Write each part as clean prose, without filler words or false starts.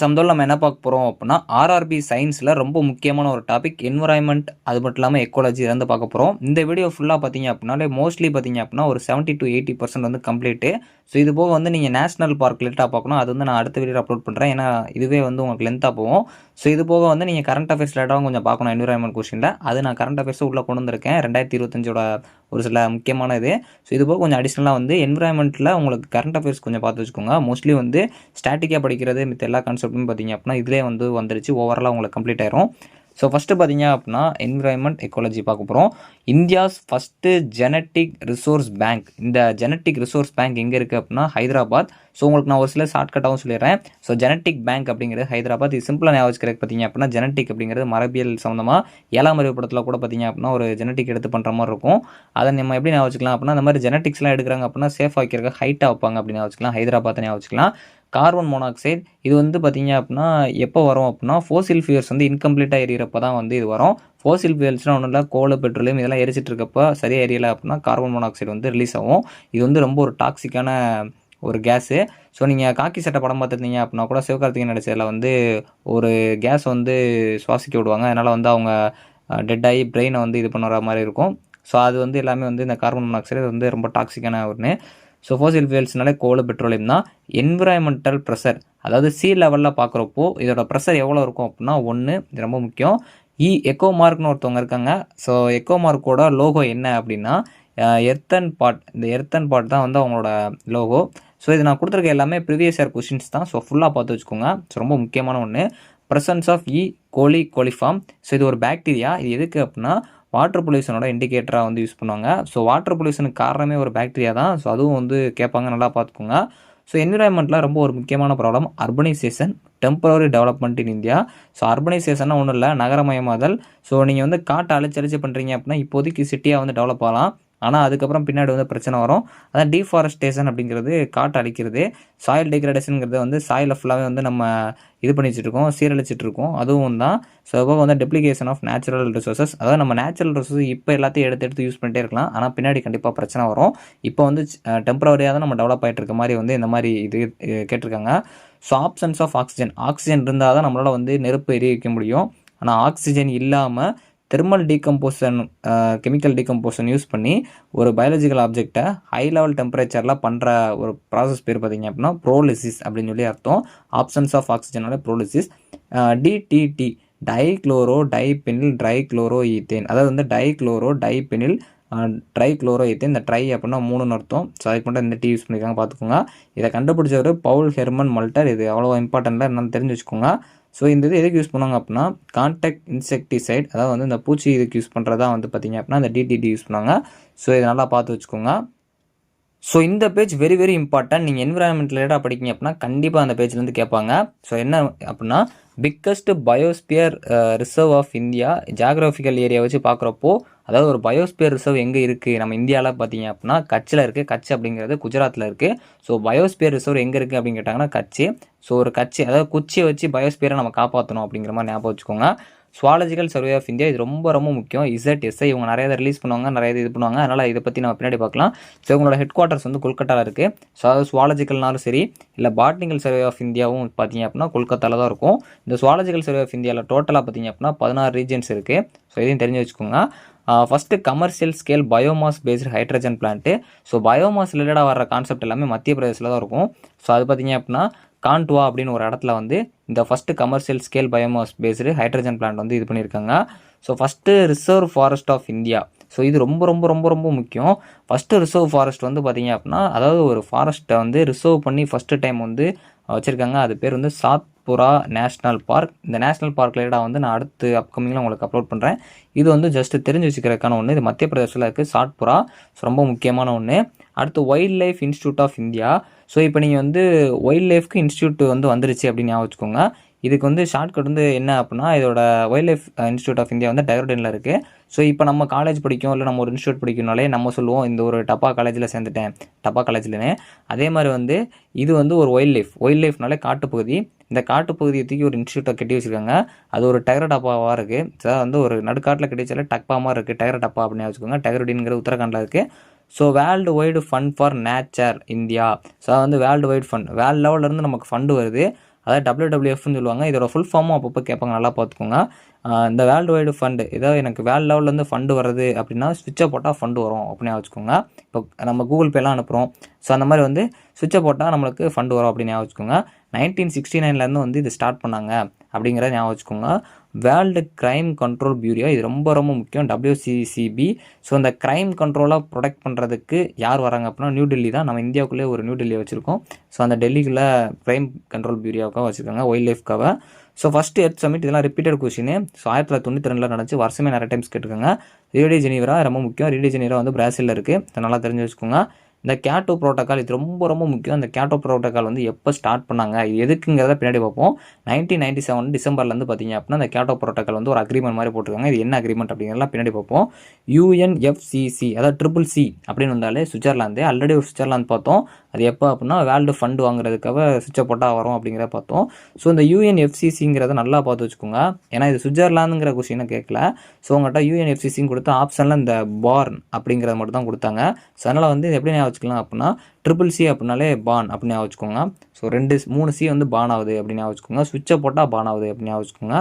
சமதோல நம்ம என்ன பார்க்க போறோம் அப்படின்னா, ஆர்ஆர்பி சயின்ஸ்ல ரொம்ப முக்கியமான ஒரு டாபிக் என்வைரன்மென்ட் அது மட்டும் இல்லாம எக்காலஜி இத வந்து பார்க்க போறோம். இந்த வீடியோ ஃபுல்லா பார்த்தீங்க அப்படின்னாலே மோஸ்ட்லி பார்த்தீங்க அப்படின்னா ஒரு 70-80% வந்து கம்ப்ளீட்டு. ஸோ இது போக வந்து நீங்க நேஷனல் பார்க் ரிலேட்டடா பார்க்கணும். அது வந்து நான் அடுத்த வீடியோல அப்லோட் பண்றேன். ஏன்னா இதுவே வந்து உங்களுக்கு லென்த்தா போகும். ஸோ இது போக வந்து நீங்க கரண்ட் அஃபேர்ஸ் ரிலேட்டடாவும் கொஞ்சம் பார்க்கணும் என்வைரன்மென்ட் கொஸ்டின்ல. அது நான் கரண்ட் அஃபேர்ஸ் உள்ள கொண்டு வந்திருக்கேன். 2025ஓட ஒரு சில முக்கியமான இது. ஸோ இது போக கொஞ்சம் அடிஷனலா வந்து என்வைரன்மென்ட்ல உங்களுக்கு கரண்ட் அஃபேர்ஸ் கொஞ்சம் பார்த்து வச்சுக்கோங்க. மோஸ்ட்லி வந்து ஸ்டாட்டிக்கா படிக்கிறது மித்த எல்லா கான்செப்ட்டுமே பார்த்தீங்க அப்படின்னா இதிலே வந்து வந்துருச்சு. ஓவராலா உங்களுக்கு கம்ப்ளீட் ஆயிரும். ஸோ ஃபஸ்ட்டு பார்த்தீங்க அப்படின்னா என்விரான்மெண்ட் எக்காலஜி பார்க்க போகிறோம். India's first genetic resource bank. இந்த ஜெனட்டிக் ரிசோர்ஸ் பேங்க் எங்கே இருக்குது அப்படின்னா ஹைதராபாத். ஸோ உங்களுக்கு நான் ஒரு சில ஷார்ட்கட்டாகவும் சொல்லிடுறேன். ஸோ ஜெனட்டிக் பேங்க் அப்படிங்கிறது ஹைதராபாத். இது சிம்பிளாக ஞாபகம் வச்சுக்கிறதுக்கு பார்த்தீங்க அப்படின்னா ஜெனட்டிக் அப்படிங்கிறது மரபியல் சம்மந்தமாக 7ஆம் அறிவு படத்தில் கூட பார்த்தீங்க அப்படின்னா ஒரு ஜெனட்டிக் எடுத்து பண்ணுற மாதிரி இருக்கும். அதை நம்ம எப்படி ஞாபகம் வச்சுக்கலாம் அப்படின்னா அந்த மாதிரி ஜெனட்டிக்ஸ்லாம் எடுக்கிறாங்க அப்படின்னா சேஃப் ஆக்கிறதுக்கு ஹைட்டாக வைப்பாங்க அப்படின்னு ஞாபகம் வச்சுக்கலாம். ஹைதராபாத் ஞாபகம் வச்சுக்கலாம். கார்பன் மோனாக்சைடு இது வந்து பார்த்தீங்க அப்படின்னா எப்போ வரும் அப்படின்னா ஃபோசில் ஃபியூல்ஸ் வந்து இன்கம்ப்ளீட்டாக எரியறப்ப தான் வந்து இது வரும். ஃபோசில் ஃபியூல்ஸ்னால் ஒன்றும் இல்லை, கோல் பெட்ரோலியம் இதெல்லாம் எரிச்சிட்டு இருக்கப்போ சரியாக எரியலை அப்படின்னா கார்பன் மோனாக்சைடு வந்து ரிலீஸ் ஆகும். இது வந்து ரொம்ப ஒரு டாக்ஸிக்கான ஒரு கேஸு. ஸோ நீங்கள் காக்கி சட்டை படம் பார்த்துருந்தீங்க அப்படின்னா கூட சிவகார்த்திகேயன் நடிச்சதில் வந்து ஒரு கேஸ் வந்து சுவாசிக்க விடுவாங்க. அதனால் வந்து அவங்க டெட் ஆகி பிரெயினை வந்து இது பண்ணுற மாதிரி இருக்கும். ஸோ அது வந்து எல்லாமே வந்து இந்த கார்பன் மோனாக்சைடு வந்து ரொம்ப டாக்ஸிக்கான ஒன்று. ஸோ ஃபோசில் ஃபியூல்ஸ்னாலே கோல் பெட்ரோலியம் தான். என்விரான்மெண்டல் ப்ரெஷர் அதாவது சி லெவலில் பார்க்குறப்போ இதோட ப்ரெஷர் எவ்வளோ இருக்கும் அப்படின்னா 1 இது ரொம்ப முக்கியம். எக்கோ மார்க்னு ஒருத்தவங்க இருக்காங்க. ஸோ எக்கோ மார்க்கோட லோகோ என்ன அப்படின்னா எர்த்தன் பாட். இந்த எர்த்தன் பாட் தான் வந்து அவங்களோட லோகோ. ஸோ இது நான் கொடுத்துருக்க எல்லாமே ப்ரீவியஸ் இயர் கொஷின்ஸ் தான். ஸோ ஃபுல்லாக பார்த்து வச்சுக்கோங்க. ஸோ ரொம்ப முக்கியமான ஒன்று ப்ரெசன்ஸ் ஆஃப் கோலிஃபார்ம். ஸோ இது ஒரு பாக்டீரியா. இது எதுக்கு அப்படின்னா வாட்டர் பொல்யூஷனோட இண்டிகேட்டராக வந்து யூஸ் பண்ணுவாங்க. ஸோ வாட்டர் பொல்யூஷனுக்கு காரணமே ஒரு பாக்டீரியா தான். ஸோ அதுவும் வந்து கேட்பாங்க, நல்லா பார்த்துக்கோங்க. ஸோ என்விரான்மெண்ட்டில் ரொம்ப ஒரு முக்கியமான problem urbanisation temporary development in India. So அர்பனைசேஷன்னா ஒன்றும் இல்லை, நகரமயமாதல். ஸோ நீங்கள் வந்து காட்டை அழிச்சு பண்ணுறீங்க அப்படின்னா இப்போதைக்கு சிட்டியாக வந்து டெவலப் ஆகலாம். ஆனால் அதுக்கப்புறம் பின்னாடி வந்து பிரச்சனை வரும். அதான் டீஃபாரஸ்டேஷன் அப்படிங்கிறது காட்டு அழிக்கிறது. சாயில் டிகிரேடேஷனுங்கிறது வந்து சாயிலை ஃபுல்லாகவே வந்து நம்ம இது பண்ணி வச்சுட்ருக்கோம், சீரழிச்சிட்ருக்கோம். அதுவும் தான். ஸோ இப்போ வந்து டெப்ளிகேஷன் ஆஃப் நேச்சுரல் ரிசோர்ஸஸ். அதாவது நம்ம நேச்சுரல் ரிசோர்ஸ் இப்போ எல்லாத்தையும் எடுத்து யூஸ் பண்ணிட்டே இருக்கலாம். ஆனால் பின்னாடி கண்டிப்பாக பிரச்சனை வரும். இப்போ வந்து டெம்பரவரியாக தான் நம்ம டெவலப் ஆகிட்டு இருக்க மாதிரி வந்து இந்த மாதிரி இது கேட்டிருக்காங்க. ஸோ ஆப்ஷன்ஸ் ஆஃப் ஆக்சிஜன் இருந்தால் தான் நம்மளால் வந்து நெருப்பு எரிய வைக்க முடியும். ஆனால் ஆக்சிஜன் இல்லாமல் thermal decomposition chemical decomposition use பண்ணி ஒரு பயாலஜிக்கல் ஆப்ஜெக்டை ஹை லெவல் டெம்பரேச்சரில் பண்ணுற ஒரு ப்ராசஸ் பேர் பார்த்திங்க அப்படின்னா ப்ரோலிசிஸ் அப்படின்னு சொல்லி அர்த்தம். ஆப்ஷன்ஸ் ஆஃப் ஆக்சிஜனால pyrolysis. DDT dichloro diphenyl trichloro ethane. அதாவது வந்து டைக்ளோரோ டைபெனில் ட்ரைக்ளோரோ ஈத்தேன். இந்த ட்ரை அப்படின்னா 3ன்னு அர்த்தம். ஸோ அதுக்கு மட்டும் இந்த யூஸ் பண்ணியிருக்காங்க, பார்த்துக்கோங்க. இதை கண்டுபிடிச்சவர் பவுல் ஹெர்மன் மல்டர். இது அவ்வளோ இம்பார்ட்டண்ட்டாக என்னன்னு தெரிஞ்சு வச்சுக்கோங்க. ஸோ இந்த இது எதுக்கு யூஸ் பண்ணுவாங்க அப்படின்னா கான்டாக்ட் இன்செக்டிசைட், அதாவது வந்து இந்த பூச்சி இதுக்கு யூஸ் பண்ணுறதா வந்து பார்த்திங்க அப்படின்னா இந்த டிடிடி யூஸ் பண்ணுவாங்க. ஸோ இதை நல்லா பார்த்து வச்சுக்கோங்க. ஸோ இந்த பேஜ் வெரி வெரி இம்பார்ட்டன்ட். நீங்கள் என்விரான்மெண்ட் ரிலேட்டாக படிக்கிங்க அப்படின்னா கண்டிப்பாக அந்த பேஜ்லேருந்து கேட்பாங்க. ஸோ என்ன அப்படின்னா biggest biosphere reserve of India. Geographical area வச்சு பார்க்குறப்போ அதாவது ஒரு பயோஸ்பியர் ரிசர்வ் எங்கே இருக்குது நம்ம இந்தியாவில் பார்த்தீங்க அப்படின்னா கட்சில் இருக்குது. கட்சி அப்படிங்கிறது குஜராத்தில் இருக்குது. ஸோ பயோஸ்பியர் ரிசர்வ் எங்கே இருக்குது அப்படின்னு கேட்டாங்கன்னா கட்சி. ஸோ ஒரு கட்சி அதாவது குச்சியை வச்சு பயோஸ்பியரை நம்ம காப்பாற்றணும் அப்படிங்கிற மாதிரி ஞாபகம் வச்சுக்கோங்க. சுவாலஜிக்கல் சர்வே ஆஃப் இந்தியா இது ரொம்ப ரொம்ப முக்கியம். இசட்எஸ்ஐ இவங்க நிறைய ரிலீஸ் பண்ணுவாங்க, நிறைய இது பண்ணுவாங்க. அதனால் இதை பற்றி நம்ம பின்னாடி பார்க்கலாம். ஸோ இவங்களோட ஹெட் குவார்ட்டர்ஸ் வந்து கொல்கட்டாவில் இருக்குது. ஸோ அதாவது சுவாலஜிக்கல்னாலும் சரி இல்லை பாட்னிக்கல் சர்வே ஆஃப் இந்தியாவும் பார்த்தீங்க அப்படின்னா கொல்கத்தாவில் தான் இருக்கும். இந்த சுவாலஜிக்கல் சர்வே ஆஃப் இந்தியாவில் டோட்டலாக பார்த்தீங்க அப்படின்னா 16 ரீஜன்ஸ் இருக்குது. ஸோ இதையும் தெரிஞ்சு வச்சுக்கோங்க. First commercial scale biomass based hydrogen plant. So biomass ரிலேட்டடாக வர கான்செப்ட் எல்லாமே மத்திய பிரதேசில் தான் இருக்கும். ஸோ அது பார்த்தீங்க அப்படின்னா கான்ட்வா அப்படின்னு ஒரு இடத்துல வந்து இந்த first commercial scale biomass based hydrogen plant வந்து இது பண்ணியிருக்காங்க. So first reserve forest of India. So இது ரொம்ப ரொம்ப ரொம்ப ரொம்ப முக்கியம். ஃபஸ்ட்டு ரிசர்வ் ஃபாரஸ்ட் வந்து பார்த்திங்க அப்படின்னா அதாவது ஒரு ஃபாரஸ்ட்டை வந்து ரிசர்வ் பண்ணி ஃபஸ்ட்டு டைம் வந்து வச்சுருக்காங்க. அது பேர் வந்து சாத்புரா நேஷ்னல் பார்க். இந்த நேஷ்னல் பார்க் ரிலேட்டாக வந்து நான் அடுத்து அப்கமிங்கில் உங்களுக்கு அப்லோட் பண்ணுறேன். இது வந்து ஜஸ்ட்டு தெரிஞ்சு வச்சுக்கிறதுக்கான ஒன்று. இது மத்திய பிரதேசத்தில் இருக்குது சாத்புரா. ஸோ ரொம்ப முக்கியமான ஒன்று. அடுத்து wild life institute of India. So இப்போ நீங்கள் வந்து வைல்ட் லைஃப்க்கு இன்ஸ்டியூட் வந்து வந்துருச்சு அப்படின்னு ஞாபகம் வச்சுக்கோங்க. இதுக்கு வந்து ஷார்ட்கட் வந்து என்ன அப்படின்னா இதோட wild life institute of India வந்து டெஹ்ராடூனில் இருக்குது. ஸோ இப்போ நம்ம காலேஜ் படிக்கும் இல்லை நம்ம ஒரு இன்ஸ்டியூட் படிக்கணும்னாலே நம்ம சொல்லுவோம் இந்த ஒரு டப்பா காலேஜில் சேர்ந்துட்டேன், டப்பா காலேஜ்லன்னு. அதே மாதிரி வந்து இது வந்து ஒரு வைல்ட் லைஃப்னாலே காட்டுப்பகுதி. இந்த காட்டுப்பகுதியை தூக்கி ஒரு இன்ஸ்டியூட்டை கட்டி வச்சுருக்காங்க. அது ஒரு டயர் டப்பாவாக இருக்குது. ஸோ வந்து ஒரு நடுக்காட்டில் கட்டி வச்சாலே டப்பா மாதிரி இருக்குது. டயர் டப்பா அப்படின்னு வச்சுக்கோங்க. டெஹ்ராடூன்ங்கிற உத்தரகாண்டில் இருக்குது. So world wide fund for nature India. So வந்து வேர்ல்டு வைடு ஃபண்ட் வேர்ல்டு லெவலிருந்து நமக்கு ஃபண்டு வருது. அதாவது WWFன்னு சொல்லுவாங்க. இதோட ஃபுல் ஃபார்மும் அப்பப்போ கேட்பாங்க, நல்லா பார்த்துக்கோங்க. இந்த வேர்ல்டு வைடு ஃபண்டு, ஏதாவது எனக்கு வேர்ல்டு லெவல்லேருந்து ஃபண்டு வருது அப்படின்னா ஸ்விட்சை போட்டால் ஃபண்டு வரும் அப்படின்னு வச்சுக்கோங்க. இப்போ நம்ம கூகுள் பேலாம் அனுப்புகிறோம். ஸோ அந்த மாதிரி வந்து ஸ்விட்சை போட்டால் நம்மளுக்கு ஃபண்டு வரும் அப்படின்னு வச்சுக்கோங்க. 1969 வந்து இது ஸ்டார்ட் பண்ணாங்க அப்படிங்கிறத ஞாபகம் வச்சுக்கோங்க. வேர்ல்டு கிரைம் கண்ட்ரோல் பியூரோ, இது ரொம்ப ரொம்ப முக்கியம், WCCB. ஸோ இந்த கிரைம் கண்ட்ரோலாக ப்ரொடெக்ட் பண்ணுறதுக்கு யார் வராங்க அப்படின்னா நியூ டெல்லி தான். நம்ம இந்தியாவுக்குள்ளே ஒரு நியூ டெல்லியை வச்சுருக்கோம். ஸோ அந்த டெல்லிக்குள்ளே கிரைம் கண்ட்ரோல் பியூரோக்காக வச்சுருக்காங்க, வைல்ட் லைஃப்காக. ஸோ ஃபஸ்ட்டு எர்த் சமிட், இதெல்லாம் ரிப்பீட்டட் கொஸ்டின். ஸோ 1992 நடந்துச்சு, வருஷமே நிறைய டைம்ஸ் கேட்டுருக்காங்க. ரியோ டி ஜெனீரோ ரொம்ப முக்கியம். ரியோ டி ஜெனீரோ வந்து பிரேசிலில் இருக்குது, அதை நல்லா தெரிஞ்சு வச்சுக்கோங்க. இந்த கேட்டோ ப்ரோட்டோக்கால், இது ரொம்ப ரொம்ப முக்கியம். இந்த கேட்டோ ப்ரோட்டோக்கால் வந்து எப்போ ஸ்டார்ட் பண்ணாங்க, இது எதுக்குங்கிறத பின்னாடி பார்ப்போம். 1997 டிசம்பர்லேருந்து பார்த்தீங்க அப்படின்னா இந்த கேட்டோ ப்ரோட்டோக்கால் வந்து ஒரு அக்ரிமெண்ட் மாதிரி போட்டிருக்காங்க. இது என்ன அக்ரிமெண்ட் அப்படிங்கிறதெல்லாம் பின்னாடி பார்ப்போம். UNFCCC, அதாவது CCC அப்படின்னு வந்தாலே சுவிட்சர்லாந்து. ஆல்ரெடி ஒரு சுவிட்சர்லாந்து பார்த்தோம், அது எப்போ அப்படின்னா வேர்ல்டு ஃபண்டு வாங்குறதுக்காக சுவிட்சை போட்டால் வரும் அப்படிங்கிறத பார்த்தோம். ஸோ இந்த UNFCCங்கிறத நல்லா பார்த்து வச்சுக்கோங்க, ஏன்னா இது சுவிட்சர்லாந்துங்கிற கொஸ்டினை கேட்கல. ஸோ உங்கள்கிட்ட UNFCCன்னு கொடுத்த ஆப்ஷனில் இந்த பார்ன் அப்படிங்கிறத மட்டும் தான் கொடுத்தாங்க. ஸோ அதனால் வந்து எப்படி ஞாபகம் வச்சுக்கலாம் அப்படின்னா CCC அப்படின்னாலே பான் அப்படின்னு ஞாபகம் வச்சுக்கோங்க. ஸோ 3 C வந்து பான் ஆகுது அப்படின்னு ஞாபகம் வச்சுக்கோங்க. சுவிட்சை போட்டால் பான் ஆகுது அப்படின்னு ஞாபகம் வச்சுக்கோங்க.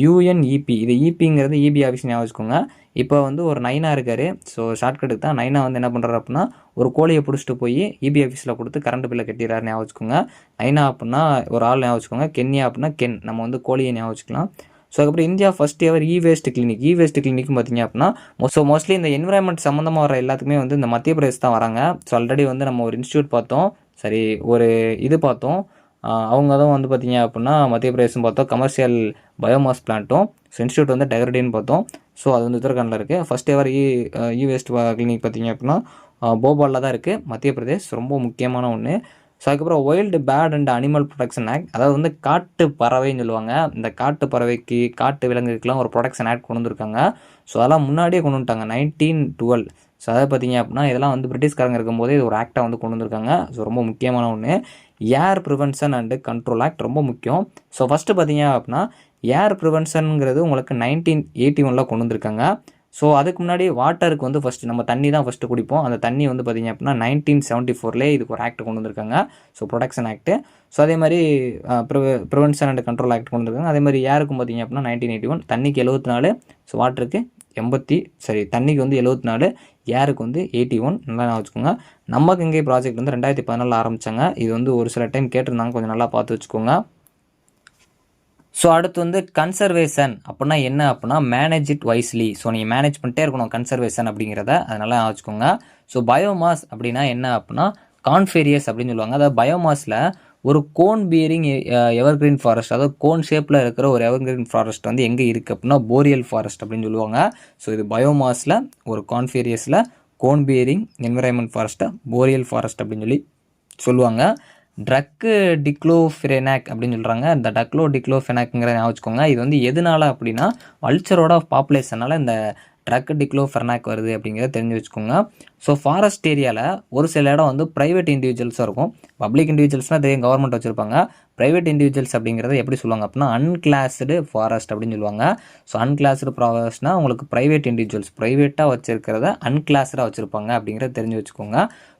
UNEP, இது EPங்கிறது EB ஆஃபீஸ் ஞாபகம் வச்சுக்கோங்க. இப்போ வந்து ஒரு நைனா இருக்கார். ஸோ ஷார்ட்கட்டுக்கு தான் நைனா வந்து என்ன பண்ணுறாரு அப்படின்னா ஒரு கோழியை பிடிச்சிட்டு போய் EB ஆஃபீஸில் கொடுத்து கரண்ட் பில்லை கட்டிடுறாரு ஞாபகம் வச்சுக்கோங்க. நைனா அப்படின்னா ஒரு ஆள் ஞாபகம் வச்சுக்கோங்க. கென்யா அப்படின்னா கென், நம்ம வந்து கோழியை ஞாபகம் வச்சுக்கலாம். ஸோ அதுக்கப்புறம் India first ever waste clinic. Waste கிளினிக்கும் பார்த்தீங்க அப்படின்னா மோஸ்ட்லி இந்த என்விரான்மெண்ட் சம்மந்தமாக வர எல்லாத்துக்குமே வந்து இந்த மத்திய பிரதேஷ் தான் வராங்க. ஸோ ஆல்ரெடி வந்து நம்ம ஒரு இன்ஸ்டியூட் பார்த்தோம், சரி ஒரு இது பார்த்தோம், அவங்க தான் வந்து பார்த்தீங்க அப்படின்னா மத்திய பிரதேசம் பார்த்தோம், கமர்ஷியல் பயோமாஸ் பிளான்ட்டும். ஸோ இன்ஸ்டியூட் வந்து டெகரடின்னு பார்த்தோம். ஸோ அது வந்து உத்தரகாண்டில் இருக்குது. ஃபர்ஸ்ட் எவர் வேஸ்ட் கிளினிக் பார்த்தீங்க அப்படின்னா போபாலில் தான் இருக்குது, மத்திய பிரதேஷ். ரொம்ப முக்கியமான ஒன்று. ஸோ அதுக்கப்புறம் wild bird and animal protection act, அதாவது வந்து காட்டு பறவைன்னு சொல்லுவாங்க. இந்த காட்டு பறவைக்கு காட்டு விலங்குக்கெலாம் ஒரு ப்ரொடெக்ஷன் ஆக்ட் கொண்டு வந்திருக்காங்க. ஸோ அதெல்லாம் முன்னாடியே கொண்டு வந்துட்டாங்க, 1912. ஸோ அதை பார்த்தீங்க அப்படின்னா இதெல்லாம் வந்து பிரிட்டிஷ்காரங்க இருக்கும்போதே இது ஒரு ஆக்டாக வந்து கொண்டு வந்திருக்காங்க. ஸோ ரொம்ப முக்கியமான ஒன்று. ஏர் ப்ரிவென்ஷன் அண்டு கண்ட்ரோல் ஆக்ட் ரொம்ப முக்கியம். ஸோ ஃபஸ்ட்டு பார்த்தீங்க அப்படின்னா ஏர் ப்ரிவென்ஷனுங்கிறது உங்களுக்கு 1981 கொண்டு வந்திருக்காங்க. ஸோ அதுக்கு முன்னாடி வாட்டருக்கு வந்து ஃபஸ்ட்டு நம்ம தண்ணி தான் ஃபஸ்ட்டு குடிப்போம். அந்த தண்ணி வந்து பார்த்திங்க அப்படின்னா 1974 இதுக்கு ஒரு ஆக்ட் கொண்டு வந்திருக்காங்க. So protection act. ஸோ அதே மாதிரி ப்ரிவென்ஷன் அண்ட் கண்ட்ரோல் ஆக்ட் கொண்டு வந்திருக்காங்க. அதே மாதிரி ஏருக்கும் பார்த்திங்க அப்படின்னா 1981, தண்ணிக்கு 74, ஸோ வாட்டருக்கு தண்ணிக்கு வந்து 74, ஏருக்கு வந்து 81. நல்லா வச்சுக்கோங்க. நமக்கு இங்கே ப்ராஜெக்ட் வந்து 2014 ஆரம்பித்தாங்க. இது வந்து ஒரு சில டைம் கேட்டிருந்தாங்க, கொஞ்சம் நல்லா பார்த்து வச்சுக்கோங்க. ஸோ அடுத்து வந்து கன்சர்வேஷன் அப்படின்னா என்ன அப்படின்னா மேனேஜ் இட் வைஸ்லி. ஸோ நீங்கள் மேனேஜ் பண்ணிட்டே இருக்கணும் கன்சர்வேஷன் அப்படிங்கிறத, அதனால வச்சுக்கோங்க. ஸோ பயோமாஸ் அப்படின்னா என்ன அப்படின்னா கான்ஃபேரியஸ் அப்படின்னு சொல்லுவாங்க. அதாவது பயோமாஸில் ஒரு கோன் பியரிங் எவர்கிரீன் ஃபாரஸ்ட், அதாவது கோன் ஷேப்பில் இருக்கிற ஒரு எவர்கிரீன் ஃபாரஸ்ட் வந்து எங்கே இருக்குது அப்படின்னா போரியல் ஃபாரஸ்ட் அப்படின்னு சொல்லுவாங்க. ஸோ இது பயோமாஸில் ஒரு கான்ஃபேரியஸில் கோன் பியரிங் என்விரான்மெண்ட் ஃபாரஸ்ட்டை போரியல் ஃபாரஸ்ட் அப்படின்னு சொல்லுவாங்க. ட்ரக்கு டிக்ளோஃபெனாக் அப்படின்னு சொல்கிறாங்க. இந்த டிக்ளோஃபெனாக்ங்கிறத ஞாபகம் வச்சுக்கோங்க. இது வந்து எதனால அப்படின்னா வல்ச்சரோட பாப்புலேஷனால் இந்த ட்ரக் டிக்ளோஃபெனாக் வருது அப்படிங்கிறத தெரிஞ்சு வச்சுக்கோங்க. ஸோ ஃபாரஸ்ட் ஏரியாவில் ஒரு சில இடம் வந்து ப்ரைவேட் இண்டிவிஜுவல்ஸாக இருக்கும். பப்ளிக் இண்டிவிஜுவல்ஸ்னால் தெரியும், கவர்மெண்ட் வச்சுருப்பாங்க. ப்ரைவேட் இண்டிவிஜுவல்ஸ் அப்படிங்கிறத எப்படி சொல்லுவாங்க அப்படின்னா அன்கிளாஸ்டு ஃபாரஸ்ட் அப்படின்னு சொல்லுவாங்க. ஸோ அன்கிளாஸ்டு ஃபாரஸ்ட்னால் உங்களுக்கு ப்ரைவேட் இண்டிவிஜுவல்ஸ் ப்ரைவேட்டாக வச்சுருக்கிறத அன்கிளாஸ்டாக வச்சுருப்பாங்க அப்படிங்கிறத தெரிஞ்சு வச்சுக்கோங்க.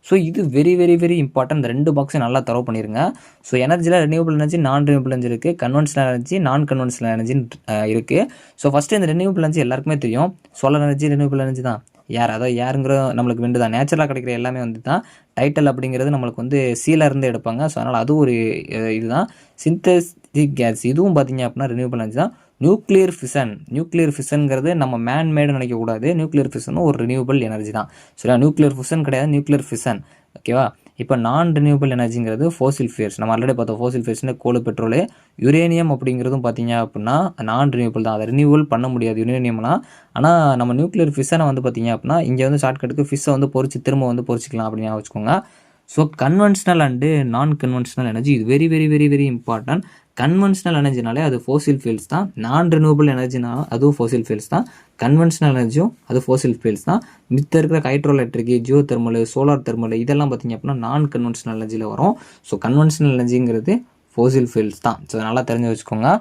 ஸோ இது வெரி வெரி வெரி இம்பார்ட்டன்ட். இந்த 2 பாக்ஸையும் நல்லா தரவு பண்ணிடுங்க. ஸோ எனர்ஜியில் renewable energy, non renewable energy இருக்குது, கன்வென்ஷனல் எனர்ஜி, நான் கன்வென்ஷனல் எனர்ஜின்னு இருக்குது. ஸோ ஃபஸ்ட்டு இந்த ரெனியூபிள் எனர்ஜி எல்லாருக்குமே தெரியும், சோலார் எனர்ஜி ரெனியூபிள் எனர்ஜி தான். அதாவது ஏருங்கிற நம்மளுக்கு விண்டு தான், நேச்சுரலாக கிடைக்கிற எல்லாமே வந்து தான். டைட்டல் அப்படிங்கிறது நம்மளுக்கு வந்து சீலேருந்து எடுப்பாங்க. ஸோ அதனால் அது ஒரு இதுதான். சிந்தெட்டிக் கேஸ், இதுவும் பார்த்தீங்க அப்படின்னா ரெனியூபிள் எனர்ஜி தான். நியூக்ளியர் ஃபிஷன்ங்கிறது நம்ம மேன்மேடு நினைக்கக்கூடாது. நியூக்ளியர் ஃபிஷனும் ஒரு ரெனியூபிள் எனர்ஜி தான். சரியா, நியூக்ளியர் ஃபிஷன் கிடையாது, நியூக்ளியர் ஃபிஷன். ஓகேவா. இப்போ நான் ரெனியூபிள் எனர்ஜிங்கிறது ஃபோசில் ஃபியூல்ஸ், நம்ம ஆல்ரெடி பார்த்தோம். ஃபோசில் ஃபியூல்ஸ்னு கோல், பெட்ரோலு, யுரேனியம் அப்படிங்கிறதும் பார்த்தீங்க அப்படின்னா நான் ரெனியூபிள் தான். அதை ரெனியூபிள் பண்ண முடியாது யுரேனியம்லாம். ஆனால் நம்ம நியூக்ளியர் ஃபிஷனை வந்து பார்த்தீங்க அப்படின்னா இங்கே வந்து ஷார்ட்கட்டுக்கு ஃபிஷ்ஷை வந்து திரும்ப வந்து பொறிச்சிக்கலாம் அப்படின்னு வச்சுக்கோங்க. So conventional and non conventional energy, இது very very very very important. Conventional எனர்ஜினாலே அது ஃபோசில் ஃபியூல்ஸ் தான். நான் ரெனியூபிள் எனர்ஜினாலும் அதுவும் ஃபோசில் ஃபியூல்ஸ் தான். கன்வென்ஷனல் எனர்ஜியும் அது ஃபோசில் ஃபியூல்ஸ் தான். மித்த இருக்கிற hydro electric, Jio thermal, solar thermal இதெல்லாம் பார்த்திங்க அப்படின்னா நான் கன்வென்ஷனல் எனர்ஜியில் வரும். ஸோ கன்வென்ஷனல் எனர்ஜிங்கிறது ஃபோசில் ஃபியூல்ஸ் தான். ஸோ நல்லா தெரிஞ்சு வச்சுக்கோங்க.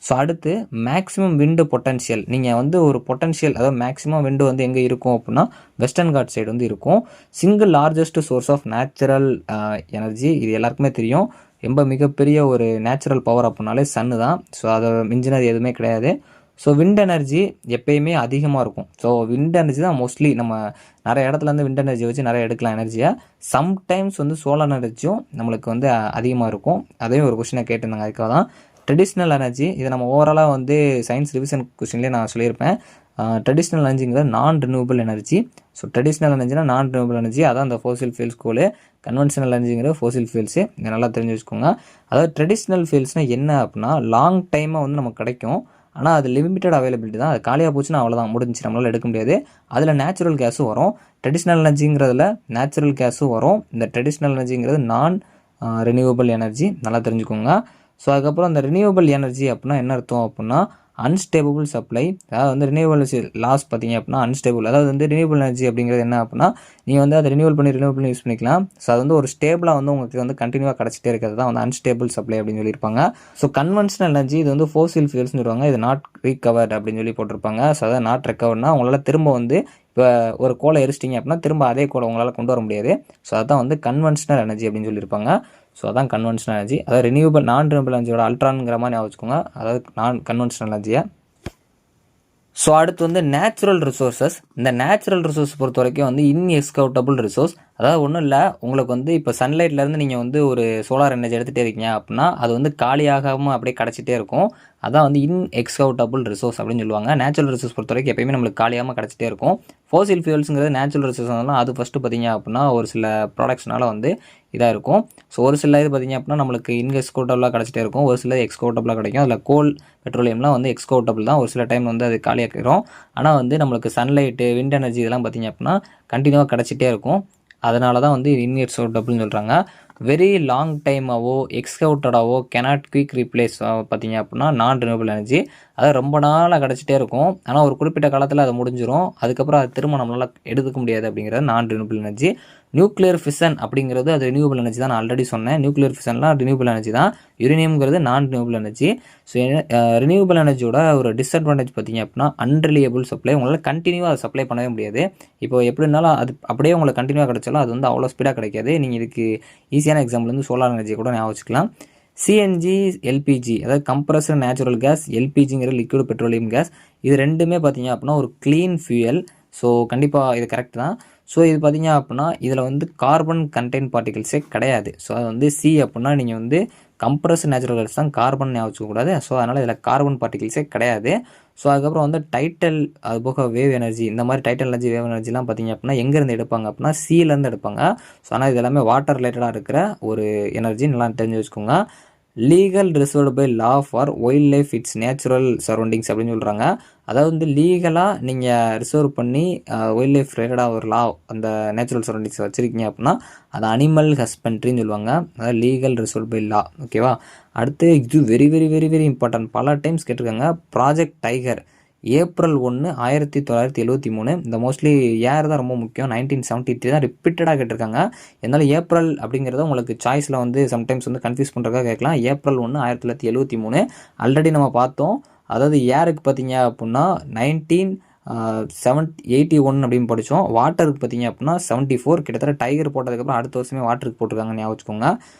ஸோ அடுத்து மேக்ஸிமம் விண்டு பொட்டன்ஷியல். நீங்கள் வந்து ஒரு பொட்டன்ஷியல், அதாவது மேக்ஸிமம் விண்டு வந்து எங்கே இருக்கும் அப்படின்னா வெஸ்டர்ன் காட் சைடு வந்து இருக்கும். Single largest source of natural energy, இது எல்லாருக்குமே தெரியும். ரொம்ப மிகப்பெரிய ஒரு நேச்சுரல் பவர் அப்படின்னாலே சன்னு தான். ஸோ அதை மிஞ்சினது எதுவுமே கிடையாது. ஸோ விண்ட் எனர்ஜி எப்பயுமே அதிகமாக இருக்கும். ஸோ விண்ட் எனர்ஜி தான் மோஸ்ட்லி நம்ம நிறைய இடத்துலேருந்து விண்ட் எனர்ஜி வச்சு நிறைய எடுக்கலாம் எனர்ஜியை. சம்டைம்ஸ் வந்து சோலார் எனர்ஜியும் நம்மளுக்கு வந்து அதிகமாக இருக்கும். அதையும் ஒரு கொஸ்டினை கேட்டிருந்தாங்க. அதுக்காக தான் ட்ரெடிஷ்னல் எனர்ஜி இதை நம்ம ஓவராலாக வந்து சயின்ஸ் ரிவிஷன் கொஸ்டின்லேயே நான் சொல்லியிருப்பேன். ட்ரெடிஷ்னல் எனர்ஜிங்கிறது non renewable energy. So traditional எனர்ஜினா நான் ரினியூவபிள் எனர்ஜி, அதான் அந்த ஃபோசில் ஃபியூல்ஸ் கோல். கன்வென்ஷனல் எனர்ஜிங்கிறது ஃபோசில் ஃபியூல்ஸு. இதை நல்லா தெரிஞ்சு வச்சுக்கோங்க. அதாவது ட்ரெடிஷ்னல் ஃபியூல்ஸ்னால் என்ன அப்படின்னா லாங் டைமாக வந்து நமக்கு கிடைக்கும். ஆனால் அது லிமிட்டட் அவைலபிலிட்டி தான். அது காலியாக போச்சுன்னா அவ்வளோதான், முடிஞ்சிச்சு, நம்மளால் எடுக்க முடியாது. அதில் நேச்சுரல் கேஸும் வரும். ட்ரெடிஷ்னல் எனர்ஜிங்கிறதுல நேச்சுரல் கேஸும் வரும். இந்த ட்ரெடிஷ்னல் எனர்ஜிங்கிறது நான் ரினியூவபிள் எனர்ஜி, நல்லா தெரிஞ்சுக்கோங்க. ஸோ அதுக்கப்புறம் அந்த ரினியூவபிள் எனர்ஜி அப்படின்னா என்ன அர்த்தம் அப்படின்னா அன்ஸ்டேபிள் சப்ளை. அதாவது வந்து ரினியூவபிள் லாஸ் பார்த்தீங்க அப்படின்னா அன்ஸ்டேபிள். அதாவது வந்து ரினியூவபிள் எனர்ஜி அப்படிங்கிறது என்ன அப்படின்னா நீங்கள் வந்து அதை ரினியூவல் பண்ணி யூஸ் பண்ணிக்கலாம். ஸோ அது வந்து ஒரு ஸ்டேபிளாக வந்து உங்களுக்கு வந்து கண்டினியூவாக கிடச்சிட்டே இருக்கிறது தான் வந்து அன்ஸ்டேபிள் சப்ளை அப்படின்னு சொல்லியிருப்பாங்க. ஸோ கன்வென்ஷனல் எனர்ஜி இது வந்து ஃபோசில் ஃபியூல்ஸ்னு சொல்லுவாங்க. இது நாட் ரீகவர்ட் அப்படின்னு சொல்லி போட்டிருப்பாங்க. ஸோ அதாவது நாட் ரெக்கவர்ட்னா உங்களால் திரும்ப வந்து இப்போ ஒரு கோலை எரிச்சிட்டிங்க அப்படின்னா திரும்ப அதே கோலை உங்களால் கொண்டு வர முடியாது. ஸோ அதுதான் வந்து கன்வென்ஷனல் எனர்ஜி அப்படின்னு சொல்லியிருப்பாங்க. ஸோ அதான் கன்வென்ஷனல் எனர்ஜி. அதாவது ரினியூவபிள் நான் ரினியூவபிள் எனர்ஜியோட அல்ட்ரான்ங்கிற மாதிரி ஞாபகம் வச்சுக்கோங்க. அதாவது நான் கன்வென்ஷனல் எனர்ஜியை. ஸோ அடுத்து வந்து நேச்சுரல் ரிசோர்ஸஸ். இந்த நேச்சுரல் ரிசோர்ஸ் பொறுத்த வரைக்கும் வந்து இன்எக்ஸ்கவுட்டபிள் ரிசோர்ஸ். அதாவது ஒன்றும் இல்லை, உங்களுக்கு வந்து இப்போ சன்லைட்லேருந்து நீங்கள் வந்து ஒரு சோலார் எனர்ஜி எடுத்துகிட்டே இருக்கீங்க அப்படின்னா அது வந்து காலியாகாமல் அப்படியே கிடச்சிட்டே இருக்கும். அதான் வந்து இன்எக்ஸ்கவுட்டபிள் ரிசோர்ஸ் அப்படின்னு சொல்லுவாங்க. நேச்சுரல் ரிசோர்ஸ் பொறுத்த வரைக்கும் எப்பயுமே நம்மளுக்கு காலியாமல் கிடச்சிட்டே இருக்கும். ஃபோசில் ஃபியூல்ஸுங்கிறது நேச்சுரல் ரிசோர்ஸ்னாலும் அது ஃபஸ்ட்டு பார்த்தீங்க அப்படின்னா ஒரு சில ப்ராடக்ட்ஸ்னால வந்து இதாக இருக்கும். ஸோ ஒரு சில இது பார்த்திங்க அப்படின்னா நம்மளுக்கு இன்எக்ஸ்கவுட்டபிளாக கிடச்சிட்டே இருக்கும். ஒரு சில எக்ஸ்கவுட்டபிளாக கிடைக்கும். அதில் கோல் பெட்ரோலியம்லாம் வந்து எக்ஸ்கவுட்டபிள் தான். ஒரு சில டைம் வந்து அது காலியாக்கிறோம். ஆனால் வந்து நம்மளுக்கு சன்லைட்டு விண்ட் எனர்ஜி இதெல்லாம் பார்த்திங்க அப்படின்னா கண்டினியூவாக கிடச்சிட்டே இருக்கும். அதனால தான் வந்து இன்எக்ஸ்கவுட்டபிள்னு சொல்கிறாங்க. வெரி லாங் டைமாவோ எக்ஸ்கவுட்டடாவோ கேனாட் குயிக் ரீப்ளேஸ் பார்த்தீங்க அப்படின்னா நான் ரினியூவபிள் எனர்ஜி. அது ரொம்ப நாளாக கிடச்சிட்டே இருக்கும். ஆனால் ஒரு குறிப்பிட்ட காலத்தில் அது முடிஞ்சிடும். அதுக்கப்புறம் அது திரும்ப நம்மளால் எடுத்துக்க முடியாது அப்படிங்கிறது நான் ரினியூவபிள் எனர்ஜி. நியூக்ளியர் ஃபிஷன் அப்படிங்கிறது அது ரினியூவபிள் எனர்ஜி தான். நான் ஆல்ரெடி சொன்னேன். நியூக்ளியர் ஃபிஷன்லாம் ரினியூவபிள் எனர்ஜி தான். யுரேனியம்ங்கிறது non renewable energy. So renewable எனர்ஜியோட ஒரு டிஸ்அட்வான்டேஜ் பார்த்தீங்க அப்படின்னா அன்ரிலியபிள் சப்ளை. உங்களால் கண்டினியூவாக அதை சப்ளை பண்ணவே முடியாது. இப்போ எப்படி இருந்தாலும் அது அப்படியே உங்களுக்கு கண்டினியூவாக கிடைச்சாலும் அது வந்து அவ்வளோ ஸ்பீடாக கிடைக்காது. நீங்கள் இதுக்கு ஈஸியான எக்ஸாம்பிள் வந்து சோலார் எனர்ஜி கூட ஞாபகம் வச்சுக்கலாம். சிஎன்ஜி எல்பிஜி அதாவது கம்ப்ரஸ்டு நேச்சுரல் கேஸ், எல்பிஜிங்கிற லிக்விட் பெட்ரோலியம் கேஸ், இது ரெண்டுமே பார்த்தீங்க அப்படின்னா ஒரு க்ளீன் ஃபியூயல். ஸோ கண்டிப்பாக இது கரெக்ட் தான். ஸோ இது பார்த்தீங்க அப்படின்னா இதில் வந்து கார்பன் கண்டெயின் பார்ட்டிகல்ஸே கிடையாது. ஸோ அது வந்து சி அப்படின்னா நீங்கள் வந்து கம்ப்ரஸ்டு நேச்சுரல் கேஸ் தான், கார்பன் ஞாபகம் வச்சுக்கக்கூடாது. ஸோ அதனால் இதில் கார்பன் பார்ட்டிகல்ஸே கிடையாது. ஸோ அதுக்கப்புறம் வந்து டைட்டல், அது போக வேவ் எனர்ஜி, இந்த மாதிரி டைட்டல் எனர்ஜி வேவ் எனர்ஜிலாம் பார்த்தீங்க அப்படின்னா எங்கேருந்து எடுப்பாங்க அப்படின்னா சீலேருந்து எடுப்பாங்க. ஸோ ஆனால் இது எல்லாமே வாட்டர் ரிலேட்டடாக இருக்கிற ஒரு எனர்ஜி, நல்லா தெரிஞ்சு வச்சுக்கோங்க. Legal reserved by law for wild life its natural surroundings அப்படின்னு சொல்கிறாங்க. அதாவது வந்து லீகலாக நீங்கள் ரிசர்வ் பண்ணி வைல்ட் லைஃப் ரிலேட்டடாக ஒரு லா அந்த நேச்சுரல் சரௌண்டிங்ஸ் வச்சுருக்கீங்க அப்படின்னா அது அனிமல் ஹஸ்பண்ட்ரின்னு சொல்லுவாங்க. அதாவது லீகல் ரிசர்வ் பை லா. ஓகேவா? அடுத்து இது very very very very important, பல டைம்ஸ் கேட்டிருக்காங்க. Project tiger April 1, 1973. இந்த மோஸ்ட்லி ஏர் தான் ரொம்ப முக்கியம். 1973 தான் ரிப்பீட்டடாக கேட்டிருக்காங்க. இருந்தாலும் ஏப்ரல் அப்படிங்கிறத உங்களுக்கு சாய்ஸில் வந்து சம்டைம்ஸ் வந்து கன்ஃபியூஸ் பண்ணுறதுக்காக கேட்கலாம். ஏப்ரல் 1, 1973 ஆல்ரெடி நம்ம பார்த்தோம். அதாவது ஏருக்கு பார்த்தீங்க அப்படின்னா 1981 அப்படின்னு படித்தோம். வாட்டருக்கு பார்த்தீங்க அப்படின்னா 74. கிட்டத்தட்ட டைகர் போட்டதுக்கப்புறம் அடுத்த வருஷமே வாட்டருக்கு போட்டிருக்காங்கன்னு ஞாபகம் வச்சுக்கோங்க.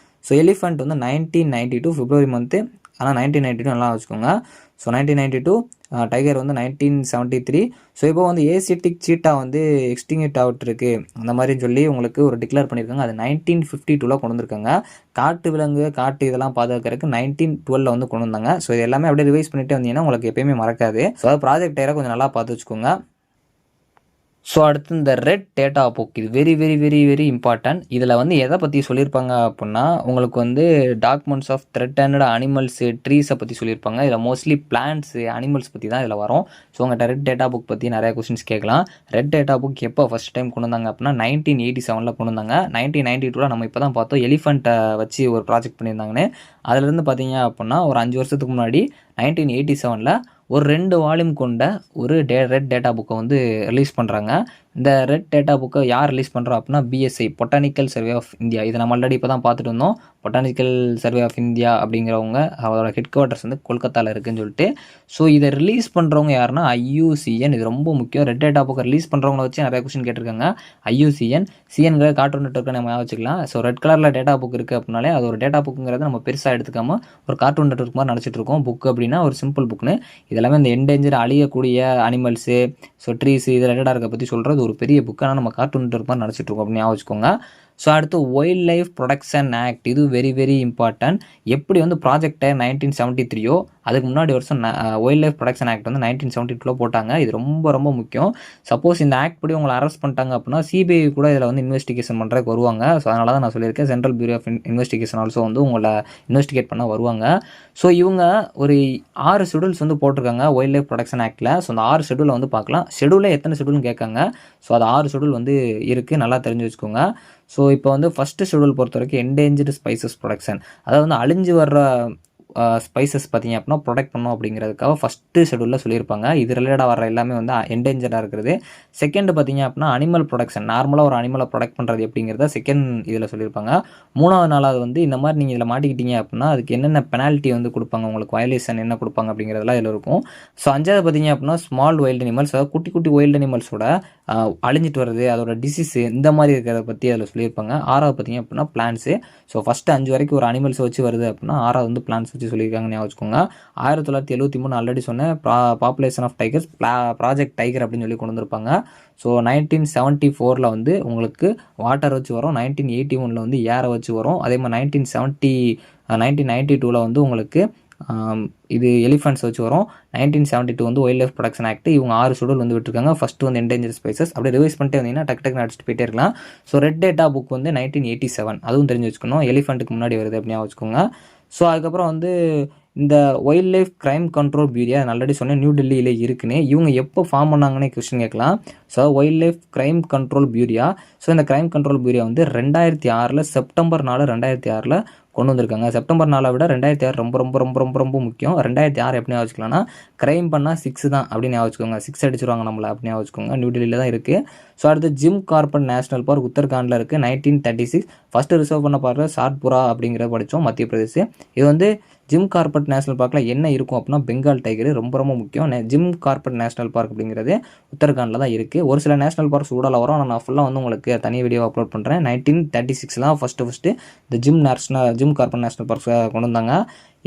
ஸோ எலிஃபண்ட் வந்து 1992 பிப்ரவரி மந்த்து. ஆனால் 1992 நல்லா வச்சுக்கோங்க. ஸோ 1992 டைகர் வந்து 1973. ஸோ இப்போ வந்து ஏசியட்டிக் சீட்டா வந்து எக்ஸ்டிங்க்ட் ஆகிட்டு இருக்குது அந்த மாதிரின்னு சொல்லி உங்களுக்கு ஒரு டிக்ளேர் பண்ணியிருக்காங்க. அது 1952 கொண்டு வந்திருக்காங்க. காட்டு விலங்கு, காட்டு இதெல்லாம் பாதுகாக்கிறதுக்கு 1912 வந்து கொண்டு வந்தாங்க. ஸோ இது எல்லாமே அப்படியே ரிவைஸ் பண்ணிட்டு வந்தீங்கன்னா உங்களுக்கு எப்பயுமே மறக்காது. ஸோ அது ப்ராஜெக்ட் டைரை கொஞ்சம் நல்லா பார்த்து வச்சுக்கோங்க. ஸோ அடுத்து இந்த ரெட் டேட்டா புக், இது very very very very important. இதில் வந்து எதை பற்றி சொல்லியிருப்பாங்க அப்படின்னா உங்களுக்கு வந்து டாக்குமெண்ட்ஸ் ஆஃப் த்ரெட்டன்டு அனிமல்ஸு, ட்ரீஸை பற்றி சொல்லியிருப்பாங்க. இதில் மோஸ்ட்லி பிளான்ட்ஸு, அனிமல்ஸ் பற்றி தான் இதில் வரும். ஸோ உங்கள்கிட்ட ரெட் டேட்டா புக் பற்றி நிறையா கொஸ்டின்ஸ் கேட்கலாம். ரெட் டேட்டா புக் எப்போ ஃபஸ்ட் டைம் கொண்டு வந்தாங்க அப்படின்னா 1987 கொண்டு வந்தாங்க. 1992 நம்ம இப்போ தான் பார்த்தோம் எலிஃபண்ட்டை வச்சு ஒரு ப்ராஜெக்ட் பண்ணியிருந்தாங்கன்னு. அதிலேருந்து பார்த்தீங்க அப்படின்னா ஒரு 5 வருஷத்துக்கு முன்னாடி 1987 ஒரு 2 வால்யூம் கொண்ட ஒரு ரெட் டேட்டா புக்கை வந்து ரிலீஸ் பண்ணுறாங்க. இந்த ரெட் டேட்டா புக்கை யார் ரிலீஸ் பண்ணுறோம் அப்படின்னா BSI, botanical survey of India. இதை நம்ம ஆல்ரெடி இப்போ தான் பார்த்துட்டு இருந்தோம். பொட்டானிக்கல் சர்வே ஆஃப் இந்தியா அப்படிங்கிறவங்க அவரோட ஹெட் குவார்ட்டர்ஸ் வந்து கொல்கத்தாவில் இருக்குன்னு சொல்லிட்டு. ஸோ இதை ரிலீஸ் பண்ணுறவங்க யாருன்னா IUCN. இது ரொம்ப முக்கியம். ரெட் டேட்டா புக்கை ரிலீஸ் பண்ணுறவங்கள வச்சு நிறைய கொஸ்டின் கேட்டிருக்காங்க. IUCN, சிஎன்கிற கார்ட்டூன் நெட்வொர்க்கை நம்ம வச்சுக்கலாம். ஸோ ரெட் கலரில் டேட்டா புக் இருக்குது அப்படின்னாலே அது ஒரு டேட்டா புக்குங்கிறத நம்ம பெருசாக எடுத்துக்காமல் ஒரு கார்ட்டூன் நெட்வொர்க் மாதிரி நினச்சிட்டு இருக்கோம். புக் அப்படின்னா ஒரு சிம்பிள் புக்னு. இதெல்லாமே இந்த என்டேஞ்சர் அழியக்கூடிய அனிமல்ஸு, ஸோ ட்ரீஸ், இது ரிலேட்டடாக இருக்க பற்றி சொல்கிறது ஒரு பெரிய புக்காக நம்ம கார்ட்டூன் நெட்வொர்க் மாதிரி நினச்சிட்டு இருக்கோம் அப்படின்னு ஞாபகம் வச்சுக்கோங்க. ஸோ அடுத்து வைல்ட் லைஃப் ப்ரொடெக்ஷன் ஆக்ட். இது வெரி வெரி இம்பார்ட்டன்ட். எப்படி வந்து ப்ராஜெக்டை 1973 அதுக்கு முன்னாடி வருஷம் வைல்ட் லைஃப் ப்ரொடெக்ஷன் ஆக்ட் வந்து 1972 போட்டாங்க. இது ரொம்ப ரொம்ப முக்கியம். சப்போஸ் இந்த ஆக்ட் படி உங்களை அரெஸ்ட் பண்ணிட்டாங்க அப்படின்னா சிபிஐ கூட இதில் வந்து இன்வெஸ்டிகேஷன் பண்ணுறதுக்கு வருவாங்க. ஸோ அதனால தான் நான் சொல்லியிருக்கேன், central bureau of investigation also வந்து உங்களை இன்வெஸ்டிகேட் பண்ண வருவாங்க. ஸோ இவங்க ஒரு 6 ஷெடியூல்ஸ் வந்து போட்டிருக்காங்க வைல்ட் லைஃப் ப்ரொடெக்ஷன் ஆக்டில். ஸோ அந்த 6 ஷெடியூலை வந்து பார்க்கலாம். ஷெடியூலில் எத்தனை ஷெடியூல்னு கேட்காங்க. ஸோ அது 6 ஷெடியூல் வந்து இருக்குது, நல்லா தெரிஞ்சு வச்சுக்கோங்க. ஸோ இப்போ வந்து ஃபஸ்ட்டு ஷெடியூல் பொறுத்த வரைக்கும் என்டேஞ்சர்டு ஸ்பைசஸ் ப்ரொடக்ஷன், அதாவது வந்து அழிஞ்சு வர்ற ஸ்பைசஸ் பார்த்திங்க அப்படின்னா ப்ரொடெக்ட் பண்ணணும் அப்படிங்கிறதுக்காக ஃபஸ்ட்டு ஷெடியூலில் சொல்லியிருப்பாங்க. இது ரிலேட்டடாக வர எல்லாமே வந்து என்டேஞ்சராக இருக்கிறது. செகண்ட் பார்த்திங்க அப்படின்னா அனிமல் ப்ரொடக்ஷன், நார்மலாக ஒரு அனிமலை ப்ரொடெக்ட் பண்ணுறது எப்படிங்கிறத செகண்ட் இதில் சொல்லியிருப்பாங்க. 3வது நாளாவது வந்து இந்த மாதிரி நீங்கள் இதில் மாட்டிக்கிட்டீங்க அப்படின்னா அதுக்கு என்னென்ன பெனால்ட்டி வந்து கொடுப்பாங்க, உங்களுக்கு வயலேஷன் என்ன கொடுப்பாங்க அப்படிங்கிறதுலாம் இதில் இருக்கும். ஸோ 5வது பார்த்திங்க அப்படின்னா ஸ்மால் வைல்டு அனிமல்ஸ், அதாவது குட்டி குட்டி வைல்டு அனிமல்ஸோட அழிஞ்சிட்டு வருது, அதோட டிசீஸு இந்த மாதிரி இருக்கிறத பற்றி அதில் சொல்லியிருப்பாங்க. 6வது பார்த்திங்க அப்படின்னா பிளான்ஸு. ஸோ ஃபஸ்ட்டு 5 வரைக்கும் ஒரு அனிமல்ஸ் வச்சு வருது அப்படின்னா 6வது வந்து பிளான்ஸ் வச்சு சொல்லியிருக்காங்கன்னு ஞாபகம் வச்சுக்கோங்க. 1973 ஆல்ரெடி சொன்னேன், population of tigers, project tiger அப்படின்னு சொல்லி கொண்டு வந்திருப்பாங்க. ஸோ 1974 வந்து உங்களுக்கு வாட்டர் வச்சு வரும், 1981 வந்து ஏரை வச்சு வரும், அதே மாதிரி 1992 வந்து உங்களுக்கு இது எலிஃபென்ட்ஸ் வச்சு வரும், 1972 வந்து வைல்ட் லைஃப் ப்ரொடக்ஷன் ஆக்ட். இவங்க 6 ஷெடியூல் வந்து விட்டுருக்காங்க. ஃபஸ்ட்டு வந்து என்டேஞ்சர் ஸ்பைசஸ். அப்படியே ரிவைஸ் பண்ணிட்டே வந்தீங்கன்னா டக்கு டக்குன்னு அடிச்சுட்டு போயிட்டே இருக்கலாம். ஸோ ரெட் டேட்டா புக் வந்து 1987, அதுவும் தெரிஞ்சு வச்சுக்கணும். எலிஃபெண்ட்டுக்கு முன்னாடி வருது அப்படின்னு வச்சுக்கோங்க. ஸோ அதுக்கப்புறம் வந்து இந்த wild life crime control bureau already சொன்னேன் நியூ டெல்லியில் இருக்குன்னு. இவங்க எப்போ ஃபார்ம் பண்ணாங்கன்னே கொஸ்டின் கேட்கலாம். So wild life crime control bureau. So இந்த கிரைம் கண்ட்ரோல் பியூரோ வந்து 2006 செப்டம்பர் 4 2006 கொண்டு வந்திருக்காங்க. செப்டம்பர் 4 விட 2006 ரொம்ப ரொம்ப ரொம்ப ரொம்ப ரொம்ப முக்கியம். 2006 எப்படி வச்சுக்கலாம்னா கிரைம் பண்ணால் 6 தான் அப்படின்னு வச்சுக்கோங்க. 6 அடிச்சிருவாங்க நம்மளை அப்படின்னு வச்சுக்கோங்க. நியூ டெல்லியில் தான் இருக்குது. ஸோ அடுத்து ஜிம் கார்பெட் நேஷனல் பார்க் உத்தரகாண்டில் இருக்குது. 1936 ஃபஸ்ட்டு ரிசர்வ் பண்ண பார்க்க சாட்புரா அப்படிங்கிறத படித்தோம், மத்திய பிரதேஷ். இது வந்து ஜிம் கார்பெட் நேஷனல் பார்க்கில் என்ன இருக்கும் அப்படின்னா பெங்கால் டைகர் ரொம்ப ரொம்ப முக்கியம். ஜிம் கார்பெட் நேஷனல் பார்க் அப்படிங்கிறது உத்தரகாண்டில் தான் இருக்குது. ஒரு சில நேஷனல் பார்க்ஸ் ஊடால வரும், ஆனால் நான் ஃபுல்லாக வந்து உங்களுக்கு தனி வீடியோ அப்லோட் பண்ணுறேன். 1936 தான் ஃபஸ்ட்டு இந்த ஜிம் கார்பெட் நேஷனல் பார்க்ஸை கொண்டு வந்தாங்க.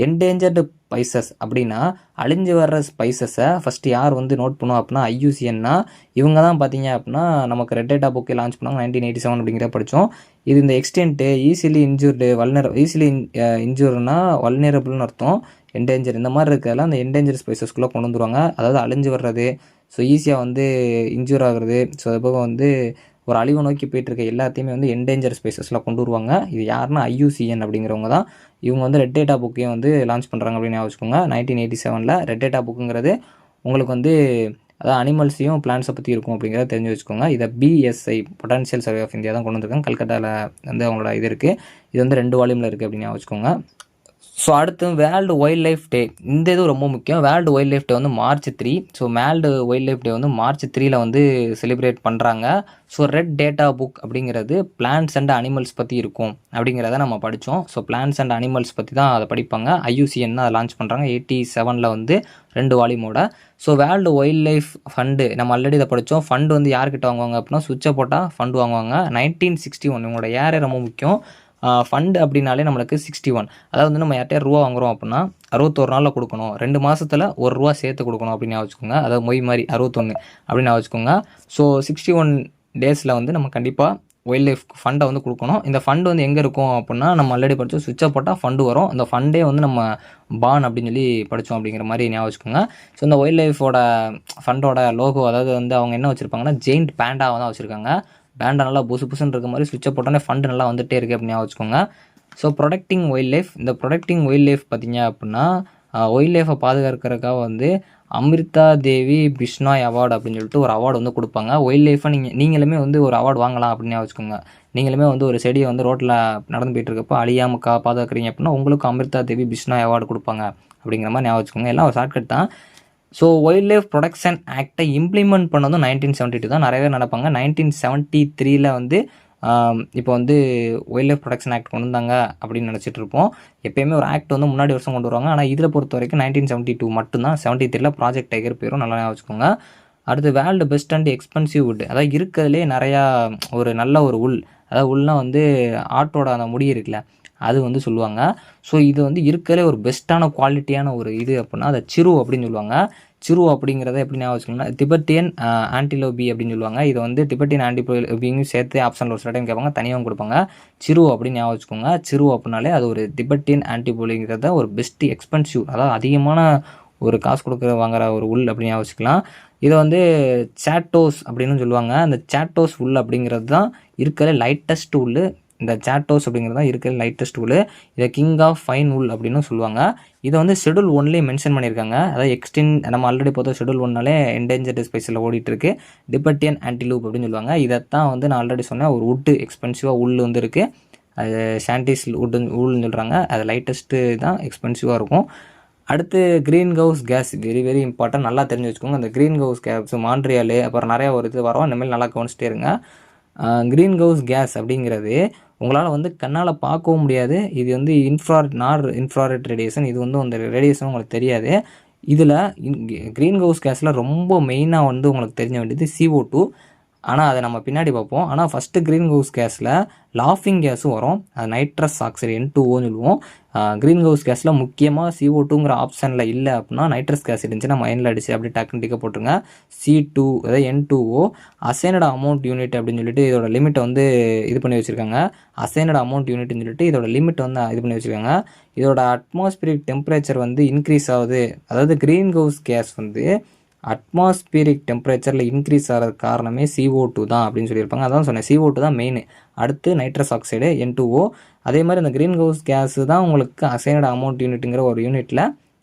என்டேஞ்சர்டு ஸ்பைசஸ் அப்படின்னா அழிஞ்சு வர்ற ஸ்பைசஸை ஃபஸ்ட்டு யார் வந்து நோட் பண்ணுவோம் அப்படின்னா IUCNனா இவங்க தான் பார்த்தீங்க அப்படின்னா நமக்கு ரெட் டேட்டா புக்கை லான்ச் பண்ணாங்க 1987 அப்படிங்கிற படித்தோம். இது இந்த எக்ஸ்டென்ட்டு ஈஸிலி இன்ஜூர்னா வல்னரபிள்னு அர்த்தம். என்டேஞ்சர் இந்த மாதிரி இருக்கிறதெல்லாம் அந்த என்டேஞ்சர் ஸ்பைசஸ்குள்ளே கொண்டு வந்துருவாங்க. அதாவது அழிஞ்சு வர்றது, ஸோ ஈஸியாக வந்து இன்ஜூர் ஆகுறது, ஸோ அது போக வந்து ஒரு அழிவு நோக்கி போயிட்டுருக்க எல்லாத்தையுமே வந்து என்டேஞ்சர் ஸ்பைசஸில் கொண்டு வருவாங்க. இது யாருன்னா IUCN அப்படிங்கிறவங்க தான். இவங்க வந்து ரெட் டேட்டா புக்கையும் வந்து லான்ச் பண்ணுறாங்க அப்படின்னு வச்சுக்கோங்க. 1987 ரெட் டேட்டா புக்குங்கிறது உங்களுக்கு வந்து அதாவது அனிமல்ஸையும் பிளான்ஸை பற்றி இருக்கும் அப்படிங்கிறத தெரிஞ்சு வச்சுக்கோங்க. இதை BSI potential survey of India தான் கொண்டு வந்திருக்காங்க. கல்கட்டாவில் வந்து அவங்களோட இது இருக்குது. இது வந்து 2 வால்யூமில் இருக்குது அப்படின்னு வச்சுக்கோங்க. ஸோ அடுத்து வேர்ல்டு வைல்ட் லைஃப் டே. இந்த இது ரொம்ப முக்கியம். வேர்ல்டு வைல்ட் லைஃப் டே வந்து March 3. So world wild life day வந்து March 3 வந்து செலிப்ரேட் பண்ணுறாங்க. ஸோ ரெட் டேட்டா புக் அப்படிங்கிறது பிளான்ட்ஸ் அண்ட் அனிமல்ஸ் பற்றி இருக்கும் அப்படிங்கிறத நம்ம படித்தோம். ஸோ பிளான்ட்ஸ் அண்ட் அனிமல்ஸ் பற்றி தான் அதை படிப்பாங்க. IUCN அதை லான்ச் பண்ணுறாங்க 87 வந்து 2 வால்யூமோட. So world wildlife fund நம்ம ஆல்ரெடி இதை படித்தோம். ஃபண்டு வந்து யார்கிட்ட வாங்குவாங்க அப்படின்னா சுவிட்சை போட்டால் ஃபண்டு வாங்குவாங்க. 1961 இவங்களோட ஏரே ரொம்ப முக்கியம். ஃபண்டு அப்படின்னாலே நம்மளுக்கு 61, அதாவது வந்து நம்ம யார்கிட்ட ரூபா வாங்குகிறோம் அப்படின்னா 61 நாளில் கொடுக்கணும், 2 மாதத்தில் ₹1 சேர்த்து கொடுக்கணும் அப்படின்னு வச்சுக்கோங்க. அதாவது மொய் மாதிரி 61 அப்படின்னு வச்சுக்கோங்க. ஸோ 61 டேஸில் வந்து நம்ம கண்டிப்பாக வைல்ட் லைஃப் ஃபண்டை வந்து கொடுக்கணும். இந்த ஃபண்டு வந்து எங்கே இருக்கும் அப்படின்னா நம்ம ஆல்ரெடி படித்தோம், சுவிட்சை போட்டால் ஃபண்டு வரும். அந்த ஃபண்டே வந்து நம்ம பான் அப்படின்னு சொல்லி படித்தோம் அப்படிங்கிற மாதிரி ஞாபகம் வச்சுக்கோங்க. ஸோ இந்த வைல்ட் லைஃபோட ஃபண்டோட லோகோ, அதாவது வந்து அவங்க என்ன வச்சுருப்பாங்கன்னா ஜெயிண்ட் பேண்டாவை தான் வச்சுருக்காங்க. பேண்டை நல்லா புசுன்னு இருக்க மாதிரி சுவிட்சை போட்டோன்னே ஃபண்டு நல்லா வந்துகிட்டே இருக்குது அப்படின்னு வச்சுக்கோங்க. ஸோ ப்ரொடெக்டிங் வைல்ட் லைஃப், இந்த ப்ரொடெக்டிங் வைல்ட் லைஃப் பார்த்திங்க அப்படின்னா வைல்ட் லைஃபை பாதுகாக்கிறதுக்காக வந்து அமிர்தா தேவி பிஷ்னாய் அவார்டு அப்படின்னு சொல்லிட்டு ஒரு அவார்டு வந்து கொடுப்பாங்க. வைல்ட் லைஃபை நீங்களுமே வந்து ஒரு அவார்டு வாங்கலாம் அப்படின்னு வச்சுக்கோங்க. நீங்களுமே வந்து ஒரு செடியை வந்து ரோட்டில் நடந்து போயிட்டு இருக்கப்போ அழியாமல் பாதுகாக்கிறீங்க அப்படின்னா உங்களுக்கு அமிர்தா தேவி பிஷ்னாய் அவார்டு கொடுப்பாங்க அப்படிங்கிற மாதிரி ஞாபகம் வச்சுக்கோங்க. எல்லாம் ஒரு ஷார்ட்கட் தான். ஸோ வைல்ட் லைஃப் ப்ரொடெக்ஷன் ஆக்டை இம்ப்ளிமெண்ட் பண்ணதும் 1972 தான். நிறைய பேர் நடப்பாங்க 1973 வந்து இப்போ வந்து வைல்ட் லைஃப் ப்ரொடெக்ஷன் ஆக்ட் கொண்டு வந்தாங்க அப்படின்னு நினச்சிட்டு இருப்போம். எப்பயுமே ஒரு ஆக்ட் வந்து முன்னாடி வருஷம் கொண்டு வருவாங்க. ஆனால் இதில் பொறுத்த வரைக்கும் 1972 மட்டும்தான். 73 ப்ராஜெக்ட் டைகர் பேரும் நல்லா வச்சுக்கோங்க. அடுத்து world best and expensive would, அதாவது இருக்கிறதுலே நிறையா ஒரு நல்ல ஒரு உள், அதாவது உள்னால் வந்து ஆட்டோட அந்த முடி இருக்குல்ல அது வந்து சொல்லுவாங்க. ஸோ இது வந்து இருக்கிறதுலே ஒரு பெஸ்ட்டான குவாலிட்டியான ஒரு இது அப்படின்னா அதை சிரு அப்படின்னு சொல்லுவாங்க. சிரு அப்படிங்கிறத எப்படி ஞாபகம் வச்சுக்கோங்கன்னா திபெட்டியன் ஆன்டிலோபி அப்படின்னு சொல்லுவாங்க. இதை வந்து திபெட்டியன் ஆன்டிலோபியும் சேர்த்து ஆப்ஷனில் ஒரு சில டைம் கேட்பாங்க, தனியாகவும் கொடுப்பாங்க. சிரு அப்படின்னு ஞாபகம் வச்சுக்கோங்க. சிரு அப்படின்னாலே அது ஒரு திபெட்டியன் ஆன்டிபோலிங்கிறத ஒரு பெஸ்ட் எக்ஸ்பென்சிவ், அதாவது அதிகமான ஒரு காசு கொடுக்குற வாங்குற ஒரு உள் அப்படின்னு ஞாபகம் வச்சுக்கலாம். இதை வந்து சாட்டோஸ் அப்படின்னு சொல்லுவாங்க. அந்த சாட்டோஸ் உள் அப்படிங்கிறது தான் இருக்கிற லைட்டஸ்ட் உள். இந்த சாட்டோஸ் அப்படிங்கிறது தான் இருக்கிற லைட்டஸ்ட் உள். இதை கிங் ஆஃப் ஃபைன் உள் அப்படின்னு சொல்லுவாங்க. இதை வந்து ஷெடியூல் 1 மென்ஷன் பண்ணியிருக்காங்க. அதாவது நம்ம ஆல்ரெடி பார்த்தோம் ஷெடியூல் 1 என்டேஞ்சர்டு ஸ்பைஸில் ஓடிட்டுருக்கு டிபெட்டியன் ஆன்டிலூப் அப்படின்னு சொல்லுவாங்க. இதைத்தான் வந்து நான் ஆல்ரெடி சொன்னேன், ஒரு வுட்டு எக்ஸ்பென்சிவாக உள் வந்து இருக்குது. அது சாண்டிஸ் உள்னு சொல்கிறாங்க. அது லைட்டஸ்ட்டு தான் எக்ஸ்பென்சிவாக இருக்கும். அடுத்து green house case, very very important, நல்லா தெரிஞ்சு வச்சுக்கோங்க. அந்த க்ரீன் ஹவுஸ் கேஸ் மான்ட்ரியால் அப்புறம் நிறையா ஒரு இது வரும். இனிமேல் நல்லா கவனிச்சிட்டே இருங்க. க்ரீன் ஹவுஸ் கேஸ் அப்படிங்கிறது உங்களால் வந்து கண்ணால் பார்க்கவும் முடியாது. இது வந்து இன்ஃப்ராரெட் ரேடியேஷன். இது வந்து அந்த ரேடியேஷன் உங்களுக்கு தெரியாது. இதில் க்ரீன் ஹவுஸ் கேஸில் ரொம்ப மெயினாக வந்து உங்களுக்கு தெரிஞ்ச வேண்டியது CO2. ஆனால் அதை நம்ம பின்னாடி பார்ப்போம். ஆனால் ஃபஸ்ட்டு க்ரீன் ஹவுஸ் கேஸில் லாஃபிங் கேஸும் வரும். அது நைட்ரஸ் ஆக்சைடு N2Oன்னு சொல்லுவோம். க்ரீன் ஹவுஸ் கேஸில் முக்கியமாக CO2ங்கிற ஆப்ஷனில் இல்லை அப்படின்னா நைட்ரஸ் கேஸ் இருந்துச்சுன்னா மைண்டில் அடிச்சு அப்படி டக்குன்னு டிக்க போட்டுருங்க. C2 அதாவது N2O அசைனட் அமௌண்ட் யூனிட் அப்படின்னு சொல்லிட்டு இதோட லிமிட்டை வந்து இது பண்ணி வச்சுருக்காங்க. அசைனட் அமௌண்ட் யூனிட்னு சொல்லிட்டு இதோட லிமிட் வந்து இது பண்ணி வச்சுருக்காங்க. இதோட அட்மாஸ்பியரிக் டெம்பரேச்சர் வந்து இன்க்ரீஸ் ஆகுது. அதாவது க்ரீன் ஹவுஸ் கேஸ் வந்து அட்மாஸ்பியரிக் டெம்பரேச்சரில் இன்க்ரீஸ் ஆகிறதுக்கு காரணமே CO2 தான் அப்படின்னு சொல்லியிருப்பாங்க. அதான் சொன்னேன், CO2 தான் மெயின். அடுத்து நைட்ரஸ் ஆக்சைடு N2O. அதே மாதிரி இந்த க்ரீன் ஹவுஸ் கேஸு தான் உங்களுக்கு அசைனட் அமௌண்ட் யூனிட்டுங்கிற ஒரு யூனிட்டில்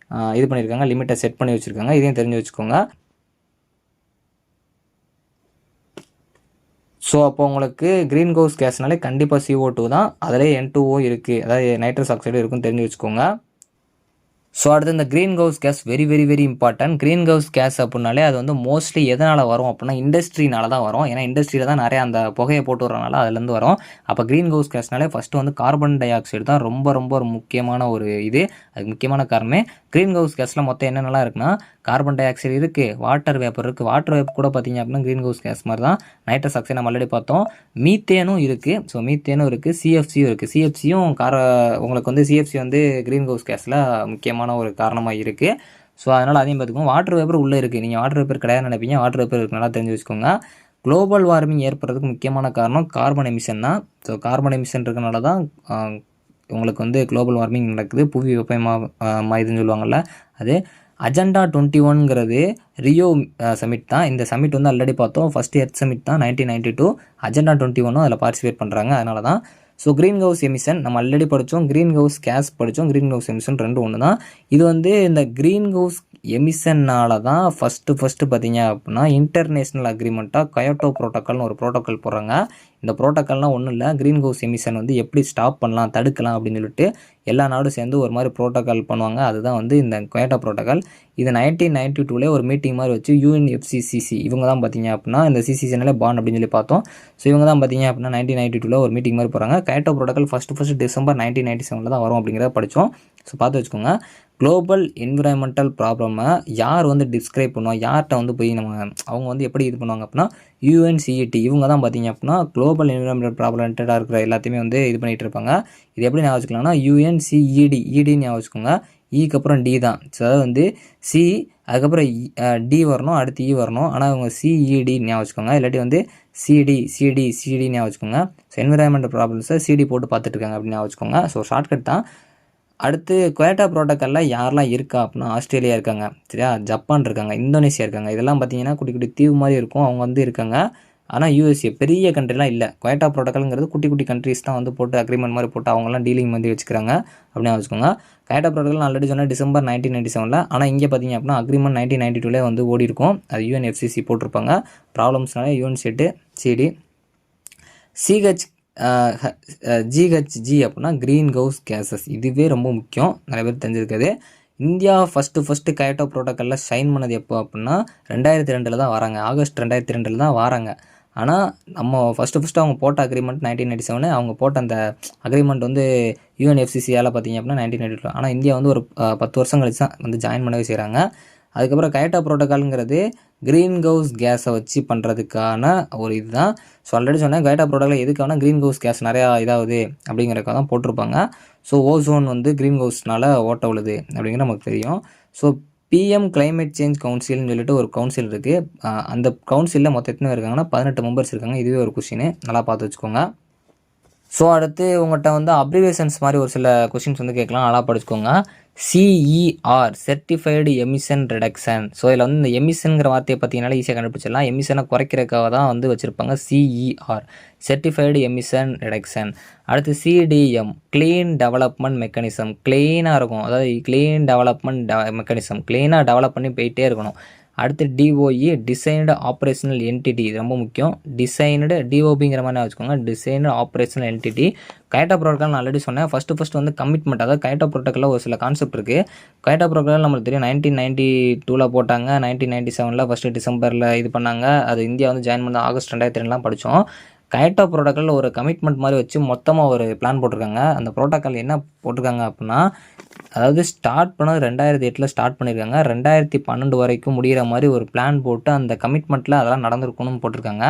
இது பண்ணியிருக்காங்க, லிமிட்டை செட் பண்ணி வச்சுருக்காங்க. இதையும் தெரிஞ்சு வச்சுக்கோங்க. ஸோ அப்போ உங்களுக்கு க்ரீன் ஹவுஸ் கேஸ்னாலே கண்டிப்பாக CO2 தான், அதிலே N2O இருக்குது, அதாவது நைட்ரஸ் ஆக்சைடு இருக்குன்னு தெரிஞ்சு வச்சுக்கோங்க. ஸோ அடுத்து இந்த green house case very very very important. Green house case அப்படின்னாலே அது வந்து மோஸ்ட்லி எதனால் வரும் அப்படின்னா இண்டஸ்ட்ரினால தான் வரும். ஏன்னா இண்டஸ்ட்ரியில் தான் நிறையா அந்த புகையை போட்டு வரனால அதுலேருந்து வரும். அப்போ க்ரீன் ஹவுஸ் கேஸ்னாலே ஃபஸ்ட்டு வந்து கார்பன் டை ஆக்சைடு தான் ரொம்ப ரொம்ப ஒரு முக்கியமான ஒரு இது. அதுக்கு முக்கியமான காரணமே க்ரீன் ஹவுஸ் கேஸில் மொத்தம் என்னென்னலாம் இருக்குன்னா கார்பன் டை ஆக்சைடு இருக்குது, வாட்டர் வேப்பர் இருக்குது. வாட்டர் வேப்பர் கூட பார்த்திங்க அப்படின்னா க்ரீன் ஹவுஸ் கேஸ் மாதிரி தான். நைட்ரஸ் ஆக்சைடு நம்ம ஆல்ரெடி பார்த்தோம். மீத்தேனும் இருக்குது. ஸோ மீத்தேனும் இருக்குது, CFCயும் இருக்குது. CFCயும் உங்களுக்கு வந்து CFC வந்து க்ரீன் ஹவுஸ் கேஸில் முக்கியமான ஒரு காரணமாக இருக்குது. ஸோ அதனால் அதையும் பார்த்துக்கோங்க. வாட்டர் வேப்பர் உள்ளே இருக்குது. நீங்கள் வாட்டர் வேப்பர் கிடையாது நினைப்பீங்க, வாட்டர் வேப்பர் இருக்குது, நல்லா தெரிஞ்சு வச்சுக்கோங்க. குளோபல் வார்மிங் ஏற்படுறதுக்கு முக்கியமான காரணம் கார்பன் எமிஷன் தான். ஸோ கார்பன் எமிஷன் இருக்கனால தான் உங்களுக்கு வந்து குளோபல் வார்மிங் நடக்குது, புவி வெப்பமாயுதுன்னு சொல்லுவாங்கள்ல அது. அஜெண்டா 21ங்கிறது ரியோ சமிட் தான். இந்த சமிட் வந்து ஆல்ரெடி பார்த்தோம், ஃபஸ்ட் எர்த் சமிட் தான் 1992. அஜெண்டா 21 அதில் பார்ட்டிசிபேட் பண்ணுறாங்க, அதனால தான். ஸோ க்ரீன் ஹவுஸ் எமிஷன் நம்ம ஆல்ரெடி படித்தோம், க்ரீன் ஹவுஸ் கேஸ் படித்தோம், க்ரீன் ஹவுஸ் எமிஷன் ரெண்டும் ஒன்று தான். இது வந்து இந்த க்ரீன் ஹவுஸ் எமிஷன்னால தான் ஃபஸ்ட்டு பார்த்தீங்க அப்படின்னா இன்டர்நேஷ்னல் அக்ரிமெண்ட்டாக கயோட்டோ ப்ரோட்டோக்கால்னு ஒரு ப்ரோட்டோக்கால் போடுறாங்க. இந்த ப்ரோட்டோக்கால்னால் ஒன்றும் இல்லை, க்ரீன் ஹவுஸ் எமிஷன் வந்து எப்படி ஸ்டாப் பண்ணலாம், தடுக்கலாம் அப்படின்னு சொல்லிட்டு எல்லா நாடும் சேர்ந்து ஒரு மாதிரி ப்ரோட்டோக்கால் பண்ணுவாங்க. அதுதான் வந்து இந்த கயோட்டோ ப்ரோட்டோக்கால். இது 1992 ஒரு மீட்டிங் மாதிரி வச்சு UNFCCC இவங்க தான் பார்த்தீங்க அப்படின்னா இந்த CCCனாலே பாண்ட் அப்படின்னு சொல்லி பார்த்தோம். ஸோ இவங்க தான் பார்த்தீங்க அப்படின்னா 1992 ஒரு மீட்டிங் மாதிரி போகிறாங்க. கயோட்டோ ப்ரோட்டோக்கால் ஃபஸ்ட்டு டிசம்பர் 1997 தான் வரும் அப்படிங்கிறத படித்தோம். ஸோ பார்த்து வச்சுக்கோங்க. குளோபல் என்விரான்மெண்டல் ப்ராப்ளமை யார் வந்து டிஸ்கிரைப் பண்ணுவோம், யார்கிட்ட வந்து போய் அவங்க வந்து எப்படி இது பண்ணுவாங்க அப்படின்னா UNCET இவங்க தான் பார்த்தீங்க அப்படின்னா குளோபல் என்விரான்மெண்டல் ப்ராப்ளம் ரிலேட்டடாக இருக்கிற எல்லாத்தையுமே வந்து இது பண்ணிகிட்டு இருப்பாங்க. இது எப்படி ஞாபகம் வச்சுக்கலாம்னா UNCED ஞாபகம் வச்சுக்கோங்க. ஈக்கு அப்புறம் D தான். ஸோ அதாவது வந்து C அதுக்கப்புறம் D வரணும், அடுத்து E வரணும். ஆனால் அவங்க CED ஞாபகம் வச்சுக்கோங்க. இல்லாட்டி வந்து CD ஞாபகம் வச்சுக்கோங்க. ஸோ என்விரான்மெண்டல் ப்ராப்ளம்ஸை CD போட்டு பார்த்துட்டு இருக்காங்க அப்படின்னு ஞாபகம் வச்சுக்கோங்க. ஸோ ஷார்ட்கட் தான். அடுத்து குவேட்டா ப்ரோட்டோக்காலில் யாரெல்லாம் இருக்கா அப்படின்னா ஆஸ்திரேலியா இருக்காங்க, சரியா, ஜப்பான் இருக்காங்க, இந்தோனேஷியா இருக்காங்க. இதெல்லாம் பார்த்தீங்கன்னா குட்டி குட்டி தீவு மாதிரி இருக்கும், அவங்க வந்து இருக்காங்க. ஆனால் USA பெரிய கண்ட்ரிலாம் இல்லை. குவேட்டா ப்ரோட்டோக்கால்ங்கிறது குட்டி குட்டி கண்ட்ரிஸ் தான் வந்து போட்டு அக்ரிமெண்ட் மாதிரி போட்டு அவங்களாம் டீலிங் வந்து வச்சுக்கிறாங்க அப்படின்னு வச்சுக்கோங்க. குவேட்டா ப்ரோட்டோக்கால் ஆல்ரெடி சொன்னால் டிசம்பர் 1997. ஆனால் இங்கே பார்த்தீங்க அப்படின்னா அக்ரிமெண்ட் 1992 வந்து ஓடி இருக்கும். அது UNFCCC போட்டிருப்பாங்க. ப்ராப்ளம்ஸ்னால UNCED CD GHG அப்படின்னா க்ரீன் ஹவுஸ் கேஸஸ். இதுவே ரொம்ப முக்கியம், நிறைய பேர் தெரிஞ்சிருக்காது. இந்தியா ஃபஸ்ட்டு கயோட்டோ ப்ரோட்டோக்காலில் சைன் பண்ணது எப்போ அப்படின்னா 2002 தான் வராங்க. ஆகஸ்ட் 2002 தான் வராங்க. ஆனால் நம்ம ஃபஸ்ட்டு அவங்க போட்ட அக்ரிமெண்ட் 1997. அவங்க போட்ட அந்த அக்ரிமெண்ட் வந்து UNFCCயால் பார்த்தீங்க அப்படின்னா 1992. ஆனால் இந்தியா வந்து ஒரு 10 வருஷம் கழிச்சு தான் வந்து ஜாயின் பண்ணவே செய்கிறாங்க. அதுக்கப்புறம் கயோட்டோ ப்ரோட்டோக்காலுங்கிறது க்ரீன் ஹவுஸ் கேஸை வச்சு பண்ணுறதுக்கான ஒரு இதுதான். ஸோ ஆல்ரெடி சொன்னேன், கயோட்டோ ப்ரோட்டோக்கால் எதுக்கான க்ரீன் ஹவுஸ் கேஸ் நிறையா இதாகுது அப்படிங்கிறதுக்காக தான் போட்டிருப்பாங்க. ஸோ ஓசோன் வந்து க்ரீன் ஹவுஸ்னால் ஓட்ட விழுது அப்படிங்கிற நமக்கு தெரியும். ஸோ PM கிளைமேட் சேஞ்ச் கவுன்சில்னு சொல்லிட்டு ஒரு கவுன்சில் இருக்குது. அந்த கவுன்சிலில் மொத்தம் எத்தனை இருக்காங்கன்னா 18 மெம்பர்ஸ் இருக்காங்க. இதுவே ஒரு கொஷின், நல்லா பார்த்து வச்சுக்கோங்க. ஸோ அடுத்து உங்கள்கிட்ட வந்து அப்ரிவேஷன்ஸ் மாதிரி ஒரு சில கொஷின்ஸ் வந்து கேட்கலாம், நல்லா படிச்சுக்கோங்க. CER certified emission reduction. So இதில் வந்து இந்த எமிஷனுங்கிற வார்த்தையை பார்த்தீங்கன்னாலே ஈஸியாக கண்டுபிடிச்சிடலாம். எமிஷனை குறைக்கிறதுக்காக தான் வந்து வச்சுருப்பாங்க CER சர்டிஃபைடு எமிஷன் ரிடக்ஷன். அடுத்து CDM க்ளீன் டெவலப்மெண்ட் மெக்கானிசம். க்ளீனாக இருக்கும், அதாவது க்ளீன் டெவலப்மெண்ட் மெக்கானிசம், க்ளீனாக டெவலப் பண்ணி போயிட்டே இருக்கணும். அடுத்து DOE டிசைன்டு ஆப்ரேஷனல் என்டிட்டி, இது ரொம்ப முக்கியம். டிசைன்டு DOBங்கிற மாதிரி வச்சுக்கோங்க, டிசைன்டு ஆப்ரேஷனல் என்டிட்டி. கயோட்டோ ப்ரோட்டோக்கால் நான் ஆல்ரெடி சொன்னேன், ஃபஸ்ட்டு வந்து கமிட்மெண்ட், அதாவது கயோட்டோ ப்ரோட்டோக்காலில் ஒரு சில கான்செப்ட் இருக்குது. கயோட்டோ ப்ரோட்டோக்கால் நம்மளுக்கு தெரியும் 1992 போட்டாங்க, 1997 ஃபஸ்ட்டு டிசம்பரில் இது பண்ணாங்க. அது இந்தியா வந்து ஜாயின் பண்ண ஆகஸ்ட் 2002 படித்தோம். கயோட்டோ ப்ரோட்டோக்கால் ஒரு கமிட்மெண்ட் மாதிரி வச்சு மொத்தமாக ஒரு பிளான் போட்டிருக்காங்க. அந்த ப்ரோட்டோக்கால் என்ன போட்டிருக்காங்க அப்படின்னா, அதாவது ஸ்டார்ட் பண்ணது 2008 ஸ்டார்ட் பண்ணியிருக்காங்க, 2012 வரைக்கும் முடிகிற மாதிரி ஒரு பிளான் போட்டு அந்த கமிட்மெண்ட்டில் அதெல்லாம் நடந்திருக்கணும்னு போட்டிருக்காங்க.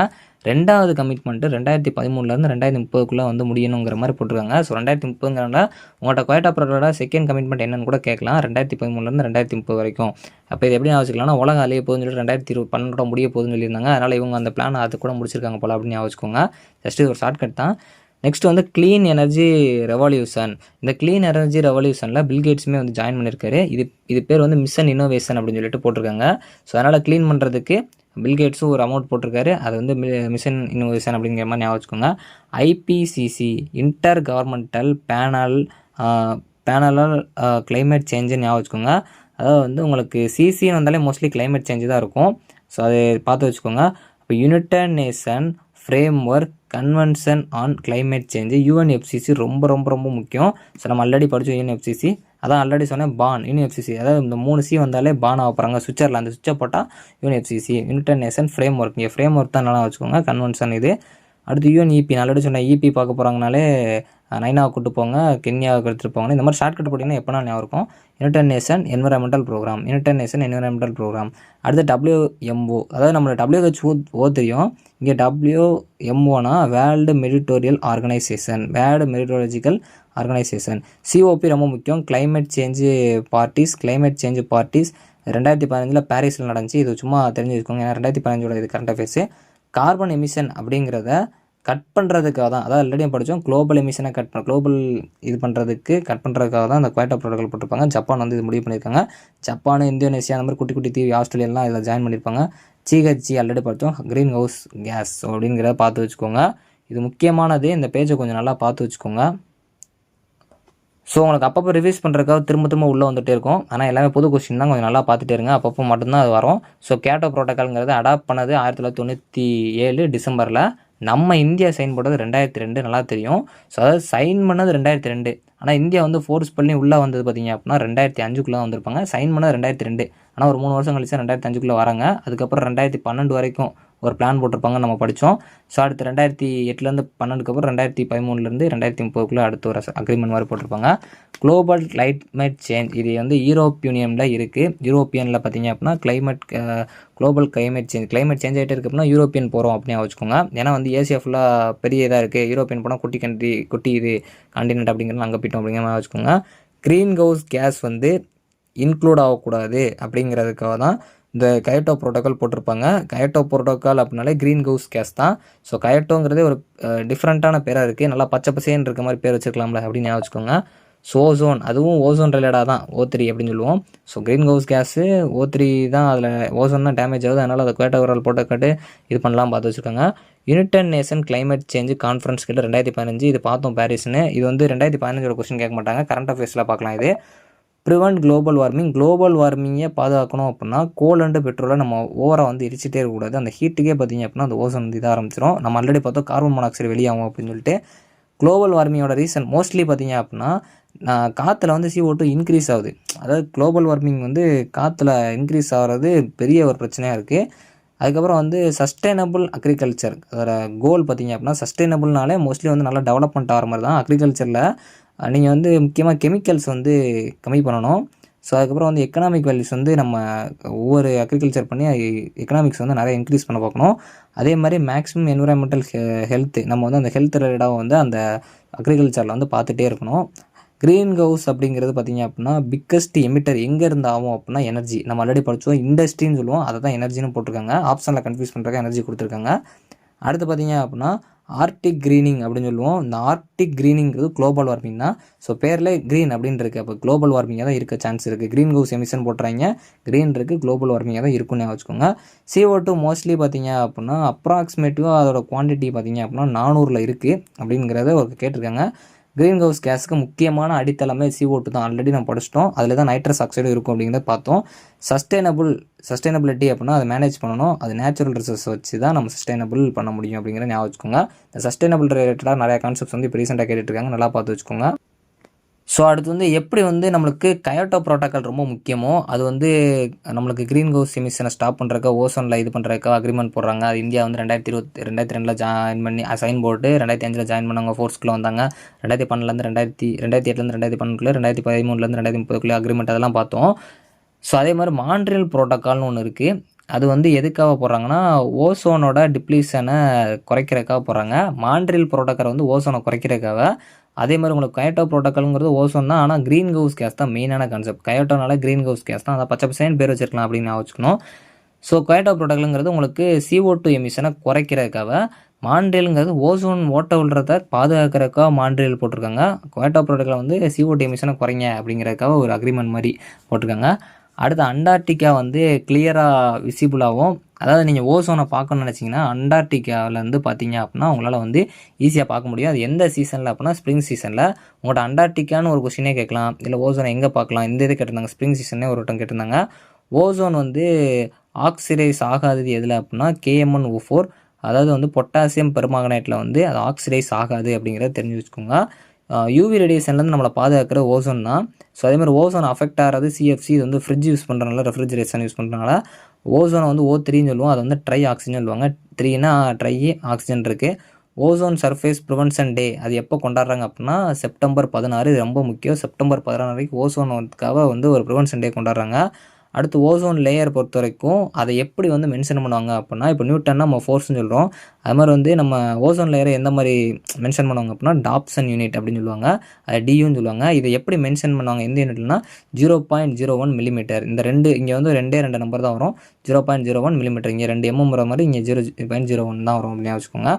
ரெண்டாவது கமிட்மெண்ட்டு 2013 2030 வந்து முடியணுங்கிற மாதிரி போட்டிருக்காங்க. ஸோ 2030ங்கிறனால உங்கள்கிட்ட கயோட்டோ ப்ரோட்டோக்காலோட செகண்ட் கமிட்மெண்ட் என்னன்னு கூட கேட்கலாம், 2013 2030 வரைக்கும். அப்போ இது எப்படி யோசிக்கலாம்னா, உலகம் அழிய போகுதுன்னு சொல்லிட்டு 2012 முடிய போகுதுன்னு சொல்லியிருந்தாங்க. அதனால் இவங்க அந்த பிளான் அது கூட முடிச்சிருக்காங்க போல் அப்படின்னு யோசிச்சுக்கோங்க. ஜஸ்ட்டு ஒரு ஷார்ட்கட் தான். நெக்ஸ்ட் வந்து க்ளீன் எனர்ஜி ரெவல்யூஷன். இந்த க்ளீன் எனர்ஜி ரெவல்யூஷனில் பில்கேட்ஸுமே வந்து ஜாயின் பண்ணியிருக்காரு. இது பேர் வந்து மிஷன் இன்னோவேஷன் அப்படின்னு சொல்லிட்டு போட்டிருக்காங்க. ஸோ அதனால் க்ளீன் பண்ணுறதுக்கு பில்கேட்ஸும் ஒரு அமௌண்ட் போட்டிருக்காரு. அது வந்து மிஷன் இன்னோவேஷன் அப்படிங்கிற மாதிரி ஞாபகம் வச்சுக்கோங்க. IPCC intergovernmental panel climate சேஞ்சுன்னு ஞாபகம் வச்சுக்கோங்க. அதாவது வந்து உங்களுக்கு சிசின்னு வந்தாலே மோஸ்ட்லி கிளைமேட் சேஞ்சு தான் இருக்கும். ஸோ அதை பார்த்து வச்சுக்கோங்க. இப்போ United nation frame work convention on climate change, UNFCCC ரொம்ப ரொம்ப ரொம்ப முக்கியம். ஸோ நம்ம ஆல்ரெடி படித்தோம் UNFCCC, அதான் ஆல்ரெடி சொன்னேன் பான் UNFCCC, அதாவது இந்த 3 C வந்தாலே பான் ஆகப்படுறாங்க. சுவிட்சரில் அந்த சுவிட்சை போட்டால் UNFCCC United nation frame work. இங்கே ஃப்ரேம் ஒர்க் தான் நல்லா வச்சுக்கோங்க, கன்வென்ஷன் இது. அடுத்து UNEP, நான் ஆல்ரெடி சொன்னேன் EP பார்க்க போகிறாங்கனாலே நைனாவை கூட்டு போங்க, கென்யாவுக்கு எடுத்துகிட்டு போங்க. இந்த மாதிரி ஷார்ட்கட் போட்டிங்கன்னா எப்போனா ஞாபகம் இருக்கும். United nation environmental programme, united nation environmental programme. அடுத்து WMO, அதாவது நம்மளோட WHO தெரியும், இங்கே WMOனா world meteorological organisation, world meteorological organisation. COP ரொம்ப முக்கியம், கிளைமேட் சேஞ்சு பார்ட்டிஸ். 2015 பாரிஸில் நடந்துச்சு. இது சும்மா தெரிஞ்சு வச்சுக்கோங்க, ஏன்னா 2015 இது கரண்ட் அஃபேர்ஸு. கார்பன் எமிஷன் அப்படிங்கிறத கட் பண்ணுறதுக்காக தான், அதாவது ஆல்ரெடி படித்தோம், குளோபல் எமிஷனை குளோபல் இது கட் பண்ணுறதுக்காக தான் அந்த கயோட்டோ ப்ரோட்டோக்கால் போட்டிருப்பாங்க. ஜப்பான் வந்து இது முடிவு பண்ணியிருக்காங்க. ஜப்பான், இந்தோனேஷியா, அந்த மாதிரி குட்டி குட்டி தீவு, ஆஸ்திரேலியாலாம் இதில் ஜாயின் பண்ணியிருப்பாங்க. GHG ஆல்ரெடி படித்தோம், க்ரீன் ஹவுஸ் கேஸ் அப்படிங்கிறத பார்த்து வச்சுக்கோங்க. இது முக்கியமானது, இந்த பேஜை கொஞ்சம் நல்லா பார்த்து வச்சுக்கோங்க. ஸோ உங்களுக்கு அப்பப்போ ரிவைஸ் பண்ணுறதுக்காக திரும்ப உள்ளே வந்துகிட்டே இருக்கும். ஆனால் எல்லாமே புது கொஸ்டின் தான், கொஞ்சம் நல்லா பார்த்துட்டே இருங்க, அப்பப்போ மட்டும்தான் அது வரும். ஸோ கயோட்டோ ப்ரோட்டோக்கால்ங்கிறது அடாப்ட் பண்ணது 1997 டிசம்பரில். நம்ம இந்தியா சைன் போட்டது 2002, நல்லா தெரியும். ஸோ அதாவது சைன் பண்ணது 2002, ஆனால் இந்தியா வந்து ஃபோர்ஸ் பண்ணி உள்ளே வந்தது பார்த்திங்க அப்படின்னா 2005 வந்திருப்பாங்க. சைன் பண்ணது 2002, ஆனால் ஒரு 3 வருஷம் கழிச்சு 2005 வராங்க. அதுக்கப்புறம் 2012 வரைக்கும் ஒரு பிளான் போட்டிருப்பாங்க, நம்ம படித்தோம். ஸோ அடுத்து 2008 12 2013 2030 அடுத்து ஒரு அக்ரிமெண்ட் மாதிரி போட்டிருப்பாங்க. குளோபல் கிளைமேட் சேஞ்ச், இது வந்து யூரோப் யூனியனில் இருக்குது. யூரோப்பியனில் பார்த்திங்க அப்படின்னா குளோபல் கிளைமேட் சேஞ்ச் ஆகிட்டே இருக்குது அப்படின்னா யூரோப்பியன் போகிறோம் அப்படின்னு வச்சுக்கோங்க. ஏன்னா வந்து ஏசியா ஃபுல்லாக பெரிய இதாக இருக்குது, யூரோப்பியன் போனால் குட்டி இது காண்டினென்ட் அப்படிங்கிறது அங்கே போய்ட்டோம் அப்படிங்கிற மாதிரி வச்சுக்கோங்க. க்ரீன் ஹவுஸ் கேஸ் வந்து இன்க்ளூட் ஆகக்கூடாது அப்படிங்கிறதுக்காக தான் இந்த கயோட்டோ ப்ரோட்டோக்கால் போட்டிருப்பாங்க. கயோட்டோ ப்ரோட்டோக்கால் அப்படின்னாலே க்ரீன் ஹவுஸ் கேஸ் தான். ஸோ கயோட்டோங்கிறதே ஒரு டிஃப்ரெண்ட்டான பேராக இருக்குது, நல்லா பச்சை பசேன்னு இருக்க மாதிரி பேர் வச்சுருக்கலாம்ல அப்படின்னு ஞாபகம் வச்சுக்கோங்க. ஸோ ஓசோன், அதுவும் ஓசோன் ரிலேட்டாக தான், O3 அப்படின்னு சொல்லுவோம். So green house case O3 தான், அதில் ஓசோன் தான் டேமேஜ் ஆகுது, அதனால் அதை கயோட்டோ ப்ரோட்டோக்கால் இது பண்ணலாம் பார்த்து வச்சுக்கோங்க. United nation climate change conference கிட்ட 2015 இது பார்த்தோம், பாரிஸ்னு. இது வந்து 2015 கொஸ்டின் கேட்க மாட்டாங்க, கரண்ட் அஃபேர்ஸில் பார்க்கலாம். இது ப்ரிவெண்ட் குளோபல் வார்மிங்கை பாதுகாக்கணும் அப்படின்னா கோல் அண்டு பெட்ரோலை நம்ம ஓவராக வந்து எரிச்சிட்டே இருக்கக்கூடாது. அந்த ஹீட்டுக்கே பார்த்திங்க அப்படின்னா அந்த ஓசோன் வந்து இதாக ஆரம்பிச்சிடும். நம்ம ஆல்ரெடி பார்த்தோம் கார்பன் மோனாக்சைடு வெளியாகும் அப்படின்னு சொல்லிட்டு. குளோபல் வார்மிங்கோட ரீசன் மோஸ்ட்லி பார்த்திங்க அப்படின்னா காற்றுல வந்து CO2 இன்க்ரீஸ் ஆகுது. அதாவது குளோபல் வார்மிங் வந்து காற்றுல இன்க்ரீஸ் ஆகிறது பெரிய ஒரு பிரச்சனையாக இருக்குது. அதுக்கப்புறம் வந்து சஸ்டைனபிள் அக்ரிகல்ச்சர் அதோட கோல் பார்த்திங்க அப்படின்னா, சஸ்டைனபிள்னாலே மோஸ்ட்லி வந்து நல்லா டெவலப்மெண்ட் ஆகிற மாதிரி தான். அக்ரிகல்ச்சரில் நீங்கள் வந்து முக்கியமாக கெமிக்கல்ஸ் வந்து கம்மி பண்ணணும். ஸோ அதுக்கப்புறம் வந்து எக்கனாமிக் வேல்யூஸ் வந்து நம்ம ஒவ்வொரு அக்ரிகல்ச்சர் பண்ணி எக்கனாமிக்ஸ் வந்து நிறைய இன்க்ரீஸ் பண்ண பார்க்கணும். அதே மாதிரி மேக்ஸிமம் என்விரான்மெண்டல் ஹெல்த்து நம்ம வந்து அந்த ஹெல்த் ரிலேட்டடாக வந்து அந்த அக்ரிகல்ச்சரில் வந்து பார்த்துட்டே இருக்கணும். க்ரீன் ஹவுஸ் அப்படிங்கிறது பார்த்திங்க அப்படின்னா பிக்கஸ்ட் எமிட்டர் எங்கேருந்து ஆகும் அப்படின்னா எனர்ஜி. நம்ம ஆல்ரெடி படித்தோம், இண்டஸ்ட்ரின்னு சொல்லுவோம், அதை தான் எனர்ஜின்னு போட்டிருக்காங்க. ஆப்ஷனில் கன்ஃபியூஸ் பண்ணுறாங்க, எனர்ஜி கொடுத்துருக்காங்க. அடுத்து பார்த்திங்க அப்படின்னா ஆர்டிக் க்ரீனிங் அப்படின்னு சொல்லுவோம். இந்த ஆர்டிக் க்ரீனிங்கிறது குளோபல் வார்மிங் தான். ஸோ பேரில் க்ரீன் அப்படின்னு இருக்குது. அப்போ குளோபல் வார்மிங்காக தான் இருக்க சான்ஸ் இருக்குது. க்ரீன் ஹவுஸ் எமிஷன் போட்டுறாங்க, க்ரீன் இருக்குது, குளோபல் வார்மிங்காக தான் இருக்குன்னு வச்சுக்கோங்க. CO2 மோஸ்ட்லி பார்த்திங்க அப்படின்னா அப்ராக்சிமேட்டிவாக அதோட குவான்டிட்டி பார்த்திங்க அப்படின்னா 400ல் இருக்குது அப்படிங்கிறத ஒரு கேட்டிருக்காங்க. க்ரீன் ஹவுஸ் கேஸுக்கு முக்கியமான அடித்தளமே CO2 தான். ஆல்ரெடி நம்ம படிச்சிட்டோம். அதில் தான் நைட்ரஸ் ஆக்சைடு இருக்கும் அப்படிங்கிறத பார்த்தோம். சஸ்டைனபிலிட்டி அப்படின்னா அதை மேனேஜ் பண்ணணும். அது நேச்சுரல் ரிசோர்ஸ் வச்சு தான் நம்ம சஸ்டைனபிள் பண்ண முடியும் அப்படிங்கிறத ஞாபகம் வச்சுக்கோங்க. இந்த சஸ்டைனபிள் ரிலேட்டடாக நிறையா கான்செப்ட்ஸ் வந்து இப்போ ரீசெண்டாக கேட்டுட்ருக்காங்க, நல்லா பார்த்து வச்சுக்கோங்க. ஸோ அடுத்து வந்து எப்படி வந்து நம்மளுக்கு கயோட்டோ ப்ரோட்டோக்கால் ரொம்ப முக்கியமோ, அது வந்து நம்மளுக்கு க்ரீன் ஹவுஸ் எமிஷனை ஸ்டாப் பண்ணுறதுக்கா ஓசோனில் இது பண்ணுறதுக்கா அக்ரிமெண்ட் போடுறாங்க. அது இந்தியா வந்து 2022 ஜாயின் பண்ணி சைன் போட்டு 2005 ஜாயின் பண்ணவங்க ஃபோர்ஸ்க்குள்ளே வந்தாங்க. 2012 2008 2012 2013 2030 அக்ரிமெண்ட் அதெல்லாம் பார்த்தோம். ஸோ அதே மாதிரி மான்ட்ரியல் ப்ரோட்டோக்கால்னு ஒன்று இருக்குது. அது வந்து எதுக்காக போடுறாங்கன்னா ஓசோனோட டிப்ளீஷனை குறைக்கிறதுக்காக போடுறாங்க. மான்ட்ரியல் ப்ரோட்டோக்கால் வந்து ஓசோனை குறைக்கிறதுக்காக. அதே மாதிரி உங்களுக்கு கயோட்டோ ப்ரோட்டோக்கால்ங்கிறது ஓசோன் தான். ஆனால் க்ரீன் ஹவுஸ் கேஸ் தான் மெயினான கான்செப்ட். கயோட்டோனால க்ரீன் ஹவுஸ் கேஸ் தான், அதை பச்சை பசேன்னு பேர் வச்சிருக்கலாம் அப்படின்னு நான் வச்சுக்கணும். ஸோ கயோட்டோ ப்ரோட்டோக்கால்ங்கிறது உங்களுக்கு CO2 எமிஷனை குறைக்கிறதுக்காக. மான்ட்ரியலுங்கிறது ஓசோன் ஓட்ட விடுறத பாதுகாக்கிறதுக்காக மான்ட்ரியல் போட்டிருக்காங்க. கயோட்டோ ப்ரோட்டோக்கால் வந்து CO2 எமிஷனை குறைங்க அப்படிங்கிறதுக்காக ஒரு அக்ரிமெண்ட் மாதிரி போட்டிருக்காங்க. அடுத்து அண்டார்டிகா வந்து கிளியராக விசிபிளாகவும், அதாவது நீங்கள் ஓசோனை பார்க்கணுன்னு நினச்சிங்கன்னா அண்டார்டிகாவில் வந்து பார்த்தீங்க அப்படின்னா உங்களால் வந்து ஈஸியாக பார்க்க முடியும். அது எந்த சீசனில் அப்படின்னா ஸ்ப்ரிங் சீசனில். உங்கள்கிட்ட அண்டார்டிகான்னு ஒரு கொஸ்டினே கேட்கலாம், இல்லை ஓசோனை எங்கே பார்க்கலாம், இந்த இது கேட்டிருந்தாங்க. ஸ்ப்ரிங் சீசனே ஒரு வட்டம் கேட்டிருந்தாங்க. ஓசோன் வந்து ஆக்சிடைஸ் ஆகாதது எதில் அப்படின்னா KMnO4, அதாவது வந்து பொட்டாசியம் பெர்மாங்கனேட்டில் வந்து அது ஆக்சிடைஸ் ஆகாது அப்படிங்கிறத தெரிஞ்சு வச்சுக்கோங்க. யூவி ரேடியேஷன்லேருந்து நம்மளை பாதுகாக்கிற ஓசோன் தான். ஸோ அதேமாதிரி ஓசோன் அஃபெக்ட் ஆகிறது CFC. இது வந்து ஃப்ரிட்ஜ் யூஸ் பண்ணுறதுனால, ரெஃப்ரிஜரேஷன் யூஸ் பண்ணுறதுனால ஓசோனை வந்து O3ன்னு சொல்லுவோம். அது வந்து ட்ரை ஆக்சிஜன் சொல்லுவாங்க. 3னா ட்ரை ஆக்சிஜன் இருக்குது. ஓசோன் சர்ஃபேஸ் ப்ரிவென்ஷன் டே அது எப்போ கொண்டாடுறாங்க அப்படின்னா செப்டம்பர் 16. இது ரொம்ப முக்கியம். செப்டம்பர் 16 வரைக்கும் ஓசோனுக்காக வந்து ஒரு ப்ரிவென்ஷன் டே கொண்டாடுறாங்க. அடுத்து ஓசோன் லேயர் பொறுத்த வரைக்கும் அதை எப்படி வந்து மென்ஷன் பண்ணுவாங்க அப்படின்னா, இப்போ நியூட்டன்னா நம்ம ஃபோர்ஸ்னு சொல்கிறோம். அது மாதிரி வந்து நம்ம ஓசோன் லேயரை எந்த மாதிரி மென்ஷன் பண்ணுவாங்க அப்படின்னா டாப்சன் யூனிட் அப்படின்னு சொல்லுவாங்க. அது DUன்னு சொல்லுவாங்க. இதை எப்படி மென்ஷன் பண்ணுவாங்க எந்த யூனிட்னா 0.01 மில்லிமீட்டர். இந்த ரெண்டு இங்கே வந்து ரெண்டே நம்பர் தான் வரும். 0.01 மில்லிமீட்டர். இங்கே 2 mm வர மாதிரி இங்கே 0.01 தான் வரும் அப்படின்னு வச்சுக்கோங்க.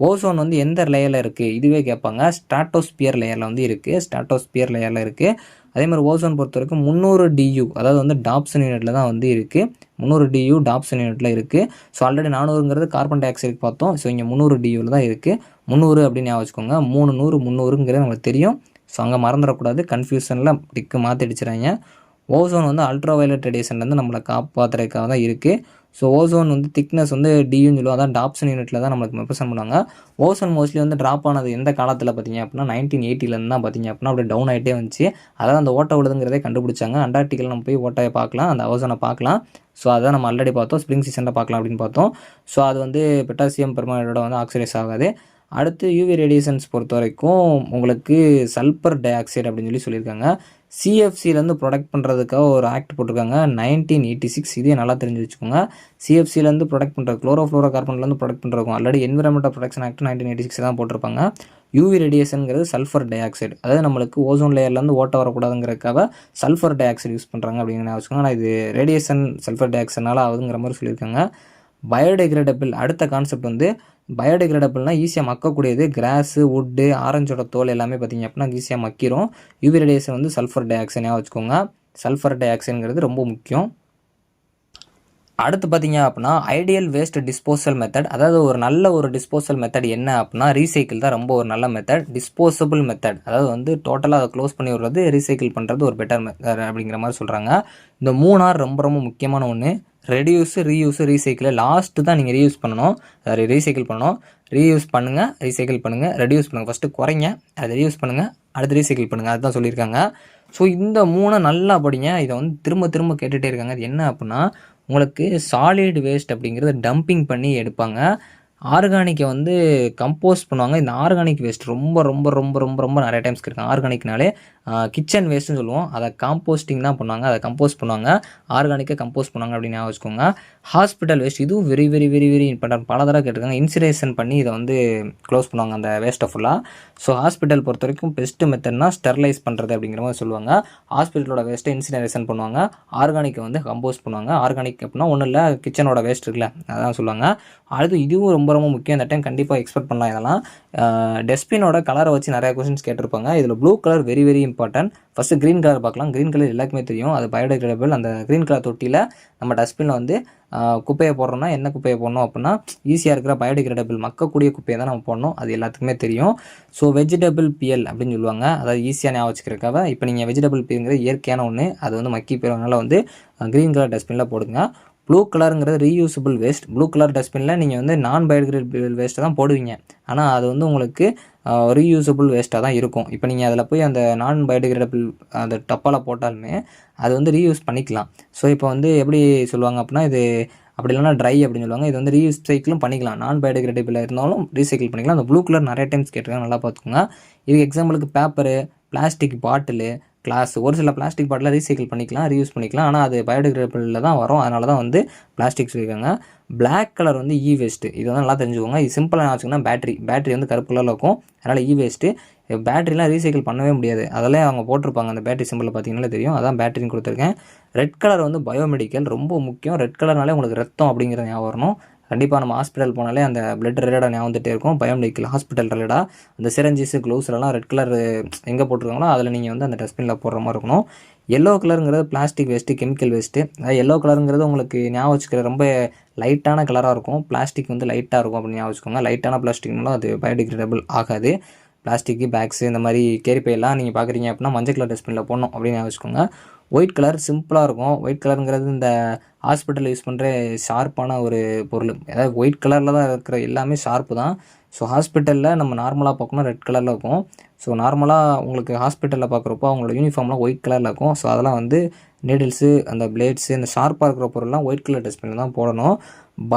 ஓசோன் வந்து எந்த லேயரில் இருக்குது இதுவே கேட்பாங்க. ஸ்ட்ராட்டோஸ்பியர் லேயரில் வந்து இருக்குது. ஸ்ட்ராட்டோஸ்பியர் லேயரில் இருக்குது. அதே மாதிரி ஓசோன் பொறுத்த வரைக்கும் 300 DU, அதாவது வந்து டாப்சன் யூனிட்டில் தான் வந்து இருக்குது. 300 DU டாப்சன் யூனிட்டில் இருக்குது. ஸோ ஆல்ரெடி 400ங்கிறது கார்பன் டை ஆக்சைடு பார்த்தோம். ஸோ இங்கே 300 DUவில் தான் இருக்குது. 300 அப்படின்னு ஞாபகம் வச்சுக்கோங்க. 300 300ங்கிறது நம்மளுக்கு தெரியும். ஸோ அங்கே மறந்துடக்கூடாது, கன்ஃபியூஷனில் டிக்கு மாற்றி அடிச்சிடாங்க. ஓசோன் வந்து அல்ட்ரா வயலட் ரேடியேஷன்லேருந்து நம்மளை காப்பாற்றுறதுக்காக தான் இருக்குது. ஸோ ஓசோன் வந்து திக்னஸ் வந்து DUன்னு சொல்லுவோம். அதான் டாப்சன் யூனிட்டில் தான் நம்மளுக்கு ரெப்ரசென்ட் பண்ணுவாங்க. ஓசோன் மோஸ்ட்லி வந்து ட்ராப் ஆனது எந்த காலத்தில் பார்த்தீங்க அப்படின்னா 1980லேருந்து தான் பார்த்தீங்க அப்படின்னா அப்படியே டவுன் ஆகிட்டே வந்துச்சு. அதாவது அந்த ஓட்டை விழுதுங்கிறதே கண்டுபிடிச்சாங்க. அண்டார்டிகில் நம்ம போய் ஓட்டையை பார்க்கலாம், அந்த ஓசோனை பார்க்கலாம். ஸோ அதான் நம்ம ஆல்ரெடி பார்த்தோம். ஸ்ப்ரிங் சீசனில் பார்க்கலாம் அப்படின்னு பார்த்தோம். ஸோ அது வந்து பொட்டாசியம் பெர்மாங்கனேட்டோட வந்து ஆக்சிடைஸ் ஆகாது. அடுத்து யூவி ரேடியேஷன்ஸ் பொறுத்த வரைக்கும் உங்களுக்கு சல்பர் டை ஆக்சைடு அப்படின்னு சொல்லியிருக்காங்க. CFCலேருந்து ப்ரொடக்ட் பண்ணுறதுக்காக ஒரு ஆக்ட் போட்டிருக்காங்க 1986. இதே நல்லா தெரிஞ்சு வச்சுக்கோங்க. CFCலேருந்து ப்ரொடக்ட் பண்ணுறது குளோரோஃப்ளோரோ கார்பன்லேருந்து ப்ரொடக்ட் பண்ணுறதுக்கும் ஆல்ரெடி என்விரான்மெண்டல் ப்ரொடக்ஷன் ஆக்ட் 1986 தான் போட்டிருப்பாங்க. யூவி ரேடியேஷனுங்கிறது சல்ஃபர் டை ஆக்சைடு, அதாவது நம்மளுக்கு ஓசோன் லேயர்லேருந்து ஓட்ட வரக்கூடாதுங்கிறதுக்காக சல்ஃபர் டை ஆக்சைடு யூஸ் பண்ணுறாங்க அப்படின்னு வச்சுக்கோங்க. ஆனால் இது ரேடியேஷன் சல்ஃபர் டை ஆக்சைடுனால ஆகுதுங்கிற மாதிரி சொல்லியிருக்காங்க. பயோடிகிரேடபிள் அடுத்த கான்செப்ட் வந்து பயோடிகிரேடபிள்னால் ஈஸியாக மக்கக்கூடியது. கிராஸு, வுட்டு, ஆரஞ்சோட தோல் எல்லாமே பார்த்திங்க அப்படின்னா ஈஸியாக மக்கிரும். யூவி ரேடியேஷன் வந்து சல்ஃபர் டை ஆக்சைடாக வச்சுக்கோங்க. சல்ஃபர் டை ஆக்சைடுங்கிறது ரொம்ப முக்கியம். அடுத்து பார்த்திங்க அப்படின்னா ஐடியல் வேஸ்ட் டிஸ்போசல் மெத்தட், அதாவது ஒரு நல்ல ஒரு டிஸ்போசல் மெத்தட் என்ன அப்படின்னா ரீசைக்கிள் தான் ரொம்ப ஒரு நல்ல மெத்தட். டிஸ்போசபிள் மெத்தட், அதாவது வந்து டோட்டலாக அதை க்ளோஸ் பண்ணி விடுறது, ரீசைக்கிள் பண்ணுறது ஒரு பெட்டர் மெத்தட் அப்படிங்கிற மாதிரி சொல்கிறாங்க. இந்த 3R ரொம்ப ரொம்ப முக்கியமான ஒன்று. ரெடியூஸு, ரீயூஸு, ரீசைக்கிள் லாஸ்ட்டு தான் நீங்கள் ரீயூஸ் பண்ணணும். ரீசைக்கிள் பண்ணணும். ரீயூஸ் பண்ணுங்கள், ரீசைக்கிள் பண்ணுங்கள், ரெடியூஸ் பண்ணுங்கள். ஃபஸ்ட்டு குறைங்க, அதை ரீயூஸ் பண்ணுங்கள், அடுத்து ரீசைக்கிள் பண்ணுங்கள். அதுதான் சொல்லியிருக்காங்க. ஸோ இந்த 3 நல்லா படிங்க. இதை வந்து திரும்ப திரும்ப கேட்டுகிட்டே இருக்காங்க. அது என்ன அப்படின்னா, உங்களுக்கு சாலிட் வேஸ்ட் அப்படிங்கிறது டம்பிங் பண்ணி எடுப்பாங்க. ஆர்கானிக்கை வந்து கம்போஸ்ட் பண்ணுவாங்க. இந்த ஆர்கானிக் வேஸ்ட் ரொம்ப ரொம்ப ரொம்ப ரொம்ப ரொம்ப நிறைய டைம்ஸ் கேட்குறாங்க. ஆர்கானிக்னாலே கிச்சன் வேஸ்ட்டுன்னு சொல்லுவோம். அதை காம்போஸ்டிங் தான் பண்ணுவாங்க. அதை கம்போஸ்ட் பண்ணுவாங்க. ஆர்கானிக்கை கம்போஸ்ட் பண்ணுவாங்க அப்படின்னு ஞாபகம் வச்சுக்கோங்க. ஹாஸ்பிட்டல் வேஸ்ட் இதுவும் very very very very important. பல தடவை கேட்டிருக்காங்க. இன்சினரேஷன் பண்ணி இதை வந்து க்ளோஸ் பண்ணுவாங்க அந்த வேஸ்ட்டை ஃபுல்லாக. ஸோ ஹாஸ்பிட்டல் பொறுத்த வரைக்கும் பெஸ்ட்டு மெத்தட்னா ஸ்டெர்லைஸ் பண்ணுறது அப்படிங்கிற மாதிரி சொல்லுவாங்க. ஹாஸ்பிட்டலோட வேஸ்ட்டை இன்சினரேஷன் பண்ணுவாங்க. ஆர்கானிக்கை வந்து கம்போஸ்ட் பண்ணுவாங்க. ஆர்கானிக் அப்படின்னா ஒன்றும் இல்லை, கிச்சனோட வேஸ்ட் இருக்குல்ல அதான் சொல்லுவாங்க. அடுத்து இதுவும் ரொம்ப ரொம்ப முக்கியம். இந்த டைம் கண்டிப்பாக எக்ஸ்பெக்ட் பண்ணலாம். இதெல்லாம் டஸ்ட்பினோட கலரை வச்சு நிறையா கொஸ்டின்ஸ் கேட்டிருப்பாங்க. இதில் blue colour very very important. First green colour பார்க்கலாம். க்ரீன் கலர் எல்லாருக்குமே தெரியும், அது பயோடிகிரேடபிள். அந்த க்ரீன் கலர் தொட்டியில் நம்ம டஸ்ட்பினில் வந்து குப்பையை போடுறோன்னா என்ன குப்பையை போடணும் அப்படின்னா ஈஸியாக இருக்கிற பயோடிகிரேடபிள் மக்கக்கூடிய குப்பையை தான் நம்ம போடணும். அது எல்லாத்துக்குமே தெரியும். ஸோ வெஜிடபிள் பிஎல் அப்படின்னு சொல்லுவாங்க. அதாவது ஈஸியாக ஞாபகம் வச்சுக்கிறக்காக இப்போ நீங்கள் வெஜிடபிள் பிஎல்ங்கிறது இயற்கையான ஒன்று, அது வந்து மக்கி போயிடுறதுனால வந்து க்ரீன் கலர் டஸ்ட்பினில் போடுங்க. ப்ளூ கலருங்கிறது ரீயூசபிள் வேஸ்ட். ப்ளூ கலர் டஸ்ட்பினில் நீங்கள் வந்து நான் பயோடிகிரேடபிள் வேஸ்ட்டை தான் போடுவீங்க. ஆனால் அது வந்து உங்களுக்கு ரீயூசபிள் வேஸ்ட்டாக தான் இருக்கும். இப்போ நீங்கள் அதில் போய் அந்த நான் பயோடிகிரேடபிள் அந்த டப்பாவில் போட்டாலுமே அது வந்து ரீயூஸ் பண்ணிக்கலாம். ஸோ இப்போ வந்து எப்படி சொல்லுவாங்க அப்படின்னா, இது அப்படி இல்லைனா ட்ரை அப்படின்னு சொல்லுவாங்க. இது வந்து ரீசைக்கிளும் பண்ணிக்கலாம். நான் பயோடிகிரேடபிள் இருந்தாலும் ரீசைக்கிள் பண்ணிக்கலாம். அந்த ப்ளூ கலர் நிறைய டைம்ஸ் கேட்டிருக்காங்க, நல்லா பார்த்துக்கோங்க. இதுக்கு எக்ஸாம்பிளுக்கு பேப்பரு, பிளாஸ்டிக் பாட்டிலு, கிளாஸ், ஒரு சில பிளாஸ்டிக் பாட்டில் ரீசைக்கிள் பண்ணிக்கலாம், ரீயூஸ் பண்ணிக்கலாம். ஆனால் அது பயோடிகிரேடபிளில் தான் வரும். அதனால தான் வந்து பிளாஸ்டிக் சொல்லியிருக்காங்க. பிளாக் கலர் வந்து இ வேஸ்ட்டு. இது வந்து நல்லா தெரிஞ்சுக்கோங்க. இது சிம்பிளாக வச்சுக்கோங்கன்னா பேட்டரி வந்து கருப்பு கலரில் இருக்கும். அதனால் இ வேஸ்ட்டு. பேட்டரிலாம் ரீசைக்கிள் பண்ணவே முடியாது. அதெல்லாம் அவங்க போட்டிருப்பாங்க. அந்த பேட்டரி சிம்பிளில் பார்த்தீங்கன்னா தெரியும். அதான் பேட்டரின்னு கொடுத்துருக்கேன். ரெட் கலர் வந்து பயோமெடிக்கல், ரொம்ப முக்கியம். ரெட் கலர்னாலே உங்களுக்கு ரத்தம் அப்படிங்கிறது ஞாபகம் வரணும். கண்டிப்பாக நம்ம ஹாஸ்பிட்டல் போனாலே அந்த பிளட் ரிலேட்டாக ஞாபகம் வந்துகிட்டே இருக்கும். பயோமெடிக்கல் ஹாஸ்பிட்டல் ரிலேட்டாக அந்த சிரஞ்சீஸு க்ளவுஸ்லாம் ரெட் கலர் எங்கே போட்டிருக்காங்களோ அதில் நீங்கள் வந்து அந்த டஸ்ட்பினில் போடுற மாதிரி இருக்கணும். எல்லோ கலருங்கிறது பிளாஸ்டிக் வேஸ்ட்டு, கெமிக்கல் வேஸ்ட்டு. அதாவது எல்லோ கலருங்கிறது உங்களுக்கு ஞாபகம் வச்சுக்கிற ரொம்ப லைட்டான கலராக இருக்கும். பிளாஸ்டிக் வந்து லைட்டாக இருக்கும் அப்படின்னு ஞாபகம் வச்சுக்கோங்க. லைட்டான பிளாஸ்டிக்னாலும் அது பயோடிகிரேடபிள் ஆகாது. பிளாஸ்டிக்கு, பேக்ஸு இந்த மாதிரி கேரிப்பையெல்லாம் நீங்கள் பார்க்குறீங்க அப்படின்னா மஞ்சள் கலர் டஸ்ட்பினில் போடணும் அப்படின்னு ஞாபகம் வச்சுக்கோங்க. ஒயிட் கலர் சிம்பிளாக இருக்கும். ஒயிட் கலருங்கிறது இந்த ஹாஸ்பிட்டலில் யூஸ் பண்ணுற ஷார்ப்பான ஒரு பொருள். அதாவது ஒயிட் கலரில் தான் இருக்கிற எல்லாமே ஷார்ப்பு தான். ஸோ ஹாஸ்பிட்டலில் நம்ம நார்மலாக பார்க்கணும் ரெட் கலரில் இருக்கும். ஸோ நார்மலாக உங்களுக்கு ஹாஸ்பிட்டலில் பார்க்குறப்போ அவங்களோட யூனிஃபார்ம்லாம் ஒயிட் கலரில் இருக்கும். ஸோ அதெல்லாம் வந்து நீடில்ஸு, அந்த பிளேட்ஸு, இந்த ஷார்ப்பாக இருக்கிற பொருள்லாம் ஒயிட் கலர் டஸ்ட்பினில் தான் போடணும்.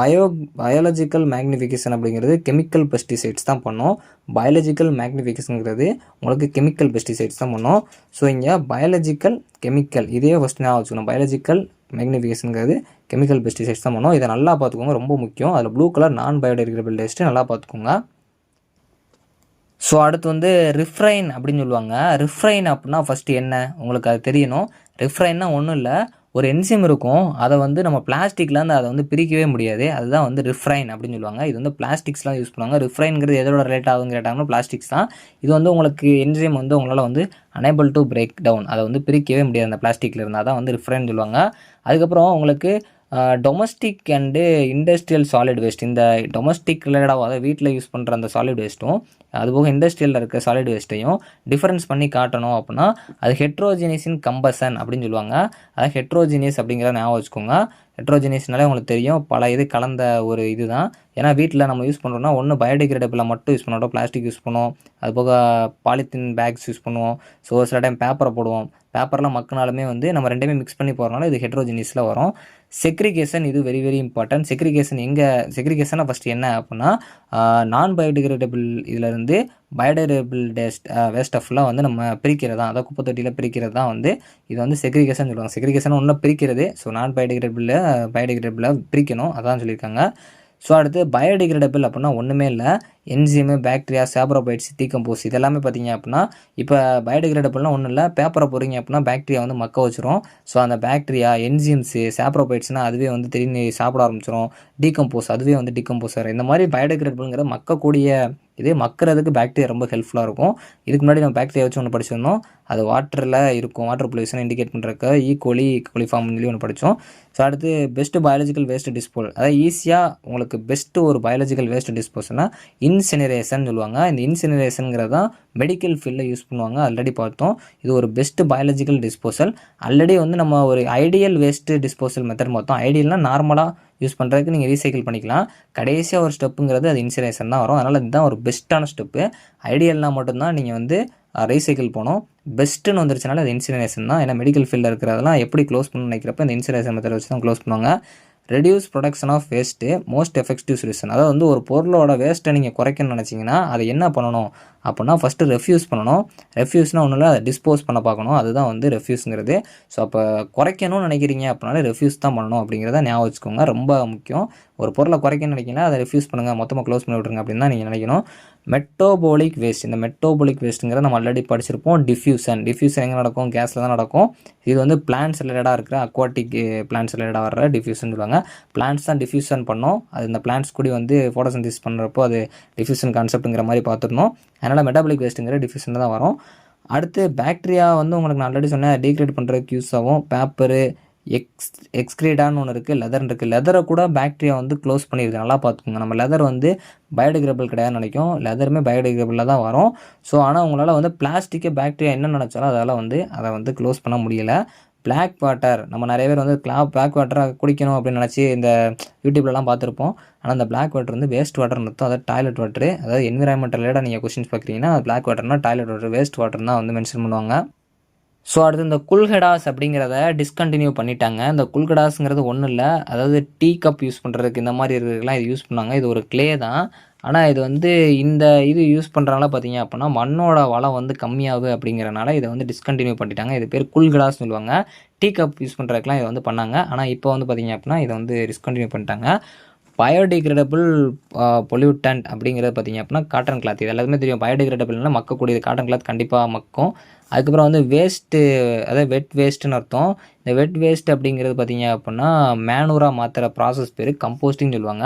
பயாலஜிக்கல் மேக்னிஃபிகேஷன் அப்படிங்கிறது கெமிக்கல் பெஸ்டிசைட்ஸ் தான் பண்ணும். பயாலஜிக்கல் மேக்னிஃபிகேஷனுங்கிறது உங்களுக்கு கெமிக்கல் பெஸ்டிசைட்ஸ் தான் பண்ணும். ஸோ இங்கே பயாலஜிக்கல், கெமிக்கல் இதே ஃபஸ்ட்டு ஞாபகம் வச்சுக்கணும். பயாலஜிக்கல் மேக்னிஃபிகேஷனுங்கிறது கெமிக்கல் பெஸ்டிசைட்ஸ் தான் பண்ணும். இதை நல்லா பார்த்துக்கோங்க, ரொம்ப முக்கியம். அதில் ப்ளூ கலர் நான் பயோடிகிரேடபிள் வேஸ்ட்டு நல்லா பார்த்துக்கோங்க. ஸோ அடுத்து வந்து ரிஃப்ரைன் அப்படின்னு சொல்லுவாங்க. ரிஃப்ரைன் அப்படின்னா ஃபஸ்ட்டு என்ன உங்களுக்கு அது தெரியணும். ரிஃப்ரைன்னா ஒன்றும் இல்லை, ஒரு என்சைம் இருக்கும். அதை வந்து நம்ம பிளாஸ்டிக்லேருந்து அதை வந்து பிரிக்கவே முடியாது. அதுதான் வந்து ரிஃப்ரைன் அப்படின்னு சொல்லுவாங்க. இது வந்து பிளாஸ்டிக்ஸ்லாம் யூஸ் பண்ணுவாங்க. ரிஃப்ரைன்ங்கிறது எதோட ரிலேட் ஆகுன்னு கேட்டாங்கன்னா பிளாஸ்டிக்ஸ் தான். இது வந்து உங்களுக்கு என்சைம் வந்து உங்களால் வந்து அனேபிள் டு பிரேக் டவுன், அதை வந்து பிரிக்கவே முடியாது அந்த பிளாஸ்டிக்கில் இருந்தால் தான் வந்து ரிஃப்ரைன் சொல்லுவாங்க. அதுக்கப்புறம் உங்களுக்கு domestic and industrial solid waste. இந்த டொமஸ்டிக் ரிலேட்டடாக அதாவது வீட்டில் யூஸ் பண்ணுற அந்த சாலிட் வேஸ்ட்டும் அதுபோக இண்டஸ்ட்ரியலில் இருக்க சாலிட் வேஸ்ட்டையும் டிஃபரன்ஸ் பண்ணி காட்டணும் அப்படின்னா அது ஹெட்ரோஜினியஸ் இன் கம்பஷன் அப்படின்னு சொல்லுவாங்க. அதாவது ஹெட்ரோஜினியஸ் அப்படிங்கிறத ஞாபகம் வச்சுக்கோங்க. ஹெட்ரோஜினியஸ்னாலே உங்களுக்கு தெரியும், பல இது கலந்த ஒரு இது தான். ஏன்னா வீட்டில் நம்ம யூஸ் பண்ணுறோம்னா ஒன்று பயோடிகிரேடபிளாக மட்டும் யூஸ் பண்ணோம், பிளாஸ்டிக் யூஸ் பண்ணுவோம், அதுபோக பாலித்தீன் பேக்ஸ் யூஸ் பண்ணுவோம். ஸோ சில டைம் பேப்பரை போடுவோம். பேப்பர்லாம் மக்கினாலுமே வந்து நம்ம ரெண்டுமே மிக்ஸ் பண்ணி போகிறனால இது ஹெட்ரோஜினியஸில் வரும். செக்ரிகேஷன் இது வெரி வெரி இம்பார்ட்டன்ட். செக்ரிகேஷனை ஃபஸ்ட்டு என்ன அப்படின்னா நான் பயோடிகிரேடபிள் இதிலேருந்து பயோடிகிரேடபிள் வேஸ்ட் ஃபுல்லாக வந்து நம்ம பிரிக்கிறது தான், அதாவது குப்பை தொட்டியில் பிரிக்கிறது தான் வந்து இது வந்து செக்ரிகேஷன் சொல்லுவாங்க. செக்ரிகேஷன் ஒன்றும் பிரிக்கிறது. ஸோ நான் பயோடிகிரேடபிளாக பிரிக்கணும், அதான் சொல்லியிருக்காங்க. ஸோ அடுத்து பயோடிகிரேடபிள் அப்படின்னா ஒன்றுமே இல்லை, என்சைமு, பாக்டீரியா, சாப்ரோபைட்ஸ், டீகம்போஸ் இதெல்லாமே பார்த்தீங்க அப்படின்னா இப்போ பயோடிகிரேடபிள்னால் ஒன்றும் இல்லை, பேப்பரை போடுறீங்க அப்படின்னா பாக்டீரியா வந்து மக்க வச்சிரும். ஸோ அந்த பாக்டீரியா, என்சைம்ஸு, சாப்ரோபைட்ஸ்னால் அதுவே வந்து திடீர்னு சாப்பிட ஆரம்பிச்சிடும். டீகம்போஸ் அதுவே வந்து டீகம்போஸ் ஆகிடும். இந்த மாதிரி பயோடிகிரேடபிள்ங்கிற மக்கக்கூடிய இது மக்கிறதுக்கு பாக்டீரியா ரொம்ப ஹெல்ப்ஃபுல்லாக இருக்கும். இதுக்கு முன்னாடி நம்ம பாக்டீரியா வச்சு ஒன்று படிச்சிருந்தோம். அது வாட்டரில் இருக்கும், வாட்டர் பொல்யூஷனை இண்டிகேட் பண்ணுறக்கு கோலிஃபார்ம்னு சொல்லி ஒன்று படித்தோம். ஸோ அடுத்து பெஸ்ட்டு பயாலஜிக்கல் வேஸ்ட் டிஸ்போசல், அதாவது ஈஸியாக உங்களுக்கு பெஸ்ட்டு ஒரு பயாலஜிக்கல் வேஸ்ட் டிஸ்போசல்னால் இன்சினரேஷன் சொல்லுவாங்க. இந்த இன்சினரேஷனுங்கிறது தான் மெடிக்கல் ஃபீல்டில் யூஸ் பண்ணுவாங்க. ஆல்ரெடி பார்த்தோம். இது ஒரு பெஸ்ட் பயாலஜிக்கல் டிஸ்போசல். ஆல்ரெடி வந்து நம்ம ஒரு ஐடியல் வேஸ்ட்டு டிஸ்போசல் மெத்தட் பார்த்தோம். ஐடியல்னால் நார்மலாக யூஸ் பண்ணுறதுக்கு நீங்கள் ரீசைக்கிள் பண்ணிக்கலாம். கடைசியாக ஒரு ஸ்டெப்புங்கிறது அது இன்சினரேஷன் தான் வரும். அதனால் இதுதான் ஒரு பெஸ்ட்டான ஸ்டெப்பு. ஐடியல்னால் மட்டும்தான் நீங்கள் வந்து ரீசைக்கிள் போகணும். பெஸ்ட்டுன்னு வந்துருச்சுனால அது இன்சினரேஷன் தான். ஏன்னா மெடிக்கல் ஃபீல்டில் இருக்கிறதெல்லாம் எப்படி க்ளோஸ் பண்ணணும்னு நினைக்கிறப்ப இந்த இன்சினரேஷன் மெத்தட் வச்சு தான் க்ளோஸ் பண்ணுவாங்க. Reduce production of waste most effective solution. அதாவது வந்து ஒரு பொருளோட வேஸ்ட்டை நீங்கள் குறைக்கணும்னு நினச்சிங்கன்னா அதை என்ன பண்ணணும் அப்படின்னா ஃபஸ்ட்டு ரெஃப்யூஸ் பண்ணணும். ரெஃப்யூஸ்னால் ஒன்றும் இல்லை, அதை டிஸ்போஸ் பண்ண பார்க்கணும். அதுதான் வந்து ரெஃப்யூஸுங்கிறது. ஸோ அப்போ குறைக்கணும்னு நினைக்கிறீங்க அப்படின்னாலே ரெஃப்யூஸ் தான் பண்ணணும் அப்படிங்கிறத ஞாபகம் வச்சுக்கோங்க. ரொம்ப முக்கியம். ஒரு பொருளை குறைக்கணும்னு நினைக்கிறீங்கன்னா அதை ரெஃப்யூஸ் பண்ணுங்கள், மொத்தமாக க்ளோஸ் பண்ணி விட்ருங்க அப்படின்னு தான் நீங்கள் நினைக்கணும். மெட்டோபோலிக் வேஸ்ட். இந்த மெட்டோபோலிக் வேஸ்ட்டுங்கிறத நம்ம ஆல்ரெடி படிச்சிருப்போம். டிஃப்யூஷன் எங்கே நடக்கும்? கேஸில் தான் நடக்கும். இது வந்து பிளான்ட்ஸ் ரிலேட்டடாக இருக்கிற அக்வாட்டிக் பிளான்ட்ஸ் ரிலேட்டடாக வர்ற டிஃப்யூஷன் சொல்லுவாங்க. பிளான்ட்ஸ் தான் டிஃப்யூஷன் பண்ணோம். அது இந்த பிளான்ட்ஸ் கூட வந்து ஃபோட்டோசிந்தசிஸ் பண்ணுறப்போ அது டிஃப்யூஷன் கான்செப்ட்டுங்கிற மாதிரி பார்த்துருந்தோம். அதனால் மெட்டாபாலிக் வேஸ்ட்டுங்கிற டிஃப்யூஷன் தான் வரும். அடுத்து பாக்டீரியா வந்து உங்களுக்கு நான் ஆல்ரெடி சொன்னேன், டீக்ரேட் பண்ணுறதுக்கு யூஸ் ஆகும். பேப்பரு, எக்ஸ்க்ரீடான்னு ஒன்று இருக்குது, லெதர் இருக்குது. லெதரை கூட பாக்டீரியா வந்து க்ளோஸ் பண்ணிடுது. நல்லா பார்த்துக்கோங்க. நம்ம லெதர் வந்து பயோடிகிரேடபிள் கிடையாதுன்னு நினைக்கும். லெதருமே பயோடிகிரேடபிளில் தான் வரும். ஸோ ஆனால் உங்களால் வந்து பிளாஸ்டிக்கை பாக்டீரியா என்ன நினச்சாலும் அதை வந்து க்ளோஸ் பண்ண முடியலை. பிளாக் வாட்டர், நம்ம நிறைய பேர் வந்து பிளாக் வாட்டரை குடிக்கணும் அப்படின்னு நினச்சி இந்த யூடியூப்லலாம் பார்த்துருப்போம். ஆனால் அந்த பிளாக் வாட்டர் வந்து வேஸ்ட் வாட்டர்னு அர்த்தம். அதாவது டாய்லெட் வாட்டரு. அதாவது என்விரான்மெண்டலோட நீங்கள் கொஸ்டின்ஸ் பார்க்குறீங்கன்னா பிளாக் வாட்டர்னா டாய்லெட் வாட்டர், வேஸ்ட் வாட்டர் தான் வந்து மென்ஷன் பண்ணுவாங்க. ஸோ அடுத்து இந்த குல்கடாஸ் அப்படிங்கிறத டிஸ்கண்டினியூ பண்ணிட்டாங்க. இந்த குல்கடாஸுங்கிறது ஒன்றும் இல்லை, அதாவது டீ கப் யூஸ் பண்ணுறதுக்கு இந்த மாதிரி இருக்கிறதுலாம் இது யூஸ் பண்ணாங்க. இது ஒரு க்ளே தான். ஆனால் இது வந்து இது யூஸ் பண்ணுறனால பார்த்தீங்க அப்படின்னா மண்ணோட வளம் வந்து கம்மியாகுது அப்படிங்கிறனால இதை வந்து டிஸ்கண்டினியூ பண்ணிட்டாங்க. இது பேர் குல்கடாஸ் சொல்லுவாங்க. டீ கப் யூஸ் பண்ணுறதுக்குலாம் இதை வந்து பண்ணாங்க. ஆனால் இப்போ வந்து பார்த்தீங்க அப்படின்னா இதை வந்து டிஸ்கண்டினியூ பண்ணிட்டாங்க. பயோடிகிரேடபிள் பொல்யூட்டன்ட் அப்படிங்கிறது பார்த்திங்க அப்படின்னா காட்டன் கிளாத். இது எல்லாத்துமே தெரியும். பயோடிகிரேடபிள்னா மக்கக்கூடியது. காட்டன் கிளாத் கண்டிப்பாக மக்கும். அதுக்கப்புறம் வந்து வேஸ்ட்டு, அதாவது வெட் வேஸ்ட்டுன்னு அர்த்தம். இந்த வெட் வேஸ்ட் அப்படிங்கிறது பார்த்திங்க அப்படின்னா மேனூராக மாற்றுற ப்ராசஸ் பேர் கம்போஸ்டிங் சொல்லுவாங்க.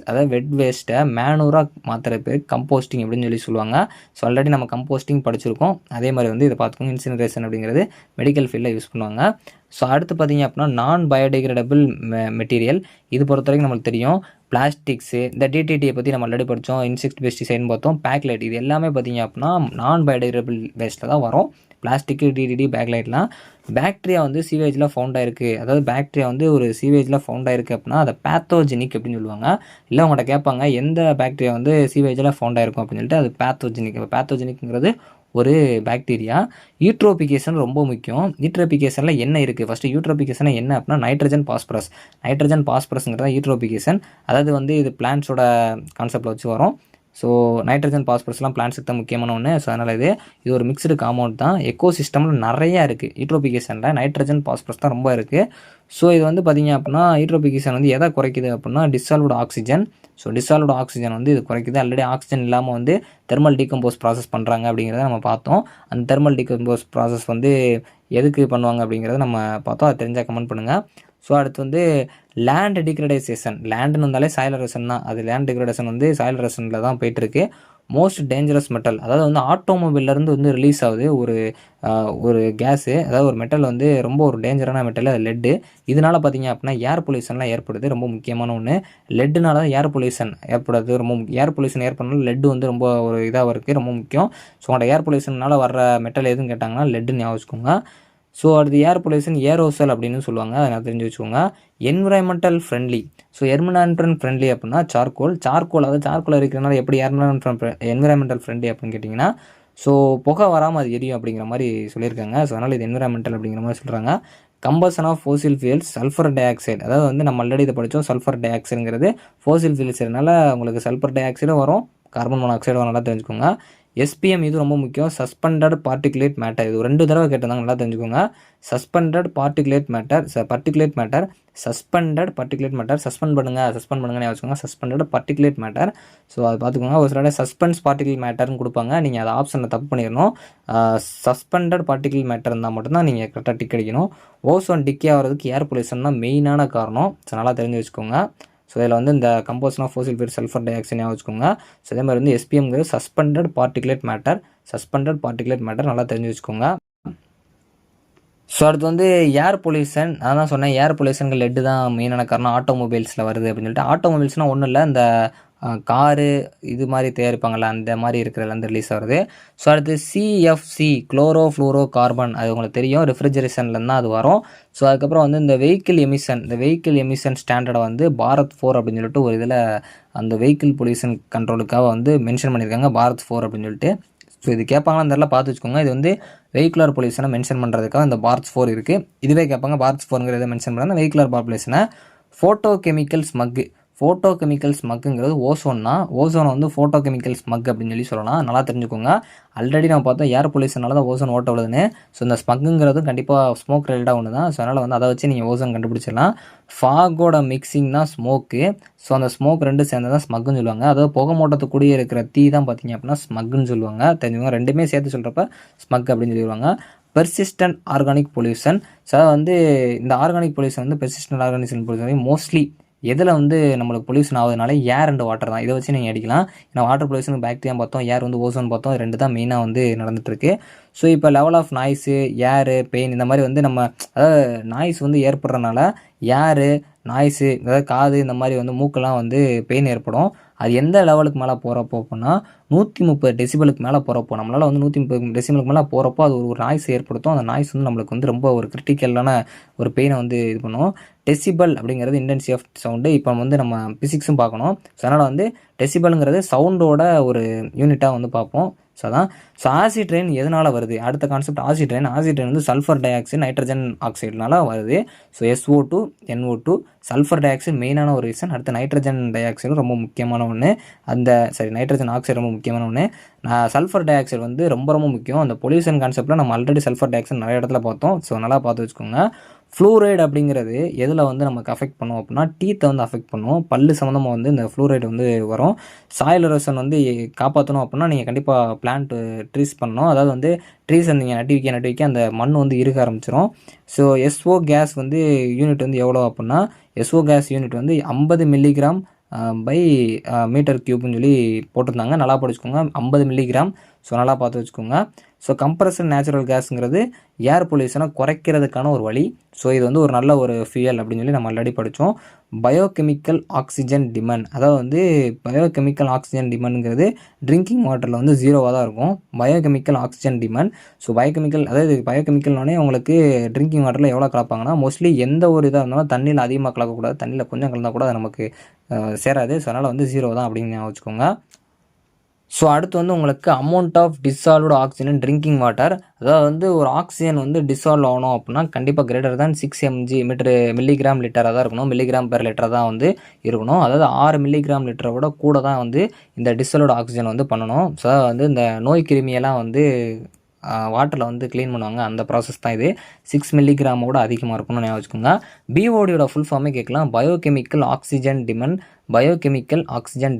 அதாவது வெட் வேஸ்ட்டை மேனூராக மாற்றுற பேர் கம்போஸ்டிங் அப்படின்னு சொல்லுவாங்க. ஸோ ஆல்ரெடி நம்ம கம்போஸ்டிங் படிச்சிருக்கோம். அதே மாதிரி வந்து இதை பார்த்துக்கோங்க. இன்சினரேஷன் அப்படிங்கிறது மெடிக்கல் ஃபீல்டில் யூஸ் பண்ணுவாங்க. ஸோ அடுத்து பார்த்திங்க அப்படின்னா நான் பயோடிகிரேடபிள் மெட்டீரியல். இது பொறுத்த வரைக்கும் நம்மளுக்கு தெரியும். பிளாஸ்டிக்ஸு, இந்த டிடிடியை பற்றி நம்ம ஆல்ரெடி படித்தோம். இன்செக்ட் பெஸ்டிசைட்னு பார்த்தோம். பேக்லைட், இது எல்லாமே பார்த்திங்க அப்படின்னா நான் பயோடிகிரேடபிள் வேஸ்ட்டில் தான் வரும். Plastic, TTD, பேக்லைட்லாம். பாக்டீரியா வந்து சீவேஜில் ஃபவுண்ட் ஆயிருக்கு. அதாவது பாக்டீரியா வந்து ஒரு சீவேஜில் ஃபவுண்ட் ஆயிருக்கு அப்படின்னா அதை பேத்தோஜெனிக் அப்படின்னு சொல்லுவாங்க. இல்லை உங்கள்கிட்ட கேட்பாங்க எந்த பாக்டீரியா வந்து சீவேஜில் ஃபவுண்ட் ஆயிருக்கும் அப்படின்னு சொல்லிட்டு அது பேத்தோஜெனிக். பேத்தோஜெனிக்ங்கிறது ஒரு பாக்டீரியா. யூட்ரோபிகேஷன் ரொம்ப முக்கியம். யூட்ரோபிகேஷனில் என்ன இருக்குது? ஃபஸ்ட்டு யூட்ரோபிகேஷன் என்ன அப்படின்னா நைட்ரஜன் பாஸ்பரஸ்ங்கிறத யூட்ரோபிகேஷன். அதாவது வந்து இது பிளான்ட்ஸோட கான்செப்டில் வச்சு வரும். ஸோ நைட்ரஜன் பாஸ்பரஸ்லாம் பிளான்ட்ஸுக்கு தான் முக்கியமான ஒன்று. ஸோ அதனால் இது ஒரு மிக்சடு காம்பவுண்ட் தான். எக்கோசிஸ்டமில் நிறையா இருக்குது. யூட்ரோபிகேஷனில் நைட்ரஜன் பாஸ்பரஸ் தான் ரொம்ப இருக்குது. ஸோ இது வந்து பார்த்திங்க அப்படின்னா யூட்ரோபிகேஷன் வந்து எதை குறைக்குது அப்படின்னா dissolved oxygen. So dissolved oxygen வந்து இது குறைக்குது. ஆல்ரெடி ஆக்சிஜன் இல்லாமல் வந்து தெர்மல் டீகம்போஸ் ப்ராசஸ் பண்ணுறாங்க அப்படிங்கிறத நம்ம பார்த்தோம். அந்த தெர்மல் டீகம்போஸ் ப்ராசஸ் வந்து எதுக்கு பண்ணுவாங்க அப்படிங்கிறத நம்ம பார்த்தோம். அது தெரிஞ்சால் கமெண்ட் பண்ணுங்கள். ஸோ அடுத்து வந்து லேண்ட் டிகிரடேஷன். லேண்டுன்னு வந்தாலே சாயில் எரோஷன் தான். அது லேண்ட் டிகிரடேஷன் வந்து சாயில் எரோஷனில் தான் போயிட்டுருக்கு. மோஸ்ட் டேஞ்சரஸ் மெட்டல், அதாவது வந்து ஆட்டோமொபைல்லேருந்து வந்து ரிலீஸ் ஆகுது ஒரு கேஸு, அதாவது ஒரு மெட்டல் வந்து ரொம்ப ஒரு டேஞ்சரான மெட்டல், அது லெட்டு. இதனால் பார்த்திங்க அப்படின்னா ஏர் பொல்யூஷன்லாம் ஏற்படுது. ரொம்ப முக்கியமான ஒன்று. லெட்டுனால தான் ஏர் பொல்யூஷன் ஏற்படுது. ஏர் பொல்யூஷன் ஏற்படனால லெட்டு வந்து ரொம்ப ஒரு இதாக இருக்குது, ரொம்ப முக்கியம். ஸோ உங்களோட ஏர் பொல்யூஷனால் வர்ற மெட்டல் எதுன்னு கேட்டாங்கன்னா லெட்டுன்னு ஞாபகம் வச்சுக்கோங்க. ஸோ அடுத்து ஏர் பொல்யூஷன் ஏரோசல் அப்படின்னு சொல்லுவாங்க. அதை நான் தெரிஞ்சு வச்சுக்கோங்க. Environmental friendly. So environmental friendly அப்படின்னா சார்கோல். அதாவது சார்கோல் இருக்கிறனால எப்படி என்விரான்மெண்டல் ஃப்ரெண்ட்லி அப்படின்னு கேட்டிங்கன்னா ஸோ புகை வராமல் அது எரியும் அப்படிங்கிற மாதிரி சொல்லியிருக்காங்க. ஸோ அதனால் இது என்விரான்மெண்டல் அப்படிங்கிற மாதிரி சொல்கிறாங்க. Combustion of fossil fuels, sulphur di oxide. அதாவது வந்து நம்ம ஆல்ரெடி இதை படித்தோம். சல்ஃபர் டை ஆக்சைடுங்கிறது ஃபோசில் ஃபியூல்ஸ்னால உங்களுக்கு சல்ஃபர் டை ஆக்சைடும் வரும், கார்பன் மோனாக்சைடும் நல்லா தெரிஞ்சுக்கோங்க. எஸ்பிஎம் இது ரொம்ப முக்கியம். Suspended particulate matter. இது 2 தடவை கேட்டிருந்தாங்க, நல்லா தெரிஞ்சுக்கோங்க. சஸ்பெண்டட் பார்ட்டிகுலேட் மேட்டர், சஸ்பெண்ட் பண்ணுங்கன்னு வச்சுக்கோங்க. Suspended particulate matter. ஸோ அது பார்த்துக்கோங்க. ஒரு சில சஸ்பென்ஸ் பார்ட்டிகுலேட் மேட்டர்னு கொடுப்பாங்க. நீங்கள் அதை ஆப்ஷனில் தப்பு பண்ணிடணும். சஸ்பெண்டட் பார்ட்டிகுலேட் மேட்டர் இருந்தால் மட்டும்தான் நீங்கள் கரெக்டாக டிக் அடிக்கணும். ஓசோன் டிக்கே ஆகிறதுக்கு ஏர் பொல்யூஷன் தான் மெயினான காரணம். ஸோ நல்லா தெரிஞ்சு வச்சுக்கோங்க. ஸோ இதில் வந்து இந்த composition of fossil fuel sulphur tie ஆக்சைடு வச்சுக்கோங்க. ஸோ அதே மாதிரி வந்து எஸ்பிஎம்ங்கிறது சஸ்பெண்டட் பார்ட்டிகுலேட் மேட்டர் நல்லா தெரிஞ்சு வச்சுக்கோங்க. ஸோ அடுத்து வந்து ஏர் பொல்யூஷன். நான் தான் சொன்னேன் ஏர் பொல்யூஷனுக்கு லெட்டு தான் மெயினான காரணம். ஆட்டோமொபைல்ஸில் வருது அப்படின்னு சொல்லிட்டு. ஆட்டோமொபைல்ஸ்னால் ஒன்றும் இல்லை, இந்த காரு இது மாதிரி தயாரிப்பாங்கள்ல அந்த மாதிரி இருக்கிறதுலேருந்து ரிலீஸ் ஆகுது. ஸோ அடுத்து சிஎஃப்சி குளோரோ ஃப்ளூரோ கார்பன், அது உங்களுக்கு தெரியும், ரெஃப்ரிஜரேஷன்லேருந்து தான் அது வரும். ஸோ அதுக்கப்புறம் வந்து இந்த வெஹிக்கிள் எமிஷன் ஸ்டாண்டர்டை வந்து பாரத் 4 அப்படின்னு சொல்லிட்டு ஒரு இதில் அந்த வெஹிக்கிள் பொல்யூஷன் கண்ட்ரோலுக்காக வந்து மென்ஷன் பண்ணியிருக்காங்க, பாரத் 4 அப்படின்னு சொல்லிட்டு. ஸோ இது கேட்பாங்களான்னு தெரியல, பார்த்து வச்சுக்கோங்க. இது வந்து வெஹிக்குலர் பொல்யூஷனை மென்ஷன் பண்ணுறதுக்காக இந்த பாரத் 4 இருக்குது. இதுவே கேட்பாங்க, பாரத் 4ங்கிறத மென்ஷன் பண்ணால் வெஹிக்குலர் பாப்புலேஷனை. ஃபோட்டோ கெமிக்கல் ஸ்மக்குங்கிறது ஓசோனை வந்து ஃபோட்டோ கெமிக்கல் ஸ்மக் அப்படின்னு சொல்லலாம். நல்லா தெரிஞ்சுக்கோங்க. ஆல்ரெடி நம்ம பார்த்தோம் ஏர் பொல்யூஷனால தான் ஓசோன் ஓட்ட விழுதுன்னு. ஸோ இந்த ஸ்மக்குங்கிறதும் கண்டிப்பாக ஸ்மோக் ரிலேட்டாக ஒன்று தான். ஸோ அதனால் வந்து அதை வச்சு நீங்கள் ஓசோன் கண்டுபிடிச்சிடலாம். ஃபாகோட மிக்சிங் தான் ஸ்மோக்கு. ஸோ அந்த ஸ்மோக் ரெண்டு சேர்ந்து தான் ஸ்மக்குன்னு சொல்லுவாங்க. அதாவது புகை மூட்டத்துக்குடியே இருக்கிற தீ தான் பார்த்தீங்க அப்படின்னா ஸ்மக்குன்னு சொல்லுவாங்க. தெரிஞ்சுக்கோங்க, ரெண்டுமே சேர்த்து சொல்கிறப்ப ஸ்மக் அப்படின்னு சொல்லிடுவாங்க. Persistent organic pollution. ஸோ வந்து இந்த ஆர்கானிக் பொல்யூஷன் வந்து பெர்சிஸ்டன்ட் ஆர்கானிக் பொல்யூஷன் மோஸ்ட்லி எதில் வந்து நம்மளுக்கு பொல்யூஷன் ஆகுதுனால ஏர் அண்ட் வாட்டர் தான். இதை வச்சு நீங்கள் அடிக்கலாம். ஏன்னா வாட்டர் பொல்யூஷன் பாக்டீரியா பார்த்தோம், ஏர் வந்து ஓசோன் பார்த்தோம். ரெண்டு தான் மெயினாக வந்து நடந்துகிட்ருக்கு. ஸோ இப்போ level of noise, air, pain இந்த மாதிரி வந்து நம்ம அதாவது நாய்ஸ் வந்து ஏற்படுறதுனால ஏரு, நாய்ஸு, அதாவது காது இந்த மாதிரி வந்து மூக்கெல்லாம் வந்து பெயின் ஏற்படும். அது எந்த லெவலுக்கு மேலே போகிறப்போ அப்படின்னா 130 டெசிபலுக்கு மேலே போகிறப்போ, நம்மளால் வந்து 130 டெசிபலுக்கு மேலே போகிறப்போ அது ஒரு நாய்ஸ் ஏற்படுத்தும். அந்த நாய்ஸ் வந்து நம்மளுக்கு வந்து ரொம்ப ஒரு கிரிட்டிக்கலான ஒரு பெயினை வந்து இது பண்ணும். டெசிபல் அப்படிங்கிறது இன்டென்சிட்டி ஆஃப் சவுண்டு. இப்போ வந்து நம்ம பிசிக்ஸும் பார்க்கணும். ஸோ அதனால் வந்து டெசிபலுங்கிறது சவுண்டோட ஒரு யூனிட்டாக வந்து பார்ப்போம். ஸோ அதான். ஸோ ஆசிட் ரெயின் எதனால் வருது? அடுத்த கான்செப்ட் ஆசிட் ரெயின் வந்து சல்ஃபர் டை ஆக்சைடு, நைட்ரஜன் ஆக்சைடுனால வருது. So SO2, NO2, sulphur di oxide மெயினான ஒரு ரீசன். அடுத்து நைட்ரஜன் டை ஆக்சைடு ரொம்ப முக்கியமான ஒன்று. நைட்ரஜன் ஆக்சைடு ரொம்ப முக்கியமான ஒன்று. சல்ஃபர் டை ஆக்சைடு வந்து ரொம்ப ரொம்ப முக்கியம். அந்த பொல்யூஷன் கான்செப்டில் நம்ம ஆல்ரெடி சல்ஃபர் டை ஆக்சைடு நிறைய இடத்துல பார்த்தோம். ஸோ நல்லா பார்த்து வச்சுக்கோங்க. ஃப்ளூரைடு அப்படிங்கிறது எதில் வந்து நமக்கு அஃபெக்ட் பண்ணும் அப்படின்னா டீத்தை வந்து அஃபெக்ட் பண்ணும். பல்லு சம்மந்தமாக வந்து இந்த ஃப்ளூரைடு வந்து வரும். சாயில் எரோஷன் வந்து காப்பாற்றணும் அப்படின்னா நீங்கள் கண்டிப்பாக பிளான்ட் ட்ரீஸ் பண்ணணும். அதாவது வந்து ட்ரீஸை நீங்கள் நட்டி வைக்க அந்த மண் வந்து இருக்க ஆரம்பிச்சிடும். ஸோ SO கேஸ் வந்து யூனிட் வந்து எவ்வளோ அப்படின்னா SO கேஸ் யூனிட் வந்து 50 மில்லிகிராம் பை மீட்டர் கியூப்னு சொல்லி போட்டிருந்தாங்க. நல்லா படிச்சுக்கோங்க, 50 மில்லிகிராம். ஸோ நல்லா பார்த்து வச்சுக்கோங்க. ஸோ கம்ப்ரஸர் நேச்சுரல் கேஸுங்கிறது ஏர் பொல்யூஷனை குறைக்கிறதுக்கான ஒரு வழி. ஸோ இது வந்து ஒரு நல்ல ஒரு ஃபியல் அப்படின்னு சொல்லி நம்ம ஆல்ரெடி படித்தோம். பயோகெமிக்கல் ஆக்சிஜன் டிமாண்ட், அதாவது வந்து பயோகெமிக்கல் ஆக்சிஜன் டிமாண்டுங்கிறது ட்ரிங்கிங் வாட்டரில் வந்து 0வாக தான் இருக்கும். Biochemical oxygen demand. ஸோ பயோகெமிக்கல்னாலே உங்களுக்கு ட்ரிங்கிங் வாட்டரில் எவ்வளோ கலப்பாங்கன்னா மோஸ்ட்லி எந்த ஒரு இதாக இருந்தாலும் தண்ணியில் அதிகமாக கலக்கக்கூடாது. தண்ணியில் கொஞ்சம் கலந்தால் கூட அது நமக்கு சேராது. ஸோ அதனால் வந்து 0 தான் அப்படின்னு வச்சுக்கோங்க. ஸோ அடுத்து வந்து உங்களுக்கு amount of dissolved oxygen in drinking water. அதாவது வந்து ஒரு ஆக்சிஜன் வந்து டிசால்வ் ஆகணும் அப்படின்னா கண்டிப்பாக கிரேட்டர் தான் 6 மில்லிகிராம் லிட்டராக தான் இருக்கணும். மில்லிகிராம் பெர் லிட்டராக தான் வந்து இருக்கணும். அதாவது 6 மில்லிகிராம் லிட்டரை விட கூட தான் வந்து இந்த டிசால்வ்டு ஆக்சிஜன் வந்து பண்ணணும். ஸோ வந்து இந்த நோய் கிருமியெல்லாம் வந்து வாட்டரில் வந்து க்ளீன் பண்ணுவாங்க, அந்த ப்ராசஸ் தான் இது. 6 மில்லிகிராமோட அதிகமாக இருக்கணும்னு ஞாபகம் வச்சுக்கோங்க. BOD-யோட ஃபுல் ஃபார்மே கேட்கலாம், பயோகெமிக்கல் ஆக்சிஜன்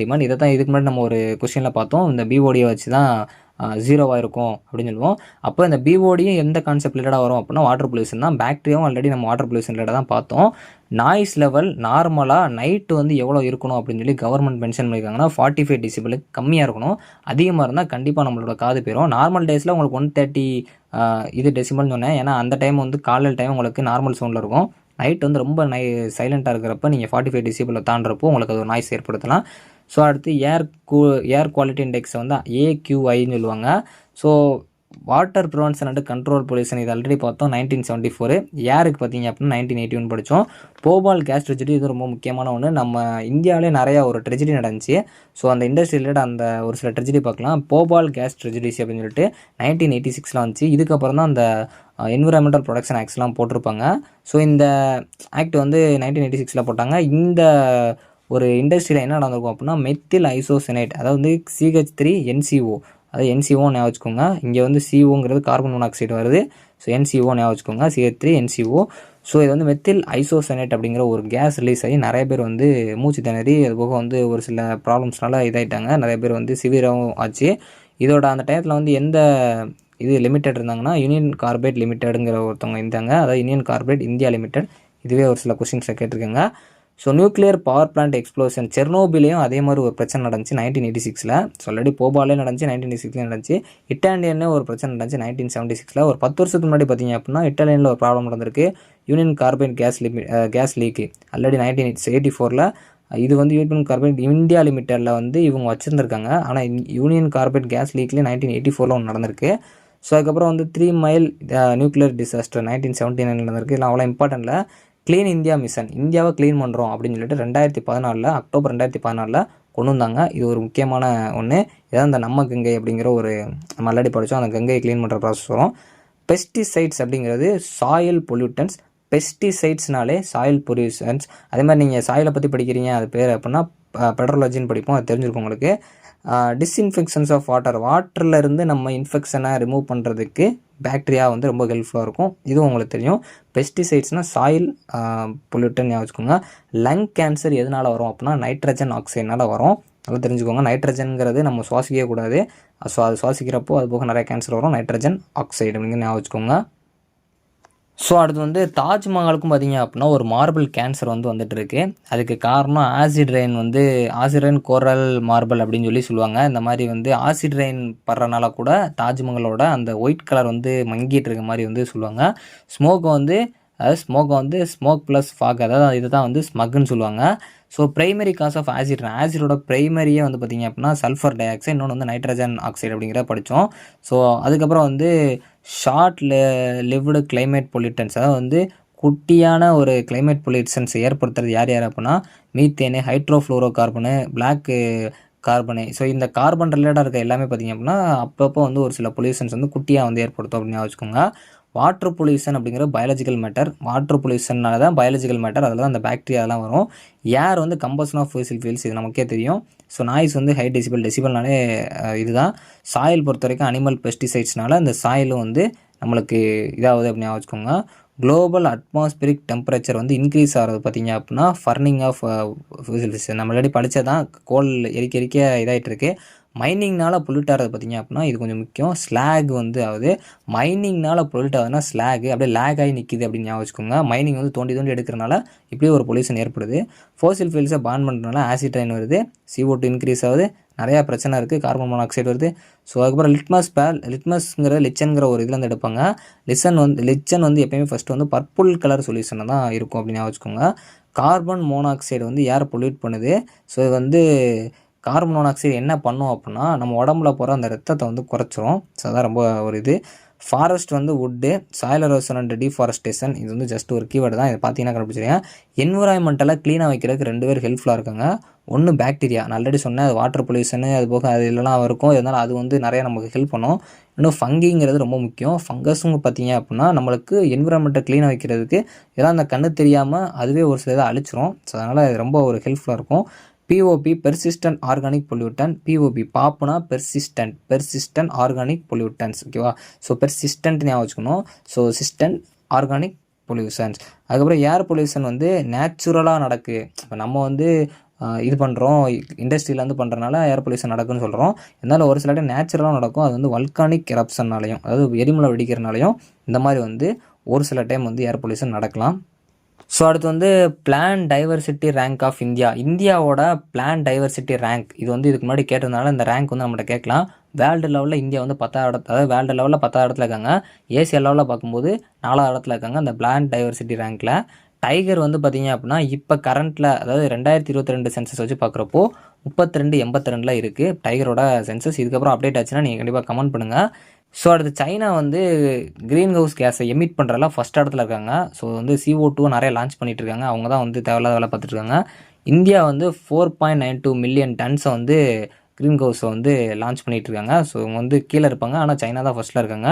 டிமாண்ட். இதை தான் இதுக்கு முன்னாடி நம்ம ஒரு கொஸ்டினில் பார்த்தோம். இந்த BOD-யை வச்சு தான் 0வாக இருக்கும் அப்படின்னு சொல்லுவோம். அப்போ இந்த BOD-யும் எந்த கான்செப்ட் ரிலேட்டடாக வரும் அப்படின்னா வாட்டர் பொல்யூஷன் தான். பாக்டீரியாவும் ஆல்ரெடி நம்ம வாட்டர் பொல்யூஷன் ரிலேட்டாக தான் பார்த்தோம். நாய்ஸ் லெவல் நார்மலாக நைட்டு வந்து எவ்வளோ இருக்கணும் அப்படின்னு சொல்லி கவர்மெண்ட் மென்ஷன் பண்ணியிருக்காங்கன்னா 45 டெசிபலுக்கு கம்மியாக இருக்கணும். அதிகமாக இருந்தால் கண்டிப்பாக நம்மளோட காது போயிடும். நார்மல் டேஸில் உங்களுக்கு 130 இது டெசிபல்னு சொன்னேன். ஏன்னா அந்த டைம் வந்து காலையில் டைம் உங்களுக்கு நார்மல் சவுண்டில் இருக்கும். நைட் வந்து ரொம்ப சைலண்ட்டாக இருக்கிறப்ப நீங்கள் 45 டெசிபலை தாண்டுறப்போ உங்களுக்கு அது ஒரு நாய்ஸ் ஏற்படுத்தலாம். ஸோ அடுத்து ஏர் குவாலிட்டி இண்டெக்ஸை வந்து AQIன்னு சொல்லுவாங்க. So water prevention and control pollution இது ஆல்ரெடி பார்த்தோம் 1974. ஏருக்கு பார்த்தீங்க அப்படின்னா 1981 படித்தோம். போபால் கேஸ் ட்ரெஜடி இது ரொம்ப முக்கியமான ஒன்று. நம்ம இந்தியாவிலே நிறையா ஒரு ட்ரெஜடி நடந்துச்சு. ஸோ அந்த இண்டஸ்ட்ரி ரிலேட்டட் அந்த ஒரு சில ட்ரெஜடி பார்க்கலாம். போபால் கேஸ் ட்ரெஜடிஸ் அப்படின்னு சொல்லிட்டு 1986 வந்துச்சு. இதுக்கப்புறம் தான் அந்த என்விரான்மெண்டல் ப்ரொடக்ஷன் ஆக்ட்ஸ்லாம் போட்டிருப்பாங்க. ஸோ இந்த ஆக்ட் வந்து 1986 போட்டாங்க. இந்த ஒரு இண்டஸ்ட்ரியில் என்ன நடந்திருக்கும் அப்படின்னா மெத்தில் ஐசோசெனேட், அதாவது வந்து CH3NCO, அது NCO ஞாபகம் வச்சுக்கோங்க. இங்கே வந்து COங்கிறது கார்பன் மோனாக்சைடு வருது. ஸோ NCO ஞாபகம் வச்சுக்கோங்க, CH3NCO. ஸோ இது வந்து மெத்தில் ஐசோசெனேட் அப்படிங்கிற ஒரு கேஸ் ரிலீஸ் ஆகி நிறைய பேர் வந்து மூச்சு திணறி, அது போக வந்து ஒரு சில ப்ராப்ளம்ஸ்னால இதாகிட்டாங்க. நிறைய பேர் வந்து சிவியராகவும் ஆச்சு. இதோட அந்த டயத்தில் வந்து எந்த இது லிமிடெட் இருந்தாங்கன்னா யூனியன் கார்பைட் லிமிடெடுங்கிற ஒருத்தவங்க இருந்தாங்க. அதாவது யூனியன் கார்பைட் இந்தியா லிமிடெட். இதுவே ஒரு சில கொஸ்டின்ஸை கேட்டிருக்காங்க. So nuclear power plant explosion, செர்னோபிலையும் அதே மாதிரி ஒரு பிரச்சனை நடந்துச்சு 1986. ஸோ ஆல்ரெடி போபாலே நடந்துச்சு, 1986 நடந்துச்சு. இட்டாலியன்ல ஒரு பிரச்சனை நடந்துச்சு 1976. ஒரு 10 வருஷத்துக்கு முன்னாடி பார்த்தீங்க அப்படின்னா இட்டாலியனில் ஒரு ப்ராப்ளம் நடந்திருக்கு. Union Carbide gas leak already 1984 இது வந்து யூனியன் கார்பரேட் இந்தியா லிமிட்டடில் வந்து இவங்க வச்சுருந்துருக்காங்க. ஆனால் யூனியன் கார்பரேட் கேஸ் லீக்லேயே 1984 ஒன்று நடந்திருக்கு. ஸோ அதுக்கப்புறம் வந்து 3 மைல் நியூக்ளியர் டிசாஸ்டர் 1979 நடந்திருக்கு. இதெல்லாம் அவ்வளோ இம்பார்ட்டன்ட் இல்லை. க்ளீன் இந்தியா மிஷன், இந்தியாவை க்ளீன் பண்ணுறோம் அப்படின்னு சொல்லிட்டு 2014 அக்டோபர் 2014 கொண்டு வந்தாங்க. இது ஒரு முக்கியமான ஒன்று. இதான் இந்த நம்ம கங்கை அப்படிங்கிற ஒரு நம்ம ஆல்ரெடி படித்தோம், அந்த கங்கையை க்ளீன் பண்ணுற ப்ராசஸ் வரும். பெஸ்டிசைட்ஸ் அப்படிங்கிறது சாயில் பொல்யூட்டன்ஸ். பெஸ்டிசைட்ஸ்னாலே சாயில் பொல்யூஷன்ஸ். அதே மாதிரி நீங்கள் சாயிலை பற்றி படிக்கிறீங்க, அது பேர் அப்படின்னா பெட்ரோலஜின்னு படிப்போம், அது தெரிஞ்சிருக்கும் உங்களுக்கு. டிஸ்இன்ஃபெக்ஷன்ஸ் ஆஃப் வாட்டரில் இருந்து நம்ம இன்ஃபெக்ஷனை ரிமூவ் பண்ணுறதுக்கு பாக்டீரியா வந்து ரொம்ப ஹெல்ப்ஃபுல்லாக இருக்கும். இதுவும் உங்களுக்கு தெரியும். பெஸ்டிசைட்ஸ்னால் சாயில் பொல்யூட்டன் வச்சுக்கோங்க. லங் கேன்சர் எதனால் வரும் அப்படின்னா நைட்ரஜன் ஆக்சைடுனால வரும். நல்லா தெரிஞ்சுக்கோங்க. நைட்ரஜனுங்கிறது நம்ம சுவாசிக்கவே கூடாது. ஸோ அது சுவாசிக்கிறப்போ அது போக நிறைய கேன்சர் வரும். நைட்ரஜன் ஆக்சைடு அப்படிங்கிற ஞாபகம் வச்சுக்கோங்க. ஸோ அடுத்து வந்து தாஜ்மஹாலுக்கும் பார்த்திங்க அப்படின்னா ஒரு மார்பிள் கேன்சர் வந்து வந்துட்டுருக்கு. அதுக்கு காரணம் ஆசிட் ரெயின் கோரல் மார்பிள் அப்படின்னு சொல்லுவாங்க. இந்த மாதிரி வந்து ஆசிட் ரெயின் படுறனால கூட தாஜ்மஹாலோட அந்த ஒயிட் கலர் வந்து மங்கிட்டு இருக்க மாதிரி வந்து சொல்லுவாங்க. ஸ்மோக்கை வந்து ஸ்மோக் ப்ளஸ் ஃபாக், அதாவது இதுதான் வந்து ஸ்மக்குன்னு சொல்லுவாங்க. ஸோ பிரைமரி காஸ் ஆஃப் ஆசிடோட பிரைமரியே வந்து பார்த்திங்க அப்படின்னா சல்ஃபர் டை ஆக்சைடு, இன்னொன்று வந்து நைட்ரஜன் ஆக்சைடு அப்படிங்கிற படித்தோம். ஸோ அதுக்கப்புறம் வந்து ஷார்ட் லிவ்டு கிளைமேட் பொல்யூட்டன்ஸ், அதாவது வந்து குட்டியான ஒரு கிளைமேட் பொல்யூஷன்ஸ் ஏற்படுத்துறது யார் அப்படின்னா methane, hydrofluorocarbon, black carbon. So இந்த கார்பன் ரிலேட்டாக இருக்க எல்லாமே பார்த்திங்க அப்படின்னா அப்பப்போ வந்து ஒரு சில பொல்யூஷன்ஸ் வந்து குட்டியாக வந்து ஏற்படுத்தும் அப்படின்னு வச்சுக்கோங்க. வாட்டர் பொல்யூஷன் அப்படிங்கிற பயாலஜிக்கல் மேட்டர். வாட்டர் பொல்யூஷனால தான் பயாலஜிக்கல் மேட்டர், அதில் தான் அந்த பாக்டீரியாலாம் வரும். ஏர் வந்து கம்பஷன் ஆஃப் ஃபாசில் ஃபியூல்ஸ், இது நமக்கே தெரியும். ஸோ நாய்ஸ் வந்து ஹை டெசிபல்னாலே இதுதான். சாயில் பொறுத்த வரைக்கும் அனிமல் பெஸ்டிசைட்ஸ்னால அந்த சாயிலும் வந்து நம்மளுக்கு இதாகுது அப்படின்னு வச்சுக்கோங்க. குளோபல் அட்மாஸ்பியரிக் டெம்பரேச்சர் வந்து இன்க்ரீஸ் ஆகிறது பார்த்திங்க அப்படின்னா ஃபர்னிங் ஆஃப் ஃபியூசில்ஸ், நம்ம ஆல்ரெடி படித்ததான். கோல் எரிக்க இதாகிட்டு இருக்குது. மைனிங்னால் பொல்யூட் ஆகிறது பார்த்திங்க அப்படின்னா இது கொஞ்சம் முக்கியம். ஸ்லாக் வந்து ஆகுது. மைனிங்னால் பொல்யூட் ஆகுதுன்னா ஸ்லாக் அப்படியே லேக் ஆகி நிற்கிது அப்படின்னு ஞாபகம் வச்சுக்கோங்க. மைனிங் வந்து தோண்டி எடுக்கிறனால இப்படியே ஒரு பொல்யூஷன் ஏற்படுது. ஃபோசில் ஃபியூல்ஸை பான் பண்ணுறதுனால ஆசிட் ரெயின் வருது, CO2 இன்க்ரீஸ் ஆகுது, நிறையா பிரச்சனை இருக்குது, கார்பன் மோனாக்சைடு வருது. ஸோ அதுக்கப்புறம் லிச்சன்கிற ஒரு இதில் வந்து எடுப்பாங்க. லிச்சன் வந்து எப்பயுமே ஃபஸ்ட்டு வந்து பர்பிள் கலர் சொல்யூஷனை தான் இருக்கும் அப்படின்னு ஞாபகம் வச்சுக்கோங்க. கார்பன் மோனாக்சைடு வந்து யாரை பொல்யூட் பண்ணுது? ஸோ இது வந்து கார்பன் மோனாக்சைடு என்ன பண்ணும் அப்படின்னா நம்ம உடம்புல போகிற அந்த ரத்தத்தை வந்து குறைச்சிரும். ஸோ அதான் ரொம்ப ஒரு இது. ஃபாரஸ்ட் வந்து wood, soil erosion and deforestation, இது வந்து ஜஸ்ட் ஒரு கீவேர்டு தான். இதை பார்த்தீங்கன்னா கண்டுபிடிச்சிருங்க. என்விரான்மெண்டலாக க்ளீனாக வைக்கிறதுக்கு 2 பேர் ஹெல்ப்ஃபுல்லாக இருக்காங்க. ஒன்று பாக்டீரியா, நான் ஆல்ரெடி சொன்னேன், அது வாட்டர் பொல்யூஷனு அது போக அது இல்லைலாம் இருக்கும். இதனால் அது வந்து நிறையா நமக்கு ஹெல்ப் பண்ணும். இன்னும் ஃபங்கிங்கிறது ரொம்ப முக்கியம். ஃபங்கஸுங்க பார்த்தீங்க அப்படின்னா நம்மளுக்கு என்விரான்மெண்ட்டை க்ளீனாக வைக்கிறதுக்கு இதெல்லாம் அந்த கண்ணு தெரியாமல் அதுவே ஒரு சில இதை அழிச்சிரும். ஸோ அதனால் இது ரொம்ப ஒரு ஹெல்ப்ஃபுல்லாக இருக்கும். POP persistent organic pollutant. POP பாப்புனா பெர்சிஸ்டன்ட் ஆர்கானிக் பொல்யூட்டன்ஸ், ஓகேவா? ஸோ பெர்சிஸ்டன்ட் ஞாபகம் வச்சுக்கணும். So persistent organic pollutions. அதுக்கப்புறம் ஏர் பொல்யூஷன் வந்து நேச்சுரலாக நடக்கு. இப்போ நம்ம வந்து இது பண்ணுறோம், இண்டஸ்ட்ரியிலேருந்து பண்ணுறனால ஏர் பொல்யூஷன் நடக்குன்னு சொல்கிறோம். இருந்தாலும் ஒரு சில டைம் நேச்சுரலாக நடக்கும். அது வந்து வல்கானிக் எரப்ஷன்னாலையும், அதாவது எரிமலை வெடிக்கிறனாலையும் இந்த மாதிரி வந்து ஒரு சில டைம் வந்து ஏர் பொல்யூஷன் நடக்கலாம். ஸோ அடுத்து வந்து பிளான் டைவர்சிட்டி ரேங்க் ஆஃப் இந்தியாவோட பிளான் டைவர்சிட்டி ரேங்க், இது வந்து இதுக்கு முன்னாடி கேட்டதுனால இந்த ரேங்க் வந்து நம்மகிட்ட கேட்கலாம். வேர்ல்டு லெவலில் இந்தியா வந்து 10வது இடத்துல, அதாவது வேர்ல்டு லெவலில் 10வது இடத்துல இருக்காங்க. ஏசியா லெவலில் பார்க்கும்போது 4வது இடத்துல இருக்காங்க அந்த பிளான் டைவர்சிட்டி ரேங்க்கில். டைகர் வந்து பார்த்திங்க அப்படின்னா இப்போ கரண்ட்டில், அதாவது 2022 சென்சஸ் வச்சு பார்க்குறப்போ 3282 இருக்குது டைகரோட சென்சஸ். இதுக்கப்புறம் அப்டேட் ஆச்சுன்னா நீங்கள் கண்டிப்பாக கமெண்ட் பண்ணுங்கள். ஸோ அடுத்து சைனா வந்து க்ரீன் ஹவுஸ் கேஸை எமிட் பண்ணுறதுல ஃபஸ்ட் இடத்துல இருக்காங்க. ஸோ வந்து CO2 நிறைய லான்ச் பண்ணிகிட்ருக்காங்க. அவங்க தான் வந்து தேவையில்லாத வேலை பார்த்துட்ருக்காங்க. இந்தியா வந்து 4.92 மில்லியன் டன்ஸை வந்து க்ரீன் ஹவுஸை வந்து லான்ச் பண்ணிகிட்ருக்காங்க. ஸோ இவங்க வந்து கீழே இருப்பாங்க, ஆனால் சைனா தான் ஃபஸ்ட்டில் இருக்காங்க.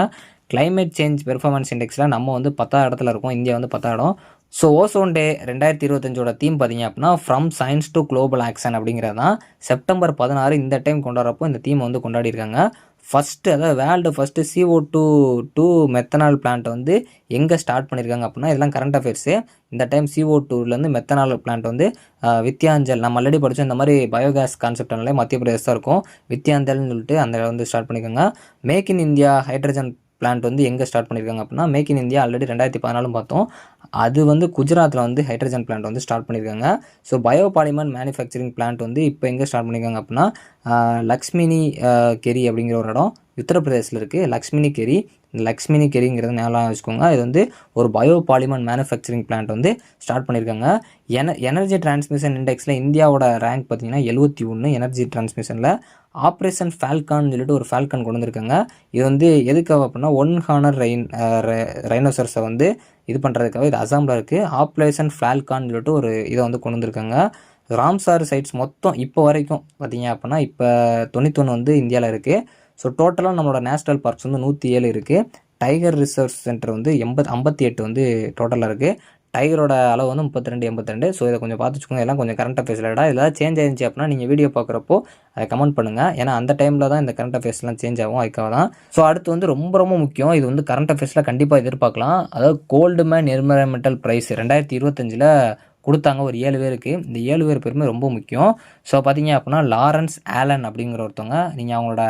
கிளைமேட் சேஞ்ச் பெர்ஃபார்மன்ஸ் இண்டெக்ஸில் நம்ம வந்து 10வது இடத்துல இருக்கோம், இந்தியா வந்து 10வது இடம். ஸோ ஓசோன் டே 2025 தீம் பார்த்திங்க அப்படின்னா from science to global action அப்படிங்கிறது தான். செப்டம்பர் 16 இந்த டைம் கொண்டாடுறப்போ இந்த தீமை வந்து கொண்டாடிருக்காங்க. ஃபஸ்ட்டு, அதாவது world first CO2 methanol plant வந்து எங்கே ஸ்டார்ட் பண்ணியிருக்காங்க அப்படின்னா, இதெல்லாம் கரண்ட் அஃபேர்ஸு. இந்த டைம் CO2லேருந்து மெத்தனால் பிளான்ட் வந்து வித்யாஞ்சல், நம்ம ஆல்ரெடி படித்தோம் இந்த மாதிரி பயோகேஸ் கான்செப்ட்னாலே மத்திய பிரதேச தான் இருக்கும். வித்யாஞ்சல்னு சொல்லிட்டு அந்த வந்து ஸ்டார்ட் பண்ணியிருக்காங்க. Make in India hydrogen plant வந்து எங்கே ஸ்டார்ட் பண்ணியிருக்காங்க அப்படின்னா, மேக் இன் இந்தியா ஆல்ரெடி 2014 பார்த்தோம். அது வந்து குஜராத்தில் வந்து ஹைட்ரஜன் பிளான்ட் வந்து ஸ்டார்ட் பண்ணியிருக்காங்க. ஸோ பயோபாலிமர் மேனுஃபேக்சரிங் பிளான்ட் வந்து இப்போ எங்கே ஸ்டார்ட் பண்ணியிருக்காங்க அப்படின்னா லக்ஷ்மினி கெரி அப்படிங்கிற ஒரு இடம் உத்தரப்பிரதேசில் இருக்குது. லக்ஷ்மினி கெரி இந்த லக்ஷ்மினி கெரிங்கிறது ஞாபகம் வச்சுக்கோங்க. இது வந்து ஒரு பயோ பாலிமர் மேனுஃபேக்சரிங் பிளான்ட் வந்து ஸ்டார்ட் பண்ணியிருக்காங்க. எனர்ஜி டிரான்ஸ்மிஷன் இண்டெக்ஸில் இந்தியாவோட ரேங்க் பார்த்தீங்கன்னா 71 எனர்ஜி டிரான்ஸ்மிஷனில். ஆப்ரேஷன் ஃபால்கான்னு சொல்லிட்டு ஒரு ஃபால்கான் கொண்டு வந்திருக்காங்க. இது வந்து எதுக்காக அப்படின்னா ஒன் ஹானர் ரைனோசர்ஸை வந்து இது பண்ணுறதுக்காக இது அசாமில் இருக்குது. ஆப்ரேஷன் ஃபால்கான்னு சொல்லிட்டு ஒரு இதை வந்து கொண்டு வந்திருக்காங்க. ராம்சார் சைட்ஸ் மொத்தம் இப்போ வரைக்கும் பார்த்தீங்க அப்படின்னா இப்போ 91 வந்து இந்தியாவில் இருக்குது. ஸோ டோட்டலாக நம்மளோட நேஷ்னல் பார்க்ஸ் வந்து 107 இருக்குது. டைகர் ரிசர்ச் சென்டர் வந்து 58 வந்து டோட்டலாக இருக்குது. டைகரோட அளவு வந்து 32. ஸோ இதை கொஞ்சம் பார்த்து வச்சுக்கோங்க. எல்லாம் கொஞ்சம் கரண்ட் அஃபேர்ஸ் ரிலேட்டடாக இதெல்லாம் சேஞ்ச் ஆயிருந்துச்சு அப்படின்னா நீங்கள் வீடியோ பார்க்குறப்போ அதை கமெண்ட் பண்ணுங்கள். ஏன்னா அந்த டைமில் தான் இந்த கரண்ட் அஃபேர்ஸ்லாம் சேஞ்ச் ஆகும், அதுக்காக தான். ஸோ அடுத்து வந்து ரொம்ப முக்கியம், இது வந்து கரண்ட் அஃபேர்ஸில் கண்டிப்பாக எதிர்பார்க்கலாம். அதாவது கோல்டுமேன் என்விரான்மெண்டல் ப்ரைஸ் 2025 கொடுத்தாங்க ஒரு 7 பேருக்கு. இந்த 7 பேர் பேருமே ரொம்ப முக்கியம். ஸோ பார்த்தீங்க அப்படின்னா லாரன்ஸ் ஆலன் அப்படிங்கிற ஒருத்தவங்க, நீங்கள் அவங்களோட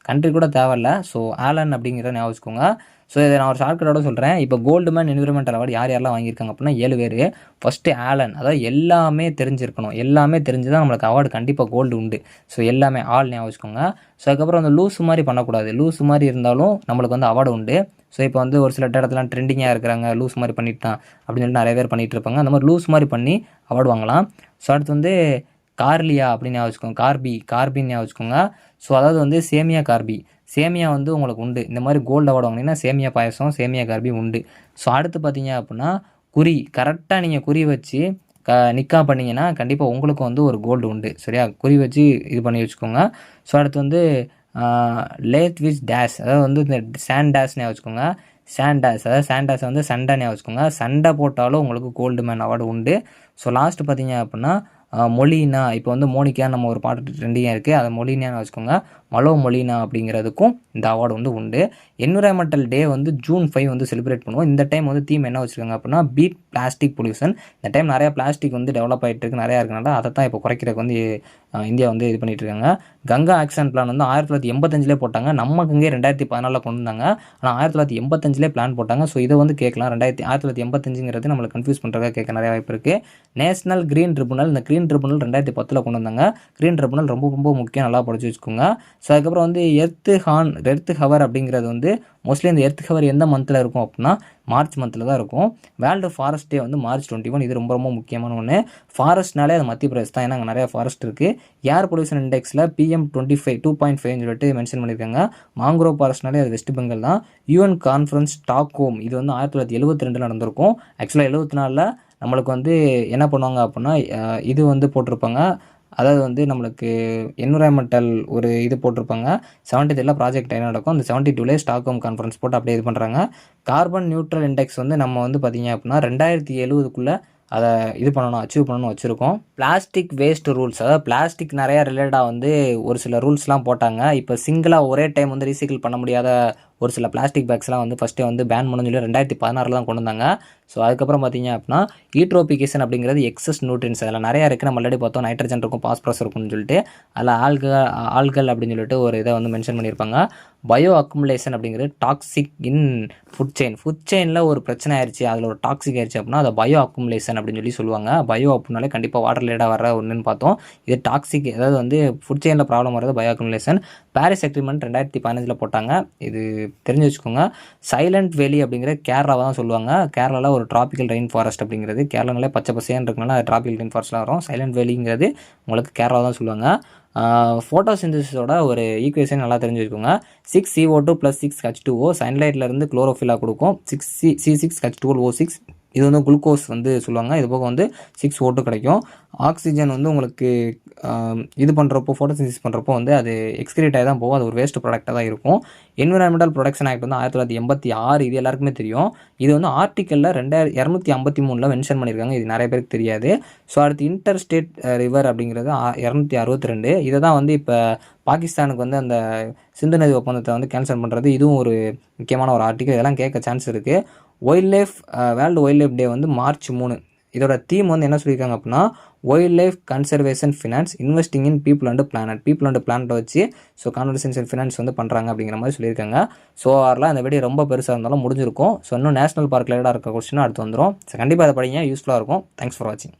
கண்ட்ரி கூட தேவையில்ல. ஸோ ஆலன் அப்படிங்கிறத ஞாபகம் வச்சுக்கோங்க. ஸோ இதை நான் ஒரு ஷார்ட்கட்டோட சொல்கிறேன். இப்போ கோல்டுமேன் என்விரான்மெண்டல் அவார்டு யாரெல்லாம் வாங்கியிருக்காங்க அப்படின்னா 7 பேர். ஃபஸ்ட்டு ஆலன், அதாவது எல்லாமே தெரிஞ்சிருக்கணும், எல்லாமே தெரிஞ்சு தான் நம்மளுக்கு அவார்டு கண்டிப்பாக கோல்டு உண்டு. ஸோ எல்லாமே ஆல் ஞாபகம் வச்சுக்கோங்க. ஸோ அதுக்கப்புறம் அந்த லூஸ் மாதிரி பண்ணக்கூடாது. லூஸ் மாதிரி இருந்தாலும் நம்மளுக்கு வந்து அவார்டு உண்டு. ஸோ இப்போ வந்து ஒரு சில இடத்துலாம் ட்ரெண்டிங்காக இருக்கிறாங்க, லூஸ் மாதிரி பண்ணிட்டான் அப்படின்னு சொல்லிட்டு நிறைய பேர் பண்ணிகிட்டு இருப்பாங்க. அந்த மாதிரி லூஸ் மாதிரி பண்ணி அவார்டு வாங்கலாம். ஸோ அடுத்து வந்து கார்லியா அப்படின்னு ஞாபகம் வச்சுக்கோங்க. கார்பின்னு ஞாபகம் வச்சுக்கோங்க. ஸோ அதாவது வந்து சேமியா கார்பி, சேமியா வந்து உங்களுக்கு உண்டு. இந்த மாதிரி கோல்டு அவார்டு வாங்கினீங்கன்னா சேமியா பாயசம், சேமியா கார்பி உண்டு. ஸோ அடுத்து பார்த்தீங்க அப்படின்னா குறி, கரெக்டாக நீங்கள் குறி வச்சு நிக்கா பண்ணிங்கன்னா கண்டிப்பாக உங்களுக்கு வந்து ஒரு கோல்டு உண்டு. சரியா, குறி வச்சு இது பண்ணி வச்சுக்கோங்க. ஸோ அடுத்து வந்து லேத் வித் டேஷ், அதாவது வந்து இந்த சாண்டாஸ்னே வச்சுக்கோங்க. சாண்டாஸ், அதாவது சாண்டாஸை வந்து சண்டைனே வச்சுக்கோங்க. சண்டை போட்டாலும் உங்களுக்கு கோல்டு மேன் அவார்டு உண்டு. ஸோ லாஸ்ட்டு பார்த்தீங்க அப்படின்னா மொலினா, இப்போ வந்து மோனிகா நம்ம ஒரு பாட்டு ட்ரெண்டிங்காக இருக்குது, அதை மொலினான்னு வச்சுக்கோங்க. மலோ மொலினா அப்படிங்கிறதுக்கும் இந்த அவார்டு வந்து உண்டு. என்விரான்மெண்டல் டே வந்து June 5 வந்து செலிப்ரேட் பண்ணுவோம். இந்த டைம் வந்து தீம் என்ன வச்சுருக்காங்க அப்படின்னா பீட் பிளாஸ்டிக் பொல்யூஷன். இந்த டைம் நிறையா பிளாஸ்டிக் வந்து டெவலப் ஆகிட்டு இருக்கு, நிறையா இருக்கனால அதை தான் இப்போ குறைக்கிறதுக்கு வந்து இந்தியா வந்து இது பண்ணிகிட்டு இருக்காங்க. கங்கா ஆக்ஷன் பிளான் வந்து 1985 போட்டாங்க. நம்ம கங்கே 2014 கொண்டு வந்தாங்க. ஆனால் 1985 பிளான் போட்டாங்க. ஸோ இதை வந்து கேட்கலாம். 1985 நம்மளுக்கு கன்ஃபியூஸ் பண்ணுறதுக்காக கேட்க நிறைய வாய்ப்பு இருக்குது. நேஷனல் கிரீன் ட்ரிபுனல், இந்த கிரீன் ட்ரிபுனல் 2010 கொண்டு வந்தாங்க. கிரீன் ட்ரிபுனல் ரொம்ப முக்கியம், நல்லா படிச்சு வச்சுக்கோங்க. ஸோ அதுக்கப்புறம் வந்து எர்த் ஹவர் அப்படிங்கிறது வந்து மோஸ்ட்லி இந்த எர்த் ஹவர் எந்த மந்தில் இருக்கும் அப்படின்னா மார்ச் மந்தில் தான் இருக்கும். வேர்ல்டு ஃபாரஸ்ட் டே வந்து March 21. இது ரொம்ப முக்கியமான ஒன்று. ஃபாரஸ்ட்னாலே அது மத்திய பிரதேஷ் தான், ஏன்னா அங்கே நிறையா ஃபாரஸ்ட் இருக்குது. ஏர் பொல்யூஷன் இண்டெக்ஸில் PM25 2.5 சொல்லிட்டு மென்ஷன் பண்ணியிருக்காங்க. மாங்க்ரோவ் ஃபாரஸ்ட்னாலே அது வெஸ்ட் பெங்கால் தான். UN கான்ஃபரன்ஸ் ஸ்டாக்ஹோம், இது வந்து 1972 நடந்திருக்கும். ஆக்சுவலாக 74 நம்மளுக்கு வந்து என்ன பண்ணுவாங்க அப்படின்னா இது வந்து போட்டிருப்பாங்க. அதாவது வந்து நம்மளுக்கு என்விரான்மெண்டல் ஒரு இது போட்டிருப்பாங்க. 73 ப்ராஜெக்ட் என்ன நடக்கும், அந்த 72 ஸ்டாக்ஹோம் கான்ஃபரன்ஸ் போட்டு அப்படியே இது பண்ணுறாங்க. கார்பன் நியூட்ரல் இண்டெக்ஸ் வந்து நம்ம வந்து பார்த்திங்க அப்படின்னா 2070 அதை இது பண்ணணும், அச்சீவ் பண்ணணும் வச்சுருக்கோம். பிளாஸ்டிக் வேஸ்ட் ரூல்ஸ், அதாவது பிளாஸ்டிக் நிறையா ரிலேட்டடாக வந்து ஒரு சில ரூல்ஸ்லாம் போட்டாங்க. இப்போ சிங்கிளாக ஒரே டைம் வந்து ரீசைக்கிள் பண்ண முடியாத ஒரு சில பிளாஸ்டிக் பேக்ஸ்லாம் வந்து ஃபஸ்ட்டே வந்து பேன் பண்ணணும்னு சொல்லி 2016 தான் கொண்டு வந்தாங்க. ஸோ அதுக்கப்புறம் பார்த்தீங்க அப்படின்னா ஈட்ரோபிகேஷன் அப்படிங்கிறது எக்ஸஸ் நியூட்ரியன்ஸ், அதில் நிறையா இருக்குது. நம்ம ஆல்ரெடி பார்த்தோம், நைட்ரஜன் இருக்கும், பாஸ்பரஸ் இருக்கும்னு சொல்லிட்டு. அதில் ஆல்கல் அப்படின்னு சொல்லிட்டு ஒரு இதை வந்து மென்ஷன் பண்ணியிருப்பாங்க. பயோ அக்குமுலேஷன் அப்படிங்கிறது டாக்ஸிக் இன் ஃபுட் செயினில் ஒரு பிரச்சனை ஆயிடுச்சு, அதில் ஒரு டாக்ஸிக் ஆயிடுச்சு அப்படின்னா அதை பயோ அக்குமுலேஷன் அப்படின்னு சொல்லுவாங்க. பயோ அப்படின்னாலே கண்டிப்பாக வாட்டர் ரிலேட்டாக வர ஒன்றுன்னு பார்த்தோம். இது டாக்ஸிக், அதாவது வந்து ஃபுட் செயினில் ப்ராப்ளம் வர்றது பயோ அக்குமுலேஷன். பாரிஸ் அக்ரிமெண்ட் 2015 போட்டாங்க, இது தெரிஞ்சு வச்சுக்கோங்க. சைலண்ட் வேலி அப்படிங்கிறது கேரளாவை தான் சொல்லுவாங்க. கேரளாவில் ஒரு ட்ராபிக்கல் ரெயின் ஃபாரஸ்ட் அப்படிங்கிறது, கேரளானாலே பச்சை பசேன்னு இருக்கனால அது ட்ராபிக்கல் ரெயின் ஃபாரஸ்ட்லாம் வரும். சைலண்ட் வேலிங்கிறது உங்களுக்கு கேரளா தான் சொல்லுவாங்க. ஃபோட்டோசிந்தசிஸோட ஒரு ஈக்குவேஷன் நல்லா தெரிஞ்சு வச்சுக்கோங்க. 6CO2 + 6H2O சன்லைட்லேருந்து குளோரோஃபிலாக கொடுக்கும். 6C6H12O6 இது வந்து குளுக்கோஸ் வந்து சொல்லுவாங்க. இது போக வந்து 6O2 கிடைக்கும். ஆக்சிஜன் வந்து உங்களுக்கு இது பண்ணுறப்போ ஃபோட்டோசிந்தசிஸ் பண்ணுறப்போ வந்து அது எக்ஸ்கிரீட் ஆகி தான் போகும், அது ஒரு வேஸ்ட் ப்ராடக்டாக தான் இருக்கும். என்விரான்மெண்டல் ப்ரொடெக்ஷன் ஆக்ட் வந்து 1986, இது எல்லாருக்குமே தெரியும். இது வந்து ஆர்டிக்கலில் 2253 மென்ஷன் பண்ணியிருக்காங்க, இது நிறைய பேருக்கு தெரியாது. ஸோ அடுத்து இன்டர் ஸ்டேட் ரிவர் அப்படிங்கிறது 262, இதை தான் வந்து இப்போ பாகிஸ்தானுக்கு வந்து அந்த சிந்து நதி ஒப்பந்தத்தை வந்து கேன்சல் பண்ணுறது, இதுவும் ஒரு முக்கியமான ஒரு ஆர்டிக்கல். இதெல்லாம் கேட்க சான்ஸ் இருக்குது. வேர்ல்டு வைல்ட் லைஃப் டே வந்து March 3. இதோட தீம் வந்து என்ன சொல்லியிருக்காங்க அப்படின்னா wild life conservation finance investing in people and planet வச்சு ஸோ கான்வர்சேஷன் ஃபினான்ஸ் வந்து பண்ணுறாங்க அப்படிங்கிற மாதிரி சொல்லியிருக்காங்க. ஸோ அதெல்லாம் இந்த வீடியோ ரொம்ப பெருசாக இருந்தாலும் முடிஞ்சிருக்கும். ஸோ இன்னும் நேஷனல் பார்க் ரிலேட்டடாக இருக்க கொஸ்டின் அடுத்து வந்துடும். ஸோ கண்டிப்பாக அதை படிங்க, யூஸ்ஃபுல்லாக இருக்கும். தேங்க்ஸ் ஃபார் வாட்சிங்.